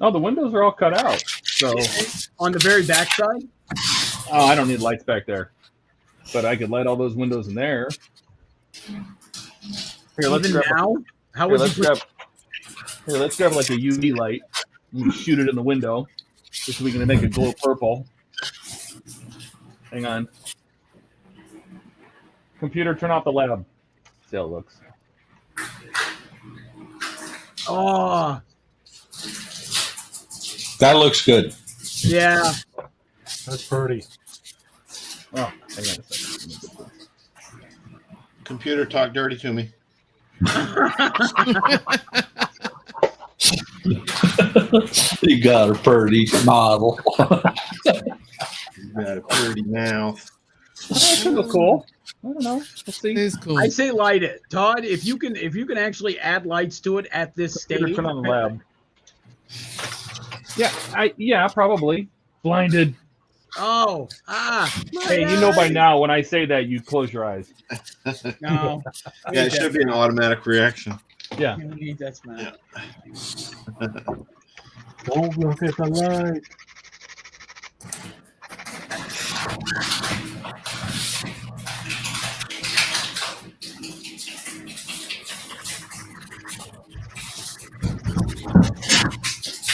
Oh, the windows are all cut out. So, On the very back side? I don't need lights back there. But I could light all those windows in there. Here, let's Even grab. now? How Here, would let's you put... grab. Here, let's grab like a UV light and shoot it in the window, just so we can make it glow purple. Hang on. Computer, turn off the lab. See how it looks. Oh, That looks good. yeah. That's pretty. Oh, hang on a second. Computer, talk dirty to me. You got a pretty model. You got a pretty mouth. That could look cool. I don't know. Let's see. It is cool. I say light it. Todd, if you can actually add lights to it at this Computer, stage. turn on the lab. Yeah, probably. Blinded. Oh, Hey, you know by now when I say that, you close your eyes. No. Yeah, it should be an automatic reaction. Yeah. You need that smell. Don't look at the light.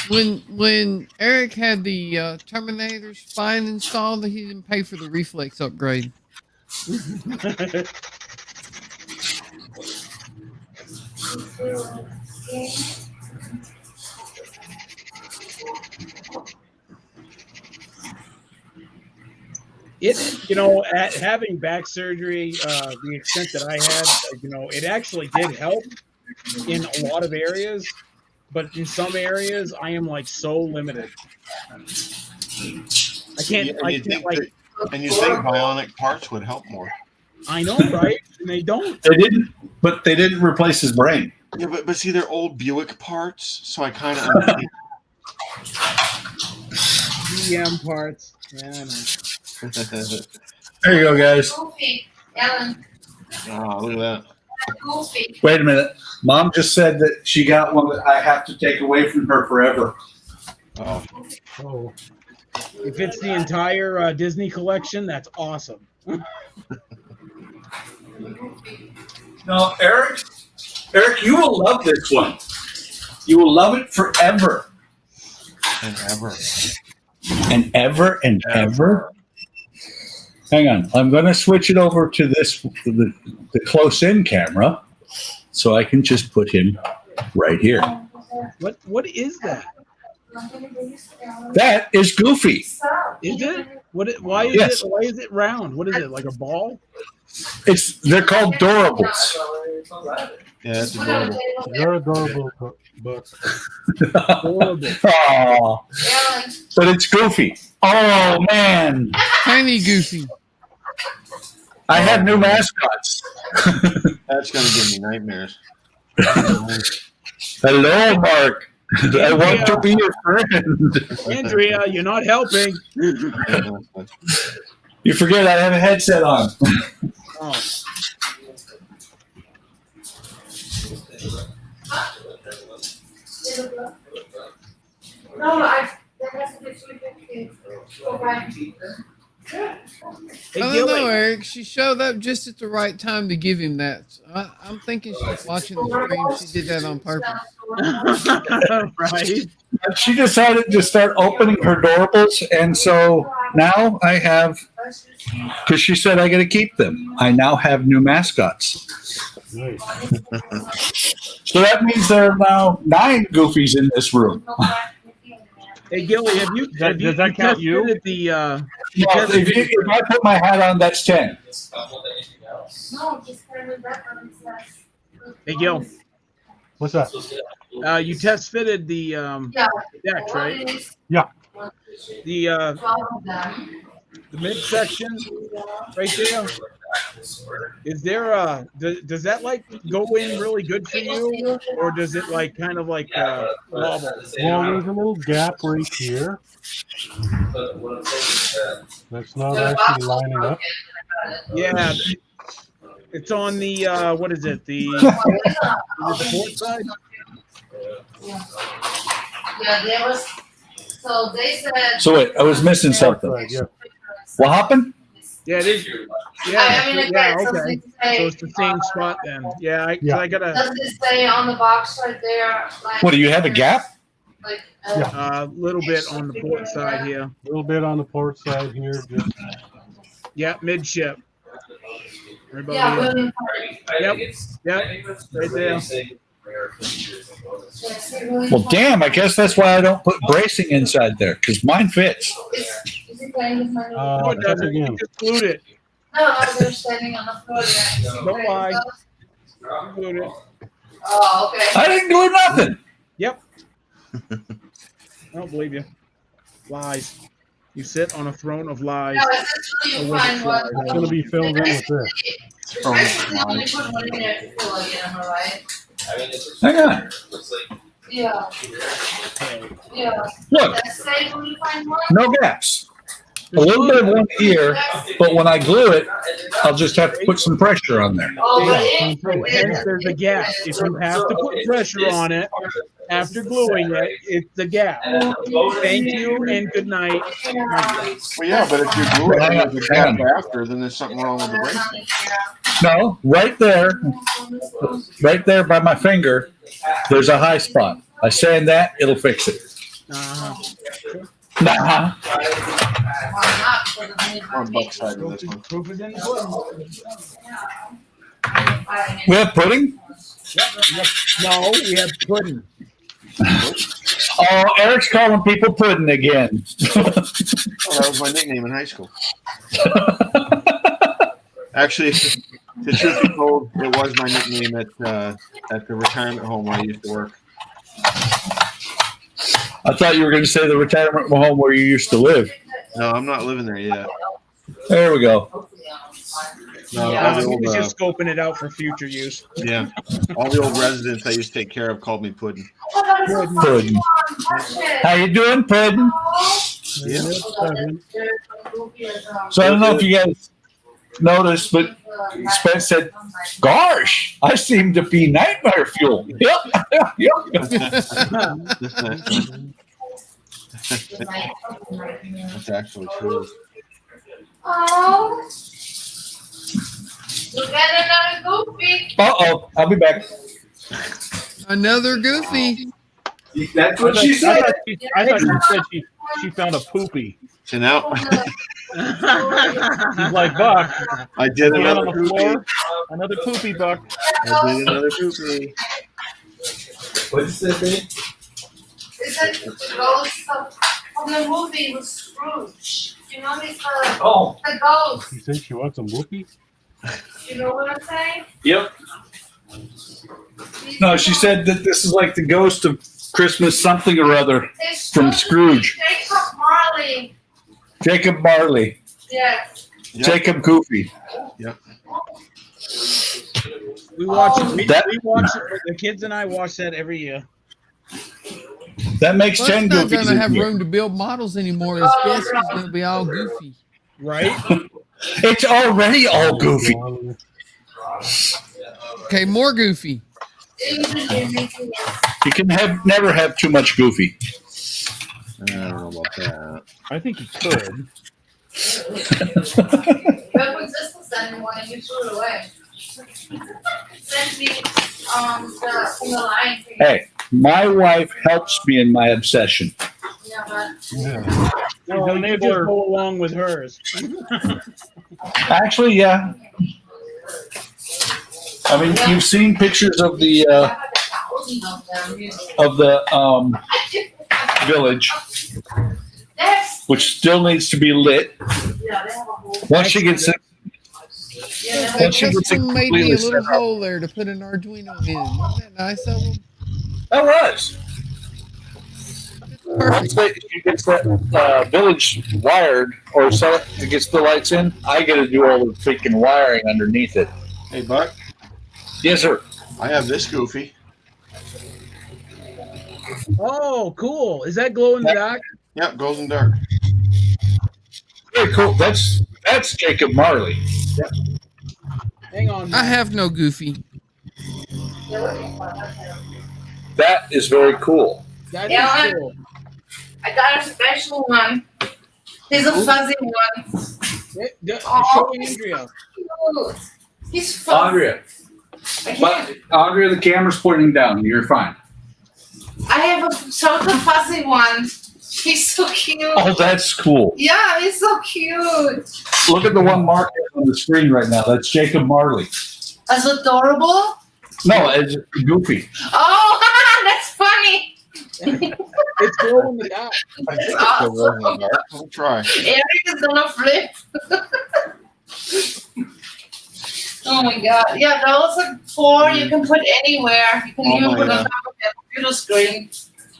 When Eric had the Terminator spine installed, he didn't pay for the reflex upgrade. At having back surgery, the extent that I had, it actually did help in a lot of areas, but in some areas, I am like so limited. I can't. And I you can't think bionic parts would help more. I know, right? And they don't. They didn't, but they didn't replace his brain. Yeah, but see, they're old Buick parts, so I kind of. GM parts. Yeah, I know. There you go, guys. Goofy, Ellen. Oh, look at that. Goofy. Wait a minute. Mom just said that she got one that I have to take away from her forever. Oh, Oh, If it's the entire Disney collection, that's awesome. No, Eric, you will love this one. You will love it forever. and ever. And ever and ever. Hang on. I'm going to switch it over to the close-in camera so I can just put him right here. What is that? That is Goofy. Is it? Why is Yes. it? Why is it round? What is it? Like a ball? They're called Doorables. Yeah, that's adorable. you're adorable, Buck. Horrible. Aw, Ellen. but it's Goofy. Oh man, Tiny Goofy. I have new mascots. That's gonna give me nightmares. Hello, Mark. I want to be your friend. Andrea, you're not helping. You forget I have a headset on. Oh. No, that has to be sweet. Okay. Hey, I don't Gilly. know, Eric. She showed up just at the right time to give him that. I'm thinking she's watching the stream. She did that on purpose. Right? She decided to start opening her Doorables, and so now I have, because she said I got to keep them. I now have new mascots. Nice. So that means there are now 9 Goofies in this room. Hey, Gilly, Does that count you? tested The, Well, if I put my hat on, that's 10. No, just put it back on his left. hey, Gil, What's that? you test fitted the Yeah. decks, right? Yeah. The 12 of them. the midsection right there. Is there does that like go in really good for you, or does it like kind of like wobble? Well, there's a little gap right here. That's not actually lining up. Yeah, it's on the what is it? The is it the port side? Yeah, there was. So they said. So wait, I was missing something. Right, yeah. What happened? Yeah, it is. Yeah, I mean, yeah, it okay. doesn't say, So it's the same spot then. Yeah, Yeah. I gotta Does it say on the box right there? Like, What, do you have a gap? Like, Yeah. little bit on the port side here. A little bit on the port side here. Just Yeah, midship. Right about Yeah, here. women Yep, yep, right there. Well, damn, I guess that's why I don't put bracing inside there, because mine fits. Is he playing with my No, little- it doesn't. You again. just glued it. No, they're standing on the floor. Yeah. Don't lie. You glued it. Oh, okay. I didn't do nothing. I don't believe you. Lies. You sit on a throne of lies. No, it's just so you Or was it find what. fly? it's going to be filled in with this. Especially when you put one in there to feel like it, am I right? Hang on. Yeah. Yeah. Look, That's safe when you find one. no gaps. a little bit of one here, but when I glue it, I'll just have to put some pressure on there. Hence, there's a gap. If you have to put pressure on it after gluing it, it's a gap. Thank you and good night. Well, yeah, but if you glue it and there's a gap after, then there's something wrong with the bracelet. No, right there by my finger, there's a high spot. I sand that, it'll fix it. Nah. On Buck's side of this one. Proof is in the pudding. We have pudding? No, we have pudding. Oh, Eric's calling people pudding again. Oh, that was my nickname in high school. Actually, the truth be told, it was my nickname at the retirement home where I used to work. I thought you were going to say the retirement home where you used to live. No, I'm not living there yet. There we go. No, Yeah, all the he old, was just scoping it out for future use. yeah, all the old residents I used to take care of called me Puddin'. Pudding. How you doing, Pudding? Yeah. So I don't know if you guys noticed, but Spence said, "Gosh, I seem to be nightmare fuel." Yep. That's actually true. Oh. Look at another goofy. Uh-oh, I'll be back. Another goofy. That's I thought she said she found a poopy. So now She's like, Buck, I did hand on another the poopy. floor. Another poopy, Buck. I did another poopy. What did you say, babe? Is it the ghost of the movie with Scrooge? You know, it's Oh. the ghost. She said she wants some whoopee. You know what I'm saying? Yep. No, she said that this is like the ghost of Christmas something or other It's from Scrooge. Jacob Marley. Jacob Marley. Yes. Yep. Jacob Goofy. We watch it. We That- watch it. The kids and I watch that every year. That makes Well, 10 it's not Goofies going to in have here. room to build models anymore. His desk is going to be all goofy. Right? It's already all goofy. Okay, more goofy. You can never have too much goofy. I don't know about that. I think he could. Don't exist anymore and you threw it away. Send me the line thing. Hey, my wife helps me in my obsession. Yeah, but Yeah. No, you just go along with hers. Actually, yeah. I mean, you've seen pictures of the I have 1,000 of them. village, That's, which still needs to be lit. yeah, they have a whole. Once she gets it, Yeah, That Once you get custom made me a completely little set up. hole there to put an Arduino in. Wasn't that nice of them? that was. Perfect. Once she gets that village wired or set it gets the lights in, I got to do all the freaking wiring underneath it. Hey, Buck, Yes, sir. I have this Goofy. Oh, cool. Is that glow in the dark? Yep, goes in dark. Very cool. That's Jacob Marley. Hang on. I have no goofy. That is very cool. That Yeah, is cool. I got a special one. He's a fuzzy one. Show Andrea. Cute. He's fuzzy. Andrea, I can't. Andrea, the camera's pointing down. You're fine. I have a chocolate fuzzy one. He's so cute. Oh, that's cool. Yeah, he's so cute. Look at the one marked on the screen right now. That's Jacob Marley. As adorable. No, it's Goofy. Oh, that's funny. It's glow in the dark. That's awesome. I'll try. Eric is gonna flip. Oh my god. Yeah, those are 4 you can put anywhere. You can Oh even my put on God. top of your computer screen.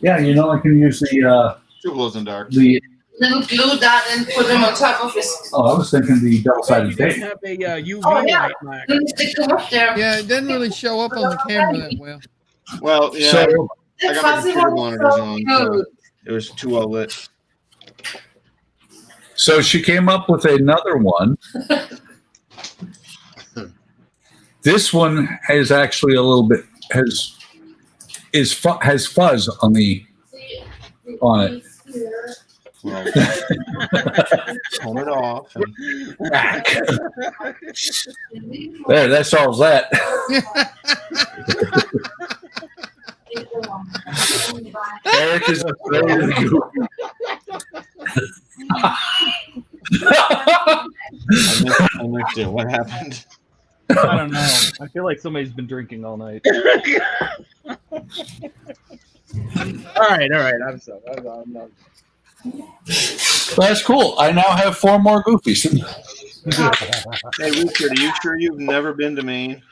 Yeah, you know I can use the Two glows in dark. Little glue that and put them on top of his. I was thinking the You double-sided can tape. have a UV Oh, yeah. light, Mac. Then stick them up there. Yeah, it doesn't really show up on the camera that well. Well, yeah, So I The got my fuzzy computer one is monitors so on, so cute. it was too well lit. So she came up with another one. This one has actually a little bit has fuzz on it. Well, turn it off. And There, that solves that. Eric is ready to go. I missed it. What happened? I don't know. I feel like somebody's been drinking all night. All right. I'm sorry. I'm not. That's cool. I now have 4 more goofies. Hey, Richard, are you sure you've never been to Maine?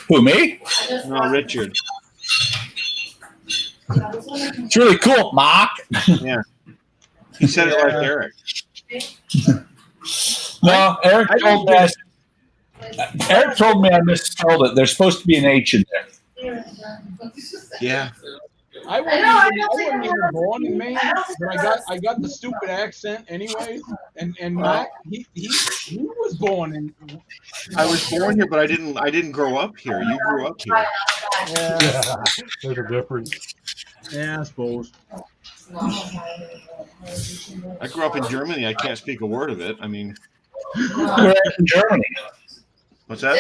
Who, me? No, Richard. It's really cool, Mark. Yeah. He said it like Eric. No, Eric told me I misspelled it. There's supposed to be an H in there. Yeah. I wasn't even born in Maine, but I got the stupid accent anyway. And Matt, he was born in. I was born here, but I didn't grow up here. You grew up here. Yeah, There's a difference. yeah, I suppose. I grew up in Germany. I can't speak a word of it. I mean, We're at in Germany. what's that?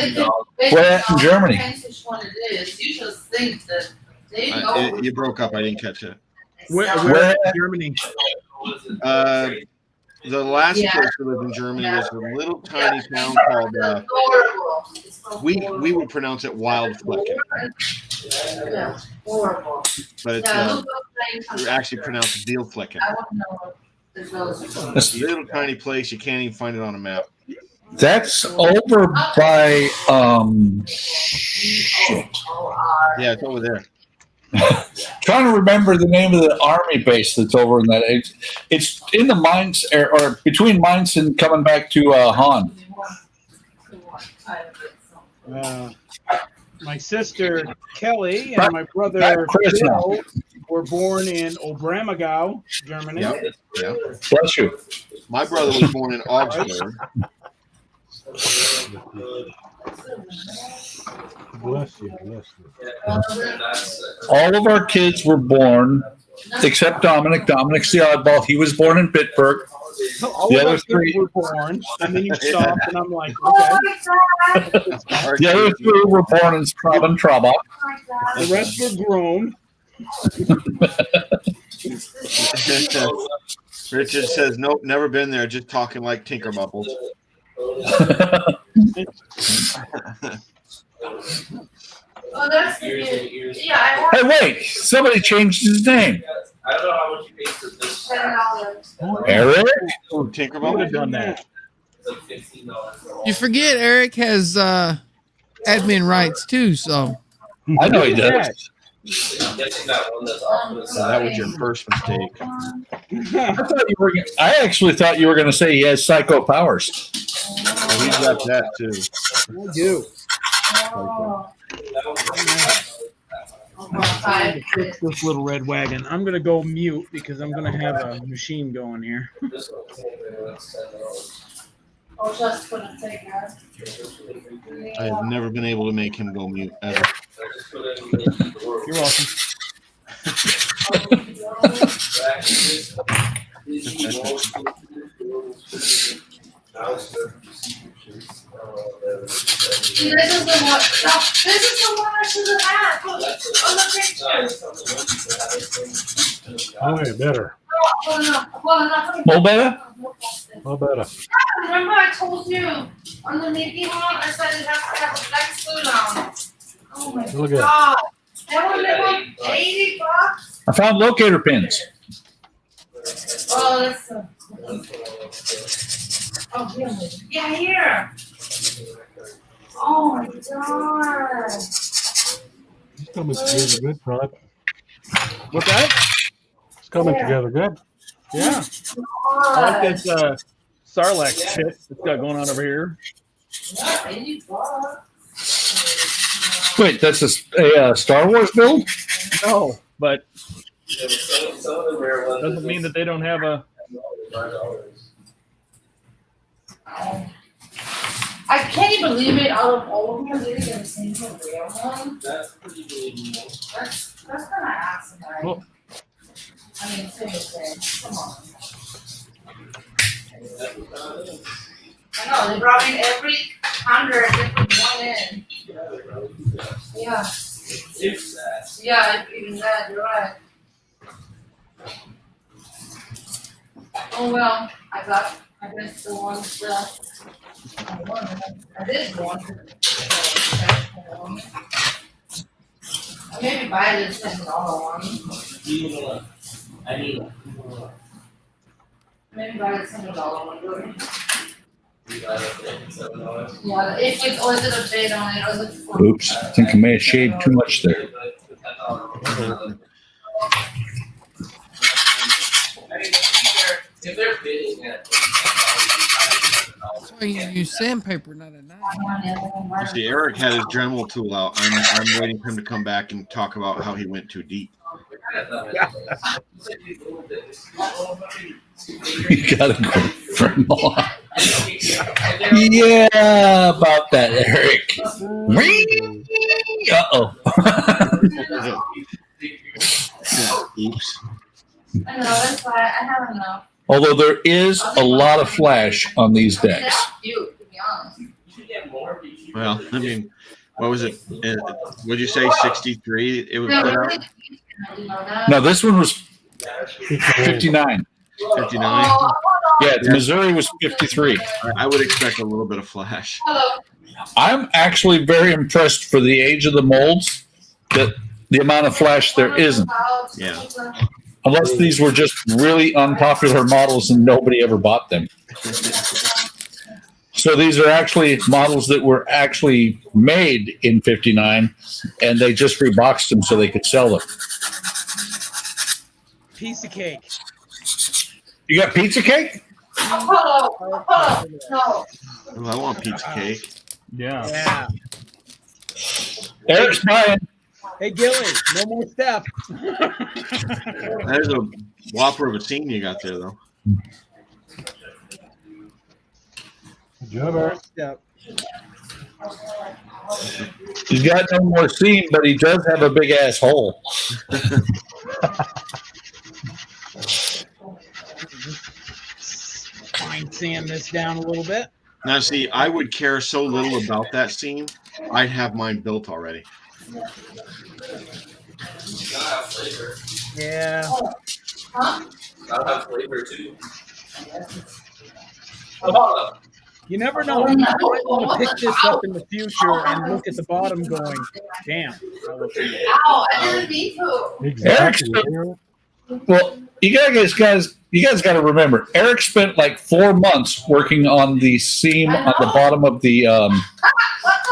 We're at in Germany. You just think that You broke up. I didn't catch it. Where in Germany? The last place we lived in Germany was a little tiny town called. We would pronounce it Wildflecken, horrible. but it's actually pronounced Bielflecken. That's, It's a little tiny place. You can't even find it on a map. that's over by shit. Yeah, it's over there. Trying to remember the name of the army base that's over in that. It's in the mines or between mines and coming back to Han. My sister Kelly and my brother Bill were born in Obramagau, Germany. Yeah. Bless you. My brother was born in Augsburg. Bless you. All of our kids were born, except Dominic. Dominic's the oddball. He was born in Pittsburgh. All The of other us three were born, and then you stop, and I'm like, okay. The other 3 were born in Straubing, Trabach. The rest were grown. Richard says, nope, never been there, just talking like Tinker Bubbles. Oh, that's good. Yeah, Hey, wait! Somebody changed his name. I don't know how much you paid for this. $10. Eric? Oh, Tinker I would Bubbles? have done that. It's like $15. You forget Eric has admin rights too, so I know he does. I'm guessing that one that's off to the So side. that was your first mistake. I actually thought you were going to say he has psycho powers. Well, he's got that too. I do. Fix this little red wagon. I'm gonna go mute because I'm gonna have a machine going here. Oh, just for the take care. I have never been able to make him go mute ever. You're welcome. See, this is the one. No, this is the one I should have had. Look, on the picture. Oh, yeah, better. More better? Oh, better. Remember I told you on the Mickey one, I said it has to have a black suit on. Oh my Look at god. That would have been $80. I found locator pins. Oh, that's oh, here. Yeah, here. Oh my god. It's coming together good, Todd. What's that? It's coming together good. Yeah. I like this Sarlacc shit that's got going on over here. Wait, that's a Star Wars build? No, but Some of the rare ones. Doesn't mean that they don't have a. $5. I can't even believe it. Out of all of them, they're gonna send you a real one. That's pretty believable. That's kind of awesome, right? Well- I mean, seriously, come on. I know they brought in every 100 different one in. Yeah, If that. yeah, even that. You're right. Oh well, I guess the ones I did one. Maybe buy this $10 one. I need Maybe buy this $100 one. Really. $7. Yeah, if it's or is it a date on it or is it for? Oops, I think I may have shaved too much there. If they're bidding at That's why you use sandpaper, not a knife. See, Eric had his Dremel tool out. I'm waiting for him to come back and talk about how he went too deep. You gotta go from on. Yeah, about that, Eric. Uh-oh. Oops. I know, that's why I have enough. Although there is a lot of flash on these decks. That's cute, to be honest. Well, I mean, what was it? Would you say 63? It was Yeah, put we out really- you know that. No, this one was 59. 59. Oh, Yeah, Missouri was 53. I would expect a little bit of flash. hello. I'm actually very impressed for the age of the molds that the amount of flash there isn't. Yeah. Unless these were just really unpopular models and nobody ever bought them. So these are actually models that were actually made in 59 and they just reboxed them so they could sell them. Piece of cake. You got pizza cake? Hello. No. Oh, I want pizza cake. Yeah. Yeah. Eric's buying. Hey, Gilly, no more Steph. That is a whopper of a scene you got there, though. Good job, Eric. Steph. He's got no more seam, but he does have a big ass hole. Fine sand this down a little bit. Now, see, I would care so little about that scene. I'd have mine built already. Gotta have flavor. Yeah. Gotta have flavor too. Hold on. You never know. You might want to pick this up in the future and look at the bottom going, damn. Ow, I didn't mean to. Exactly. Well, you guys got to remember, Eric spent like 4 months working on the seam on the bottom of the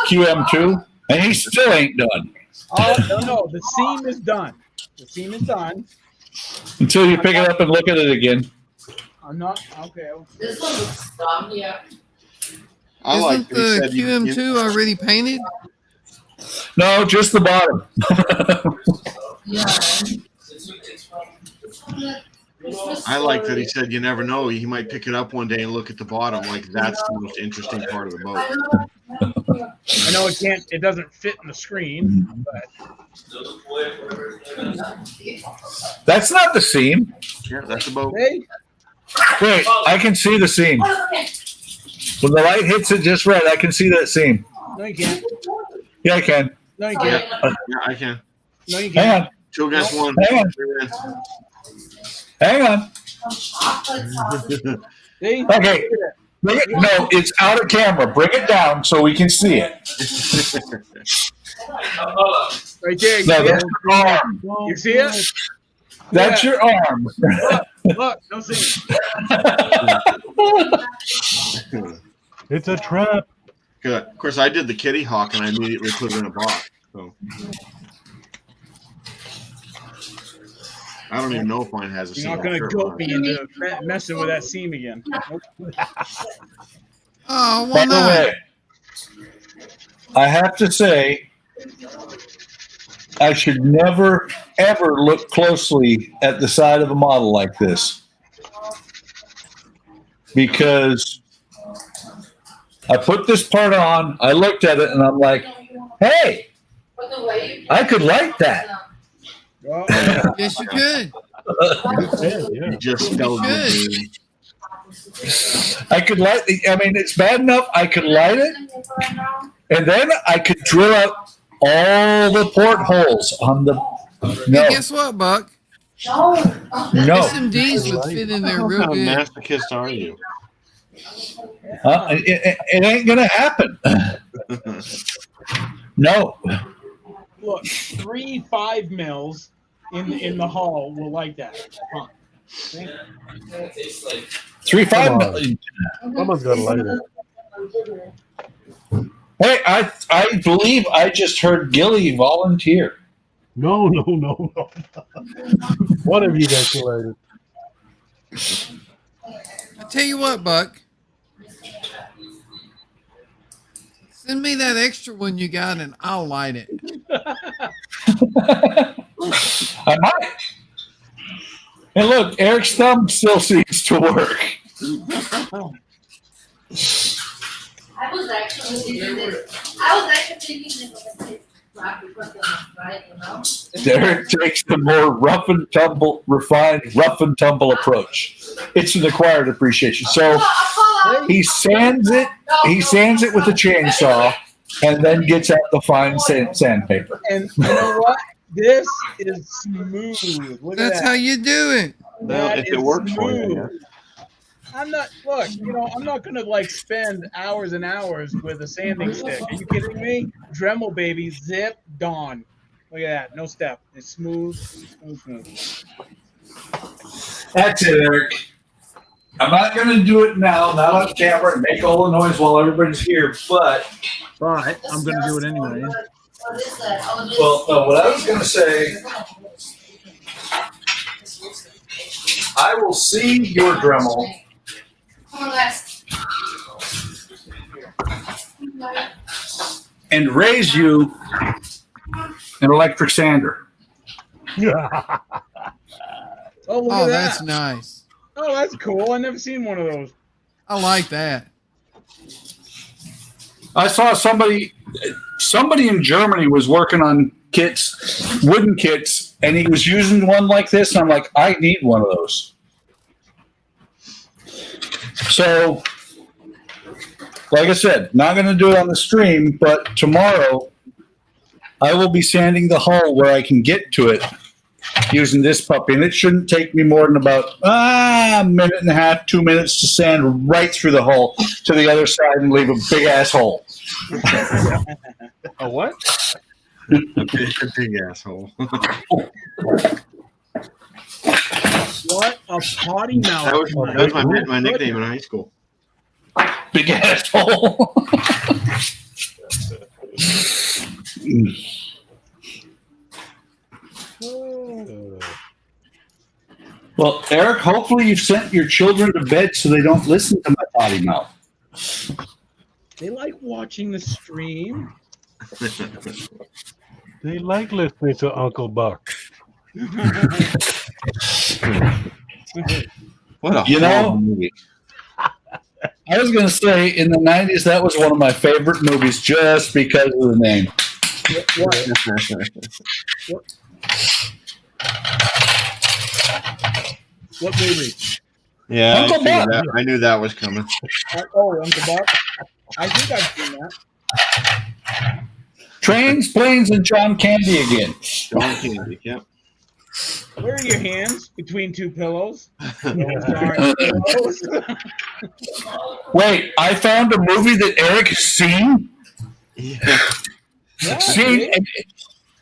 QM2, and he still ain't done Oh, no, the seam is done. The seam is done. until you pick it up and look at it again. I'm not, okay. This one looks dumb, yeah. I like Isn't that he the said you- QM2 already painted? No, just the bottom. Yeah. I like that he said you never know. He might pick it up one day and look at the bottom. Like that's the most interesting part of the boat. I know it doesn't fit in the screen, but That's not the seam. Yeah, that's the boat. hey, Wait, I can see the seam. When the light hits it just right, I can see that seam. no, you can't. Yeah, I can. No, you can't. Yeah, I can. No, you Hang can't. on. 2 against 1. Hang on. Hang on. See? Okay. No, it's out of camera. Bring it down so we can see it. Right there. You No, see that's it? your arm. You see it? That's your arm. Look, no seam. It's a trap. Good. Of course, I did the kitty hawk and I immediately put it in a box. So I don't even know if mine has a You're seam. not going to Sure, goat mine. me into messing with that seam again. Oh, By why the not? way, I have to say, I should never, ever look closely at the side of a model like this because I put this part on, I looked at it, and I'm like, hey, I could light that. Well, Yes, you could. You just spelled your should. name. I could light. I mean, it's bad enough I could light it, and then I could drill out all the portholes on the. Hey, No, guess what, Buck? no. SMDs would fit in there What real kind of good. masochist are you? It ain't gonna happen. No. look, 3 5 mils in the hall will like that. Huh. It tastes like 3.5 Come on. million. Someone's got to light it. Hey, I believe I just heard Gilly volunteer. No. One of you guys can light it. I tell you what, Buck. Send me that extra one you got, and I'll light it. I might. And look, Eric's thumb still seems to work. I was actually thinking this was a rock because of right, you know? Derek takes the more rough and tumble, refined, rough and tumble approach. It's an acquired appreciation. So he sands it. He sands it with a chainsaw, and then gets out the fine sandpaper. And you know what? This is smooth. Look That's at how that. you do it. Well, That if it is works for you, smooth. I'm not I'm not gonna like spend hours and hours with a sanding stick. Are you kidding me? Dremel baby, zip, dawn. Look at that, no step. It's smooth. That's it, Eric. I'm not going to do it now, not on camera, and make all the noise while everybody's here. But But I'm gonna do it anyway. What is that? Oh, this- well, no, what I was going to say, I will see your Dremel. Come on, guys. And raise you an electric sander. Oh, look Oh, at that's that. nice. Oh, that's cool. I've never seen one of those. I like that. I saw somebody in Germany was working on kits, wooden kits, and he was using one like this. And I'm like, I need one of those. So, like I said, not going to do it on the stream, but tomorrow I will be sanding the hull where I can get to it using this puppy. And it shouldn't take me more than about a minute and a half, 2 minutes to sand right through the hull to the other side and leave a big ass hole. A what? A big asshole. What a potty mouth. That was my nickname in high school. Big asshole. Well, Eric, hopefully you've sent your children to bed so they don't listen to my potty mouth. They like watching the stream. They like listening to Uncle Buck. What a You know- horrible movie. I was going to say in the 90s, that was one of my favorite movies just because of the name. What movie? Yeah, Uncle Buck. I knew that was coming. Oh, Uncle Buck. I think I've seen that. Trains, Planes, and John Candy again. John Candy, yep. Where are your hands? Between two pillows? Those aren't pillows. Wait, I found a movie that Eric has seen. Yeah. see?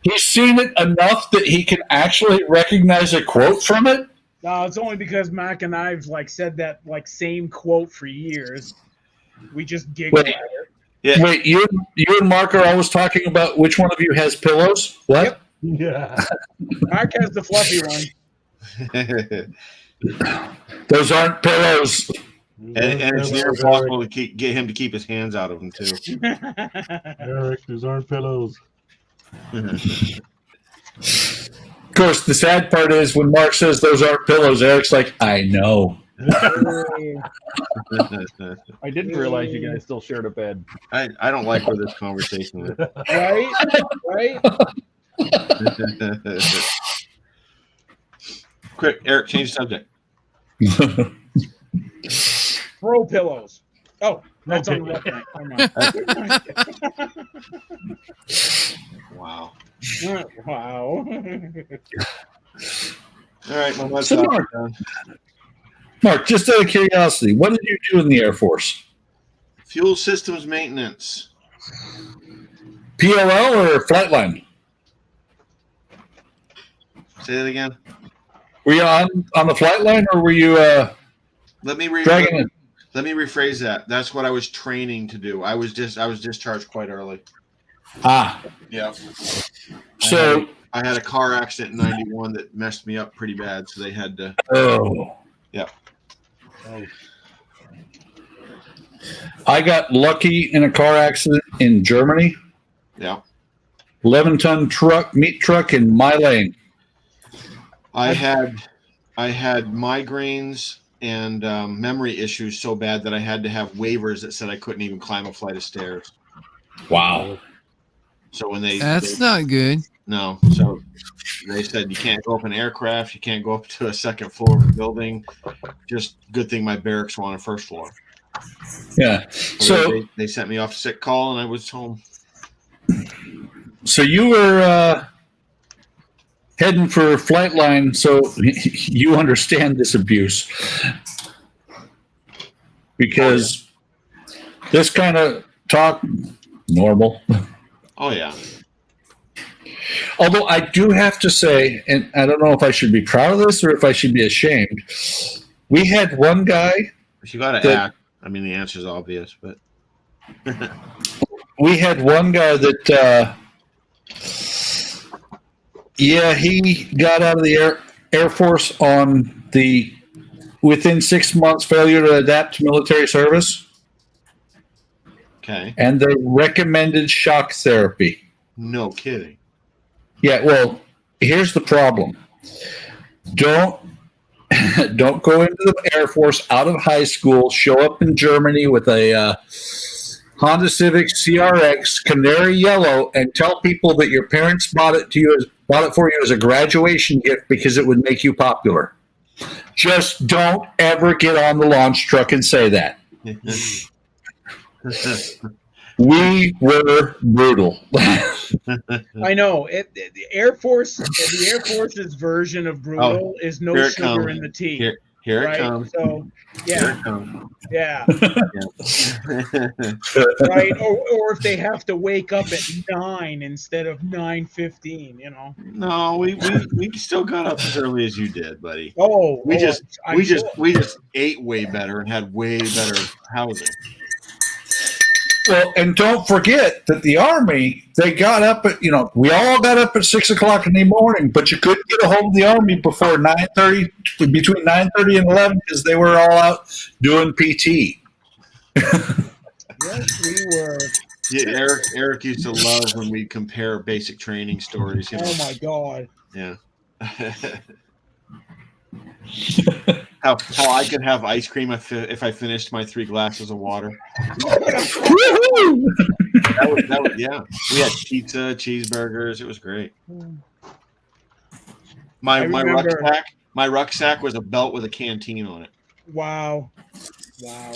He's seen it enough that he can actually recognize a quote from it. No, it's only because Mac and I've said that same quote for years. We just giggle Wait. at it. Yeah. Wait, you and Mark are always talking about which one of you has pillows? What? Yep. Yeah. Mark has the fluffy one. Those aren't pillows. and it's near impossible to get him to keep his hands out of them too. Eric, these aren't pillows. Of course, the sad part is when Mark says those aren't pillows, Eric's like, I know. I didn't realize you guys still shared a bed. I don't like where this conversation is. Right? Right? Quick, Eric, change subject. Throw pillows. Oh, that's on the left night. Wow. Wow. All right, my left So, side Mark, Mark, just out of curiosity, what did you do in the Air Force? Fuel systems maintenance. PLL or flightline? Say that again. Were you on the flight line, or were you Let me dragging it? let me rephrase that. That's what I was training to do. I was discharged quite early. Ah, Yeah. so I had a car accident in '91 that messed me up pretty bad, so they had to. oh, Yeah. I got lucky in a car accident in Germany. Yeah. 11-ton meat truck in my lane. I had migraines and memory issues so bad that I had to have waivers that said I couldn't even climb a flight of stairs. Wow. So when they Not good. no, so they said you can't go up an aircraft, you can't go up to a second floor of a building. Just good thing my barracks were on a first floor. Yeah. So they sent me off sick call and I was home. So you were heading for flight line, so you understand this abuse. Because this kind of talk, normal. Oh, yeah. Although I do have to say, and I don't know if I should be proud of this or if I should be ashamed, we had one guy. You got to act. I mean, the answer is obvious, but. We had one guy that, he got out of the Air Force on the within 6 months failure to adapt to military service. Okay. And they recommended shock therapy. No kidding. Yeah, well, here's the problem. Don't go into the Air Force out of high school, show up in Germany with a Honda Civic CRX Canary Yellow and tell people that your parents bought it for you as a graduation gift because it would make you popular. Just don't ever get on the launch truck and say that. We were brutal. I know the Air Force's version of brutal is no sugar in the tea. Here right? it comes. So yeah, Here it comes. yeah. Right, or if they have to wake up at 9 instead of 9:15, you know. No, we still got up as early as you did, buddy. We just ate way better and had way better housing. Well, and don't forget that the Army, they got up at, we all got up at 6 o'clock in the morning, but you couldn't get a hold of the Army before 9:30, between 9:30 and 11, because they were all out doing PT. Yes, we were. Yeah, Eric used to love when we compare basic training stories. Oh my God. Yeah. How I could have ice cream if I finished my 3 glasses of water. that was, yeah. We had pizza, cheeseburgers. It was great. My rucksack was a belt with a canteen on it. Wow.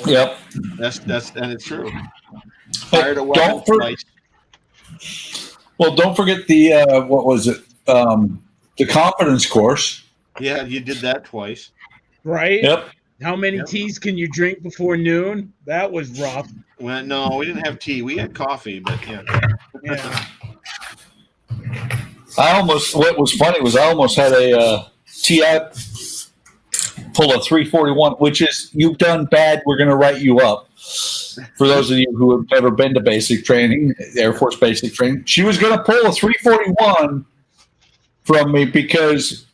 Yep. That's and it's true. Hey, don't forget the what was it? The confidence course. Yeah, you did that twice. Right? Yep. How many teas can you drink before noon? That was rough. Well, no, we didn't have tea. We had coffee, but yeah. Yeah. What was funny was I almost had a TI pull a 341, which is, you've done bad, we're going to write you up. For those of you who have never been to basic training, Air Force basic training, she was going to pull a 341 from me because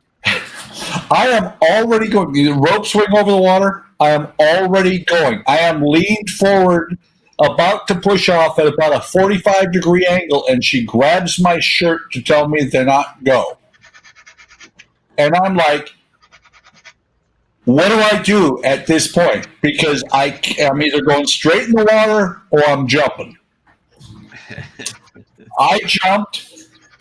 I am already going. The rope swing over the water. I am already going. I am leaned forward about to push off at about a 45-degree angle, and she grabs my shirt to tell me to not go. And I'm like, what do I do at this point? Because I'm either going straight in the water or I'm jumping. I jumped,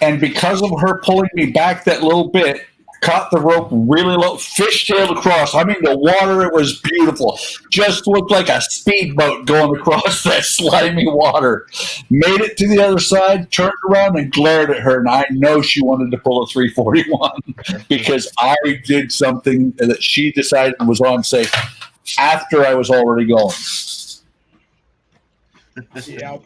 and because of her pulling me back that little bit, caught the rope really low, fishtailed across. I mean, the water, it was beautiful. Just looked like a speedboat going across that slimy water. Made it to the other side, turned around and glared at her, and I know she wanted to pull a 341 because I did something that she decided was unsafe after I was already going. Yeah.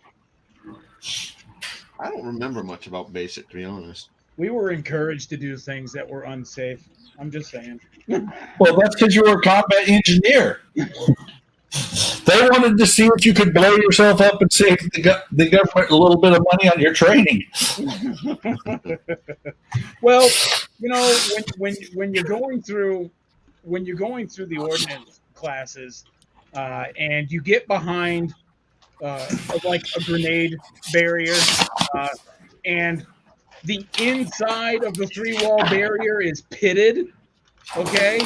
I don't remember much about basic, to be honest. We were encouraged to do things that were unsafe. I'm just saying. Well, that's because you were a combat engineer. They wanted to see if you could blow yourself up and save the government a little bit of money on your training. Well, you know, when you're going through the ordnance classes, and you get behind like a grenade barrier, and the inside of the 3-wall barrier is pitted. Okay, you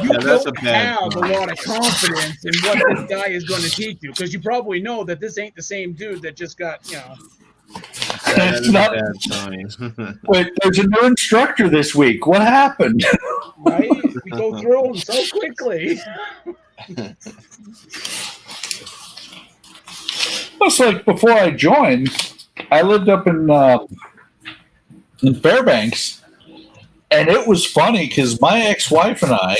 don't have a lot of confidence in what this guy is going to teach you, because you probably know that this ain't the same dude that just got, you know. That's not a bad sign. Wait, there's a new instructor this week. What happened? Right? We go through them so quickly. It's like before I joined, I lived up in Fairbanks, and it was funny because my ex-wife and I,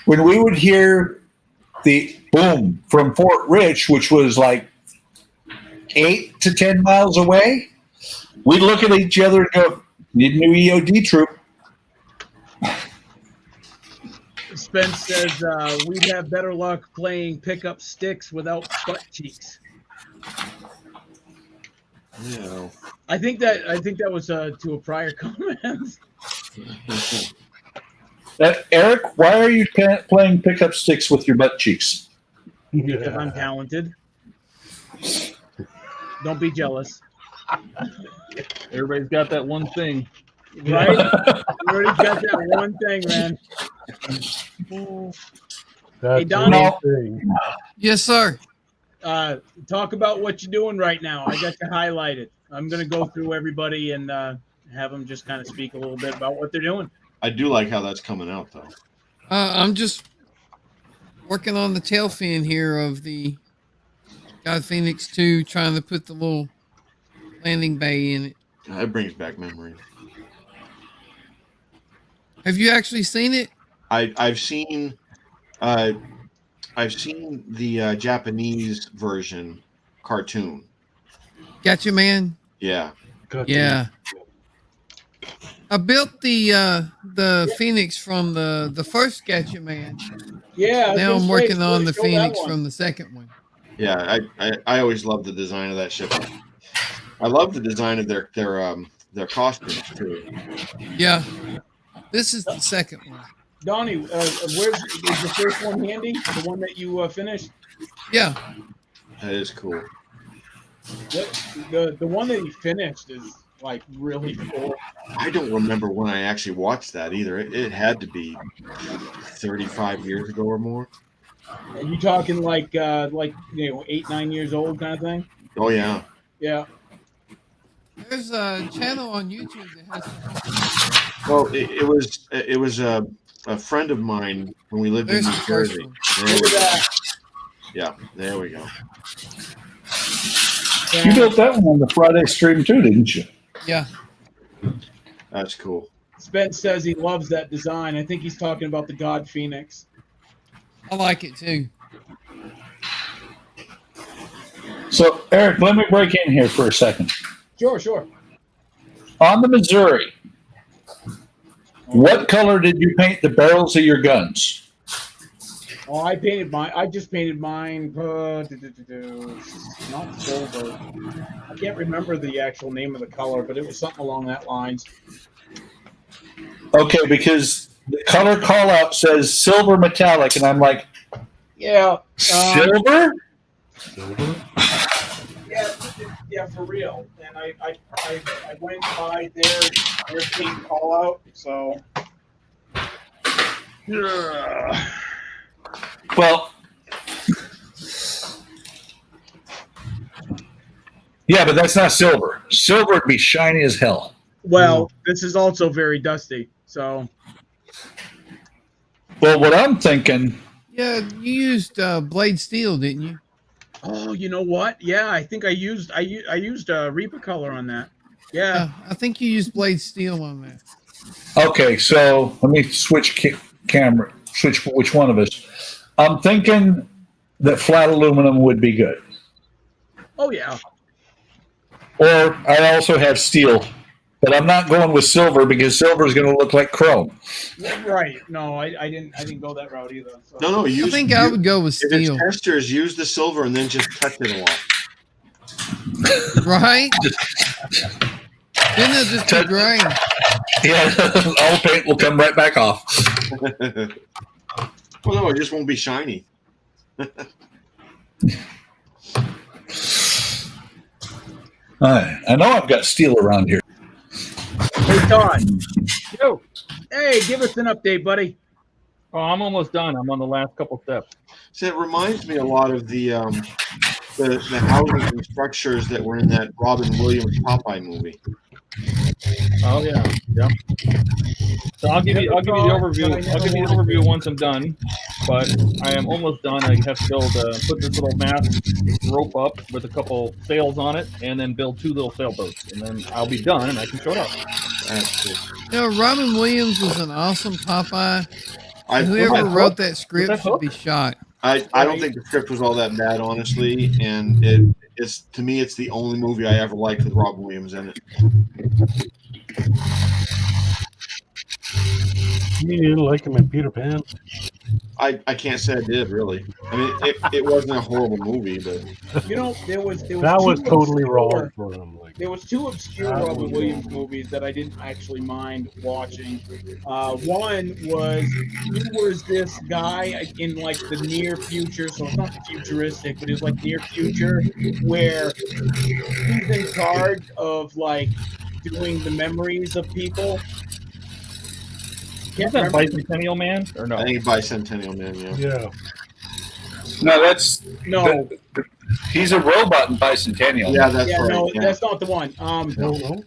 when we would hear the boom from Fort Rich, which was like 8 to 10 miles away, we'd look at each other and go, "Need a new EOD troop." Spence says we'd have better luck playing pickup sticks without butt cheeks. Yeah. I think that was to a prior comment. Eric, why are you playing pickup sticks with your butt cheeks? Because I'm talented. Don't be jealous. Everybody's got that one thing. Right? Everybody's got that one thing, man. That's Hey, Donnie. thing. Yes, sir. Talk about what you're doing right now. I got you highlighted. I'm going to go through everybody and have them just kind of speak a little bit about what they're doing. I do like how that's coming out, though. I'm just working on the tail fin here of the God Phoenix 2, trying to put the little landing bay in it. That brings back memories. Have you actually seen it? I've seen the Japanese version cartoon. Gotcha, man. Yeah. Yeah. I built the Phoenix from the first Gotcha Man. Yeah. Now I'm working on the Show that Phoenix one. from the second one. Yeah, I always love the design of that ship. I love the design of their costumes too. Yeah. This is the second one. Donnie, is the first one handy? The one that you finished? Yeah. That is cool. The one that you finished is like really cool. I don't remember when I actually watched that either. It had to be 35 years ago or more. Are you talking like 8-9 years old kind of thing? Oh yeah. Yeah. There's a channel on YouTube that has. Well, it was a friend of mine when we lived There's in the New first Jersey. one. Look at that. Yeah, there we go. You built that one on the Friday stream too, didn't you? Yeah. That's cool. Spence says he loves that design. I think he's talking about the God Phoenix. I like it too. So, Eric, let me break in here for a second. Sure. On the Missouri, what color did you paint the barrels of your guns? Oh, I just painted mine. Not silver. I can't remember the actual name of the color, but it was something along that lines. Okay, because the color call out says silver metallic, and I'm like, Yeah. Silver? Yeah, for real. And I went by their team call out. So. Well, yeah, but that's not silver. Silver would be shiny as hell. Well, this is also very dusty. So. Well, what I'm thinking, Yeah, you used blade steel, didn't you? Oh, you know what? Yeah, I think I used Reaper color on that. Yeah. I think you used blade steel on that. okay, so let me switch camera, switch which one of us. I'm thinking that flat aluminum would be good. Oh yeah. Or I also have steel, but I'm not going with silver because silver is going to look like chrome. Right. No, I didn't go that route either. So. No, I think I would go with If steel. it's testers, use the silver and then just cut it off. Right? Then they'll just be gray. Yeah, all the paint will come right back off. Well, no, it just won't be shiny. I know I've got steel around here. Hey Todd. Yo. Hey, give us an update, buddy. Oh, I'm almost done. I'm on the last couple steps. So it reminds me a lot of the houses and structures that were in that Robin Williams Popeye movie. Oh yeah, yeah. So I'll give you the overview once I'm done. But I am almost done. I have to build put this little mast rope up with a couple sails on it, and then build 2 little sailboats, and then I'll be done and I can show it off. That's cool. You know, Robin Williams was an awesome Popeye. I Whoever wrote that script should be shot. I don't think the script was all that bad, honestly, and it's to me it's the only movie I ever liked with Robin Williams in it. You mean you didn't like him in Peter Pan? I can't say I did really. I mean, it wasn't a horrible movie, but You know, there was That was two totally obscure- wrong for him. Like, There was 2 obscure That Robin was Williams wrong. movies that I didn't actually mind watching. One was he was this guy in like the near future, so it's not futuristic, but it's like near future, where he's in charge of like doing the memories of people. Is that Bicentennial Man or no? I think Bicentennial Man, yeah. yeah. No, that's No, he's a robot in Bicentennial. Yeah, that's yeah, right. no, yeah. that's not the one. No.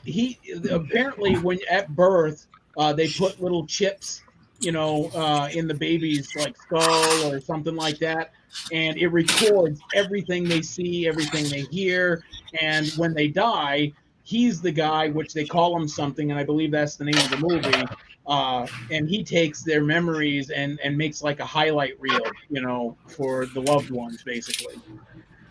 He apparently when at birth they put little chips, in the baby's like skull or something like that, and it records everything they see, everything they hear, and when they die, he's the guy, which they call him something, and I believe that's the name of the movie. And he takes their memories and makes like a highlight reel, for the loved ones, basically,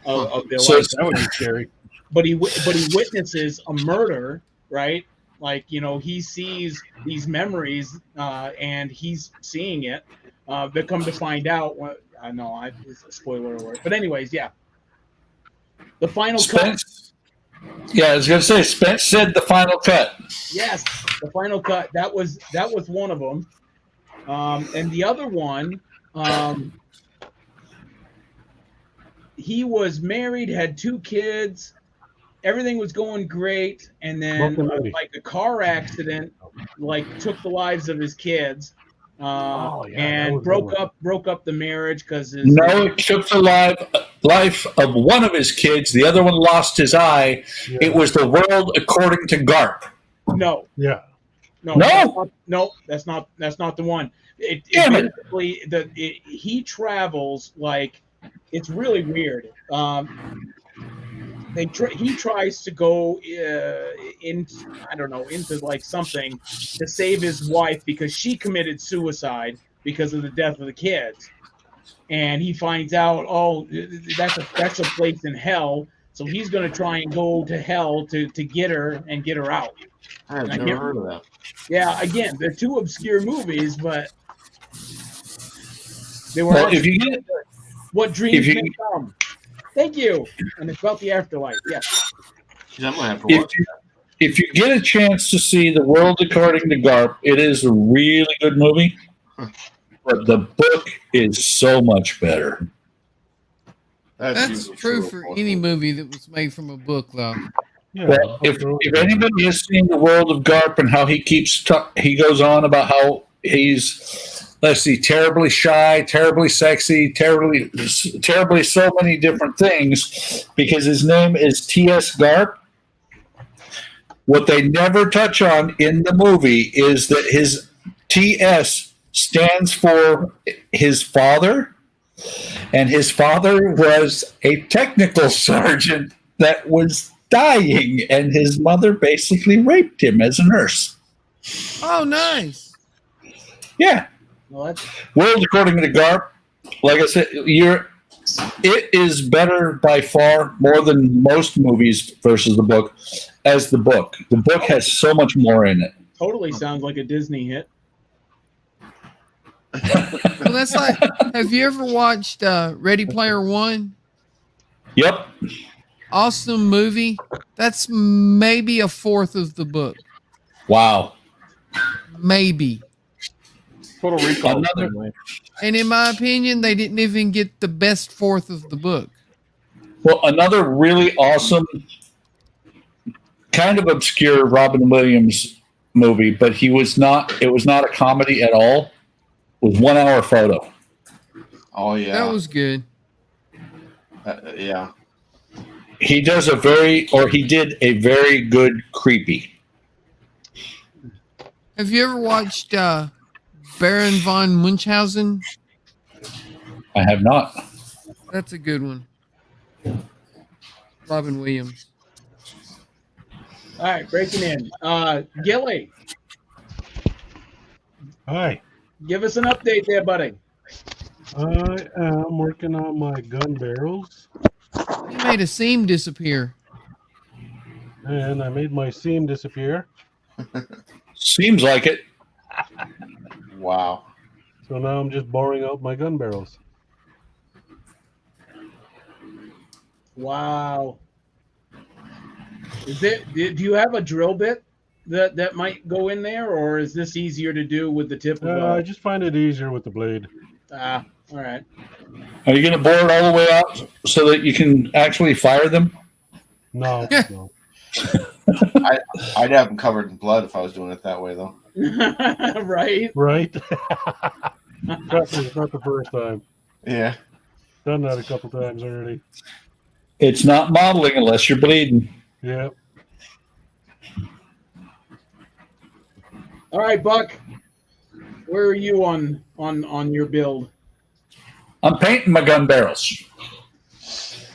of their So life. That would be scary. But he witnesses a murder, right? Like, he sees these memories, and he's seeing it. They come to find out. I know it's a spoiler alert, but anyways, yeah. The final cut. Spence. Yeah, I was going to say Spence said the final cut. Yes, the final cut. That was one of them, and the other one, he was married, had 2 kids, everything was going great, and then like a car accident, like took the lives of his kids, and broke up the marriage because No, it took the life of one of his kids. The other one lost his eye. Yeah. It was the world according to Garp. no. Yeah. No, that's not the one. Damn it. Basically, he travels like it's really weird. He tries to go into like something to save his wife because she committed suicide because of the death of the kids, and he finds out, that's a place in hell. So he's going to try and go to hell to get her and get her out. I've never heard of that. Yeah, again, they're 2 obscure movies, but they were. Well, if you get What dreams may come. Thank you. And it's about the afterlife. Yes. I'm gonna have to watch if you get a chance to see The World According to Garp, it is a really good movie. but the book is so much better. That's usually true of for most any movies. movie that was made from a book, though. Yeah. Well, if anybody has seen the world of Garp and how he he goes on about how he's, let's see, terribly shy, terribly sexy, terribly so many different things because his name is T.S. Garp. What they never touch on in the movie is that his TS stands for his father, and his father was a technical sergeant that was dying, and his mother basically raped him as a nurse. Oh, nice. Yeah. Well, that's World according to Garp, like I said, it is better by far more than most movies versus the book. As the book has so much more in it. totally sounds like a Disney hit. Well, that's like, have you ever watched Ready Player One? Yep. Awesome movie. That's maybe a fourth of the book. Wow. Maybe. Total Recall. Another- same way. And in my opinion, they didn't even get the best fourth of the book. Well, another really awesome, kind of obscure Robin Williams movie, but it was not a comedy at all, was 1 Hour Photo. Oh yeah, That was good. yeah. He did a very good creepy. Have you ever watched Baron von Munchausen? I have not. That's a good one. Robin Williams. All right, breaking in. Gilly, Hi. give us an update there, buddy. I am working on my gun barrels, He made a seam disappear. and I made my seam disappear. Seems like it. Wow. So now I'm just boring out my gun barrels. Wow. Do you have a drill bit that might go in there, or is this easier to do with the tip of I just find it easier with the blade. all right. Are you going to bore it all the way out so that you can actually fire them? No, no. I'd have them covered in blood if I was doing it that way, though. Right? Right? Trust me, it's not the first time. Yeah. Done that a couple times already. It's not modeling unless you're bleeding. Yeah. All right, Buck. Where are you on your build I'm painting my gun barrels.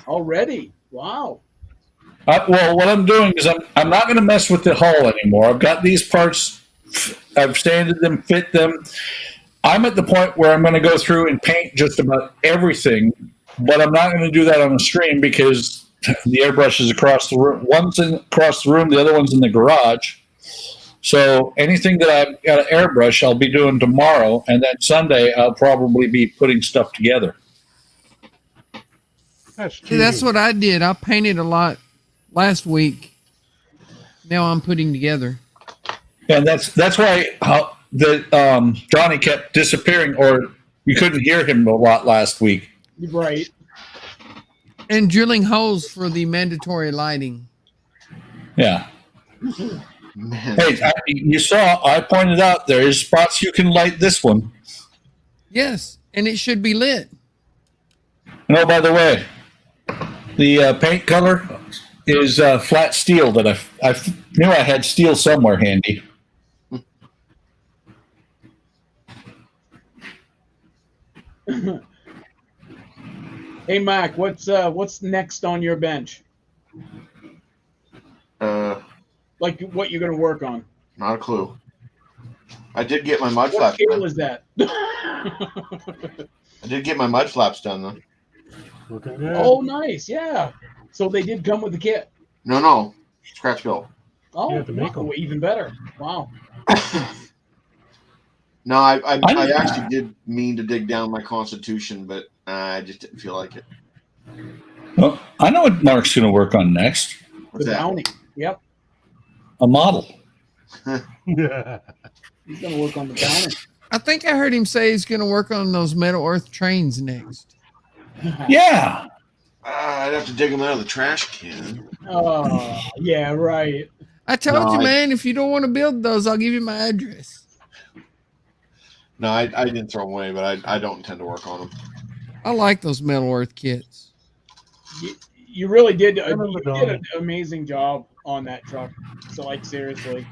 already? Wow. Well, what I'm doing is I'm not going to mess with the hull anymore. I've got these parts. I've sanded them, fit them. I'm at the point where I'm going to go through and paint just about everything, but I'm not going to do that on the stream because the airbrush is across the room. One's across the room, the other one's in the garage. So anything that I've got to airbrush, I'll be doing tomorrow, and then Sunday I'll probably be putting stuff together. See, that's what I did. I painted a lot last week. Now I'm putting together. And that's why Johnny kept disappearing, or you couldn't hear him a lot last week. Right. And drilling holes for the mandatory lighting. Yeah. Man. Hey, you saw, I pointed out there is spots you can light this one. Yes, and it should be lit. And oh, by the way, the paint color is flat steel that I knew I had steel somewhere handy. Hey, Mac, what's next on your bench? Like what you're going to work on? Not a clue. I did get my mud What flaps scale done. is that? I did get my mud flaps done, though. Looking good. Oh, nice. Yeah. So they did come with the kit. No. Scratch built. Oh, You have to make 'em. even better. Wow. No, I actually did mean to dig down my Constitution, but I just didn't feel like it. Well, I know what Mark's going to work on next. What's The that? bounty. Yep. A model. Yeah. He's going to work on the bounty. I think I heard him say he's going to work on those Metal Earth trains next. Yeah. I'd have to dig them out of the trash can. Oh, yeah, right. I told No, you, man, if you don't want to build those, I'll give you my address. No, I didn't throw them away, but I don't intend to work on them. I like those Metal Earth kits. You really did. You Remember did an those. amazing job on that truck. So, like, seriously,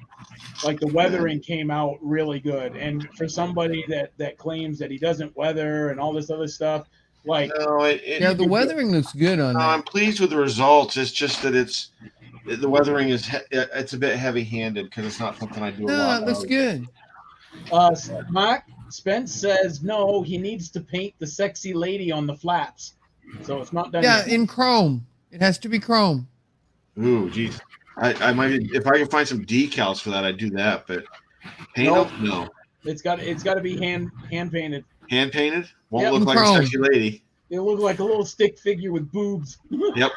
like the weathering came out really good. And for somebody that claims that he doesn't weather and all this other stuff, like, No, Yeah, the weathering looks good on no, that. I'm pleased with the results. It's just that the weathering is it's a bit heavy-handed because it's not something I do a No, lot. it looks of. good. Mark Spence says no, he needs to paint the sexy lady on the flaps. So it's not done Yeah, yet. in chrome. It has to be chrome. Ooh, geez. I might, if I could find some decals for that, I'd do that. But paint Nope. them? No. It's got to be hand painted. Hand painted? Won't Yep. look like Chrome. a sexy lady. It looked like a little stick figure with boobs. Yep.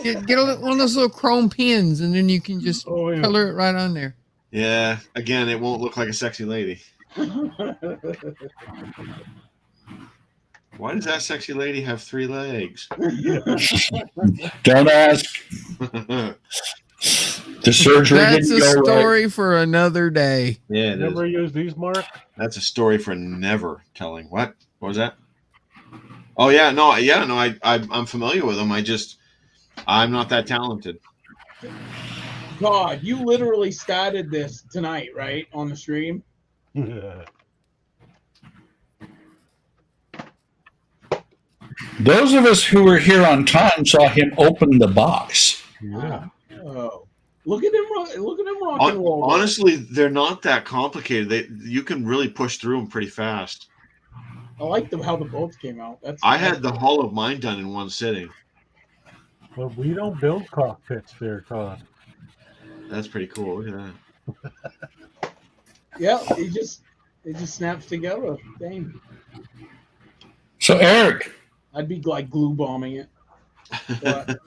Get one of those little chrome pins, and then you can just Oh, yeah. color it right on there. Yeah. Again, it won't look like a sexy lady. Why does that sexy lady have 3 legs? Don't ask. The surgery That's didn't a go right. story for another day. Yeah, it is. Never use these, Mark? That's a story for never telling. What? What was that? Oh yeah, no, I'm familiar with them. I'm not that talented. God, you literally started this tonight, right? On the stream? Those of us who were here on time saw him open the box. Yeah. Oh. Look at him rock and roll. Honestly, they're not that complicated. You can really push through them pretty fast. I like how the bolts came out. I had the hull of mine done in one sitting. But we don't build cockpits there, Todd. That's pretty cool. Look at that. Yeah, it just snaps together. Dang. So, Eric, I'd be like glue bombing it. But,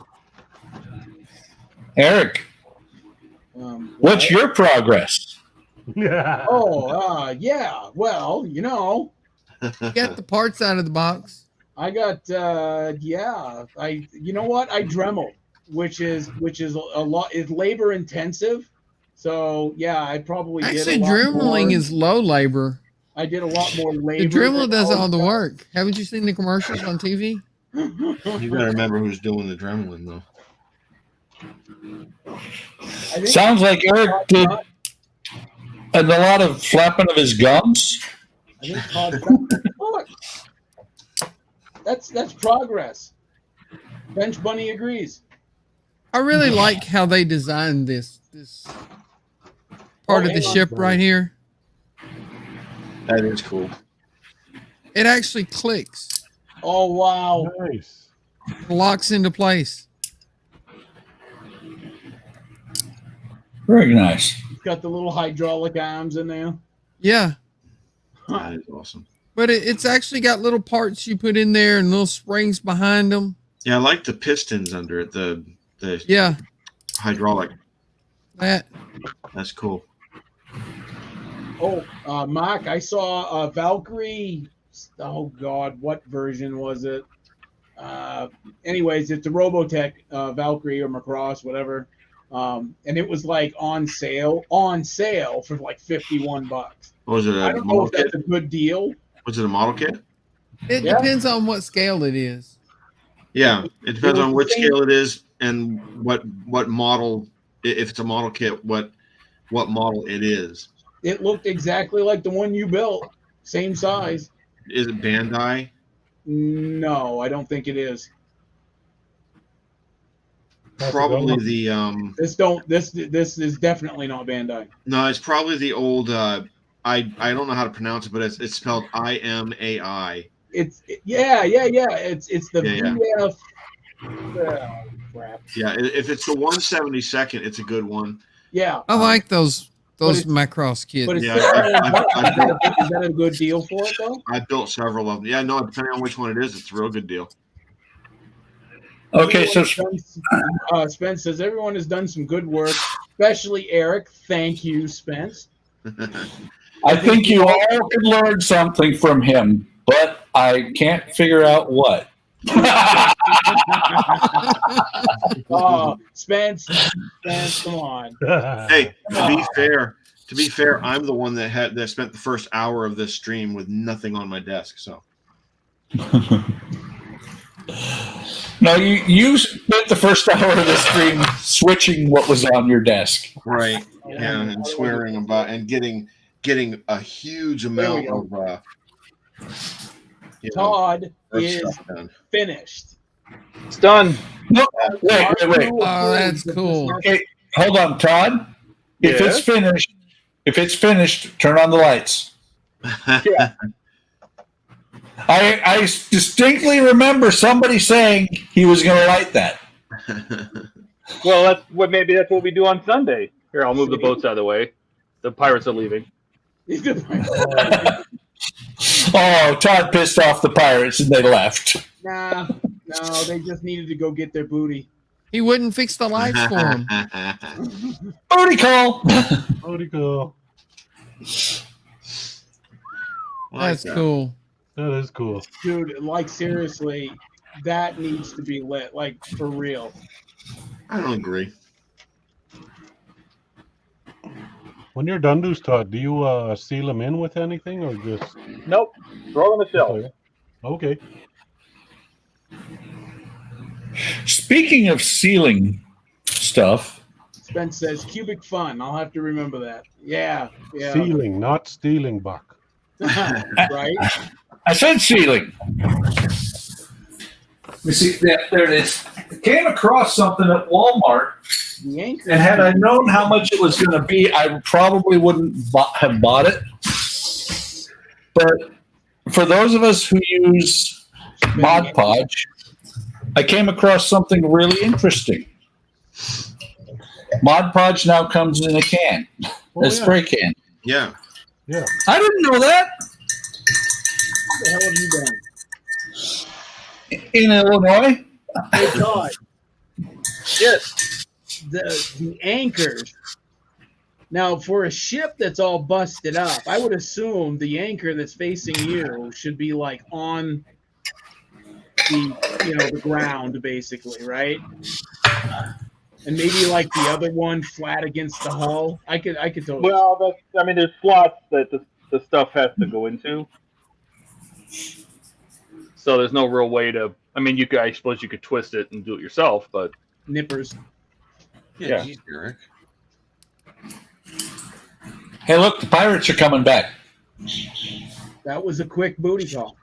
Eric, what's your progress? Yeah. yeah. Well, You got the parts out of the box. I got you know what? I Dremel, which is a lot. It's labor intensive. So yeah, I probably Actually, did a lot dremeling more. is low labor. I did a lot more The labor. Dremel than does all the that. work. Haven't you seen the commercials on TV? You gotta remember who's doing the Dremlin though. I think Sounds like Eric did a lot of flapping of his gums. I think Todd. Look, that's progress. Bench Bunny agrees. I really like how they designed this part of the hang on. ship right here. That is cool. It actually clicks, Oh wow! Nice. locks into place. Very nice. Got the little hydraulic arms in there. Yeah, That is awesome. but it's actually got little parts you put in there and little springs behind them. Yeah, I like the pistons under it. The Yeah, hydraulic. that. That's cool. Oh, Mark, I saw Valkyrie. Oh God, what version was it? Anyways, it's a Robotech Valkyrie or Macross, whatever. And it was like on sale for like $51. What was it? I A don't know model if that's kit? a good deal. Was it a model kit? It Yeah. depends on what scale it is. Yeah, it depends was on the which same- scale it is and what model. If it's a model kit, what model it is. It looked exactly like the one you built, same size. Is it Bandai? No, I don't think it is. That's Probably good. the This is definitely not Bandai. no, it's probably the old. I don't know how to pronounce it, but it's spelled IMAI. Yeah. It's the Yeah, VF. Oh, crap. Yeah, if it's the 172nd, it's a good one. Yeah, I like those But it's- Macross kits. but it's Yeah, is that a good deal for it though? I built several of them. Yeah, no, depending on which one it is, it's a real good deal. Okay, so Spence says everyone has done some good work, especially Eric. Thank you, Spence. I think you all could learn something from him, but I can't figure out what. Oh, Spence, come on. Hey, to be fair, I'm the one that spent the first hour of this stream with nothing on my desk. So No, you spent the first hour of the stream switching what was on your desk. right, yeah, and swearing about and getting a huge amount of Todd of is stuff done. finished. It's done. No, wait. Oh, that's cool. Okay, hold on, Todd. If it's finished, turn on the lights. Yeah. I distinctly remember somebody saying he was going to light that. Well, maybe that's what we do on Sunday. Here, I'll move the boats out of the way. The pirates are leaving. Oh, Todd pissed off the pirates and they left. No, they just needed to go get their booty. He wouldn't fix the lights for him. Booty call. Booty call. That's cool. That is cool. Dude, like seriously, that needs to be lit. Like for real. I don't agree. When you're done, Todd, do you seal them in with anything or just? Nope. Throw on the shelf. Okay. Speaking of sealing stuff, Spence says cubic fun. I'll have to remember that. Yeah. Sealing, not stealing, Buck. Right? I said sealing. You see, there it is. I came across something at Walmart, The anchor. and had I known how much it was going to be, I probably wouldn't have bought it. But for those of us who use Mod Podge, I came across something really interesting. Mod Podge now comes in a can, a spray can. Yeah. Yeah. I didn't know that. What the hell have you done? In Illinois. Hey, Todd. Yes. The anchors. Now, for a ship that's all busted up, I would assume the anchor that's facing you should be like on the ground, basically, right? And maybe like the other one flat against the hull. I could totally. Well, there's slots that the stuff has to go into. So there's no real way to. I suppose you could twist it and do it yourself, but Nippers. Yeah. Geez, Eric. Hey, look, the pirates are coming back. That was a quick booty call.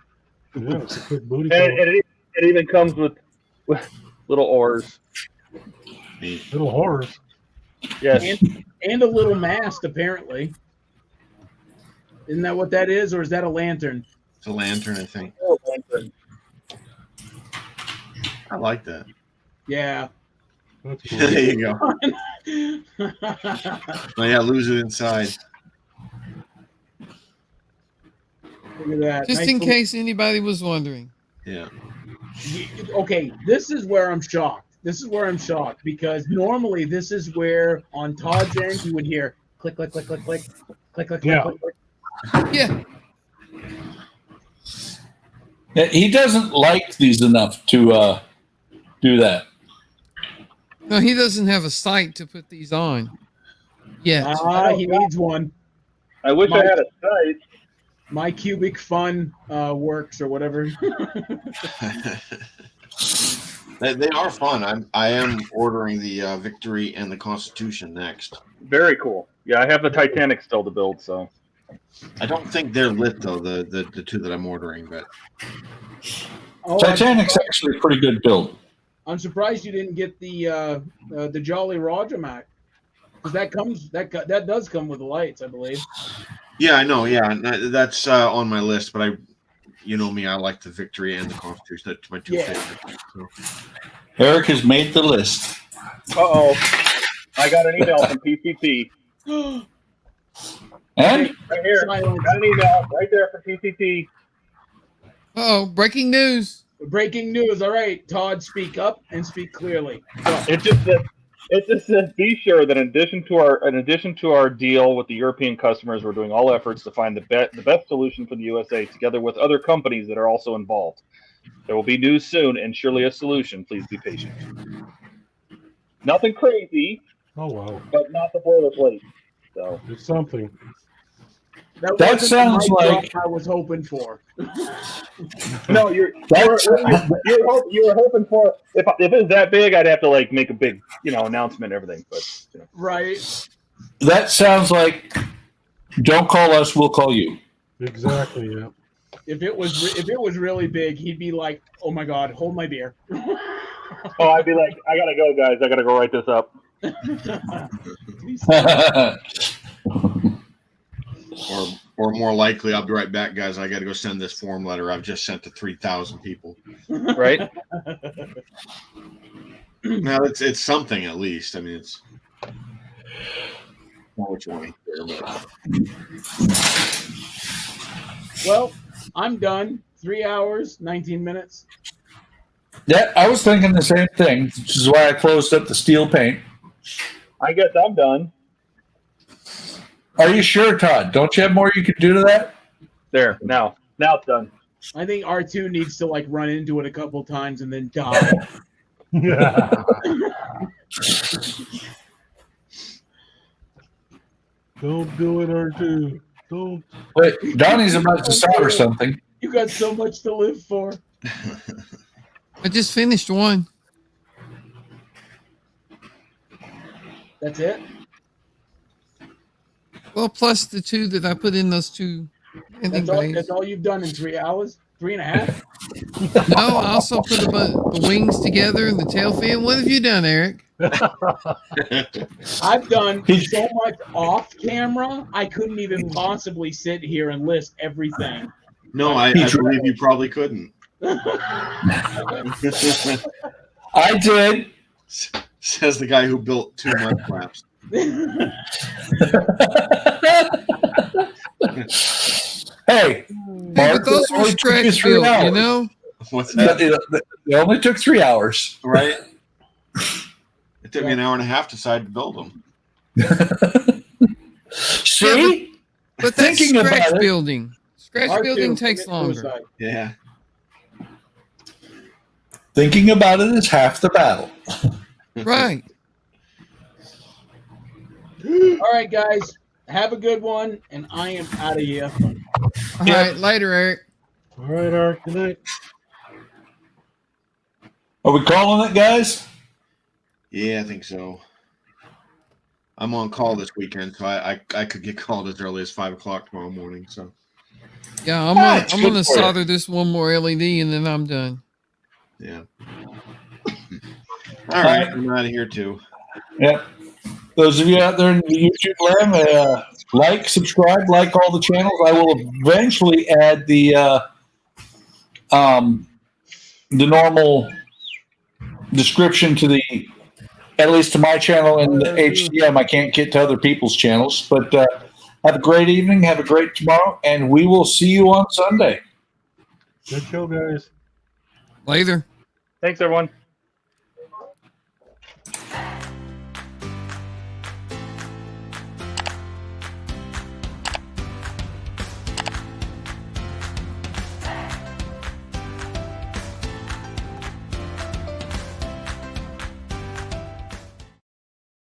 Yeah, it's a quick booty and call. it even comes with little oars. Little horrors. Yes. And a little mast, apparently. Isn't that what that is, or is that a lantern? It's a lantern, I think. I like that. Yeah. That's cool. There you go. Oh yeah, lose it inside. Look at that. Just Nice in little- case anybody was wondering. Yeah. Okay, this is where I'm shocked. Because normally this is where on Todd's end you would hear click, click, click, click, click, click, click, Yeah. click, click. Yeah. He doesn't like these enough to do that. No, he doesn't have a site to put these on. Yeah. He needs one. I wish I had a site. My cubic fun works or whatever. They are fun. I am ordering the Victory and the Constitution next. Very cool. Yeah, I have the Titanic still to build, so. I don't think they're lit though. The two that I'm ordering, but Titanic's actually a pretty good build. I'm surprised you didn't get the Jolly Roger Mac, because that does come with the lights, I believe. yeah, I know. Yeah, that's on my list. But you know me, I like the Victory and the Constitution. That's my two favorites. So. Eric has made the list. Uh-oh. I got an email from PCT. And Right here. Silence. Got an email right there from PCT. Oh, breaking news. Breaking news. All right, Todd, speak up and speak clearly. Go. It just said, It just says, be sure that in addition to our deal with the European customers, we're doing all efforts to find the best solution for the USA, together with other companies that are also involved. There will be news soon, and surely a solution. Please be patient. Nothing crazy, Oh wow, but not the boilerplate. So it's something. That That wasn't sounds the mic like- drop I was hoping for. no, you were hoping for if it was that big, I'd have to like make a big announcement and everything. But Right. That sounds like, don't call us, we'll call you. Exactly. Yeah. If it was really big, he'd be like, "Oh my God, hold my beer." oh, I'd be like, I gotta go, guys. I gotta go write this up. Or more likely, I'll be right back, guys. I got to go send this form letter I've just sent to 3,000 people. Right? Now it's something at least. I mean, it's not what you want to hear, but Well, I'm done. 3 hours, 19 minutes. Yeah, I was thinking the same thing, which is why I closed up the steel paint. I guess I'm done. Are you sure, Todd? Don't you have more you could do to that? There, now it's done. I think R2 needs to like run into it a couple times and then die. Don't do it, R2. Don't. Wait, Donnie's about to solder something. You got so much to live for. I just finished one. That's it? Well, plus the two that I put in those two ending bays. That's all you've done in 3 hours? 3.5? No, I also put the wings together and the tail fin. What have you done, Eric? I've done so much off camera, I couldn't even possibly sit here and list everything. no, I believe you probably couldn't. I did. Says the guy who built 2 mud flaps. Hey, But those were stretch built, you know? What's that? It only took 3 hours. Right? It took me an hour and a half to decide to build them. See? But that's Thinking about scratch it. building. Scratch R2 building takes commit longer. suicide. Yeah. Thinking about it is half the battle. Right. All right, guys. Have a good one, and I am out of here. All right, later, Eric. All right, Art. Good night. Are we calling it, guys? Yeah, I think so. I'm on call this weekend, so I could get called as early as 5 o'clock tomorrow morning. So Yeah, I'm That's gonna good for you. solder this one more LED and then I'm done. yeah. All right, I'm out of here too. Yep. Those of you out there in the YouTube land, like, subscribe, like all the channels. I will eventually add the normal description to at least to my channel and the HCM. I can't get to other people's channels, but have a great evening. Have a great tomorrow, and we will see you on Sunday. Good show, guys. Later. Thanks, everyone.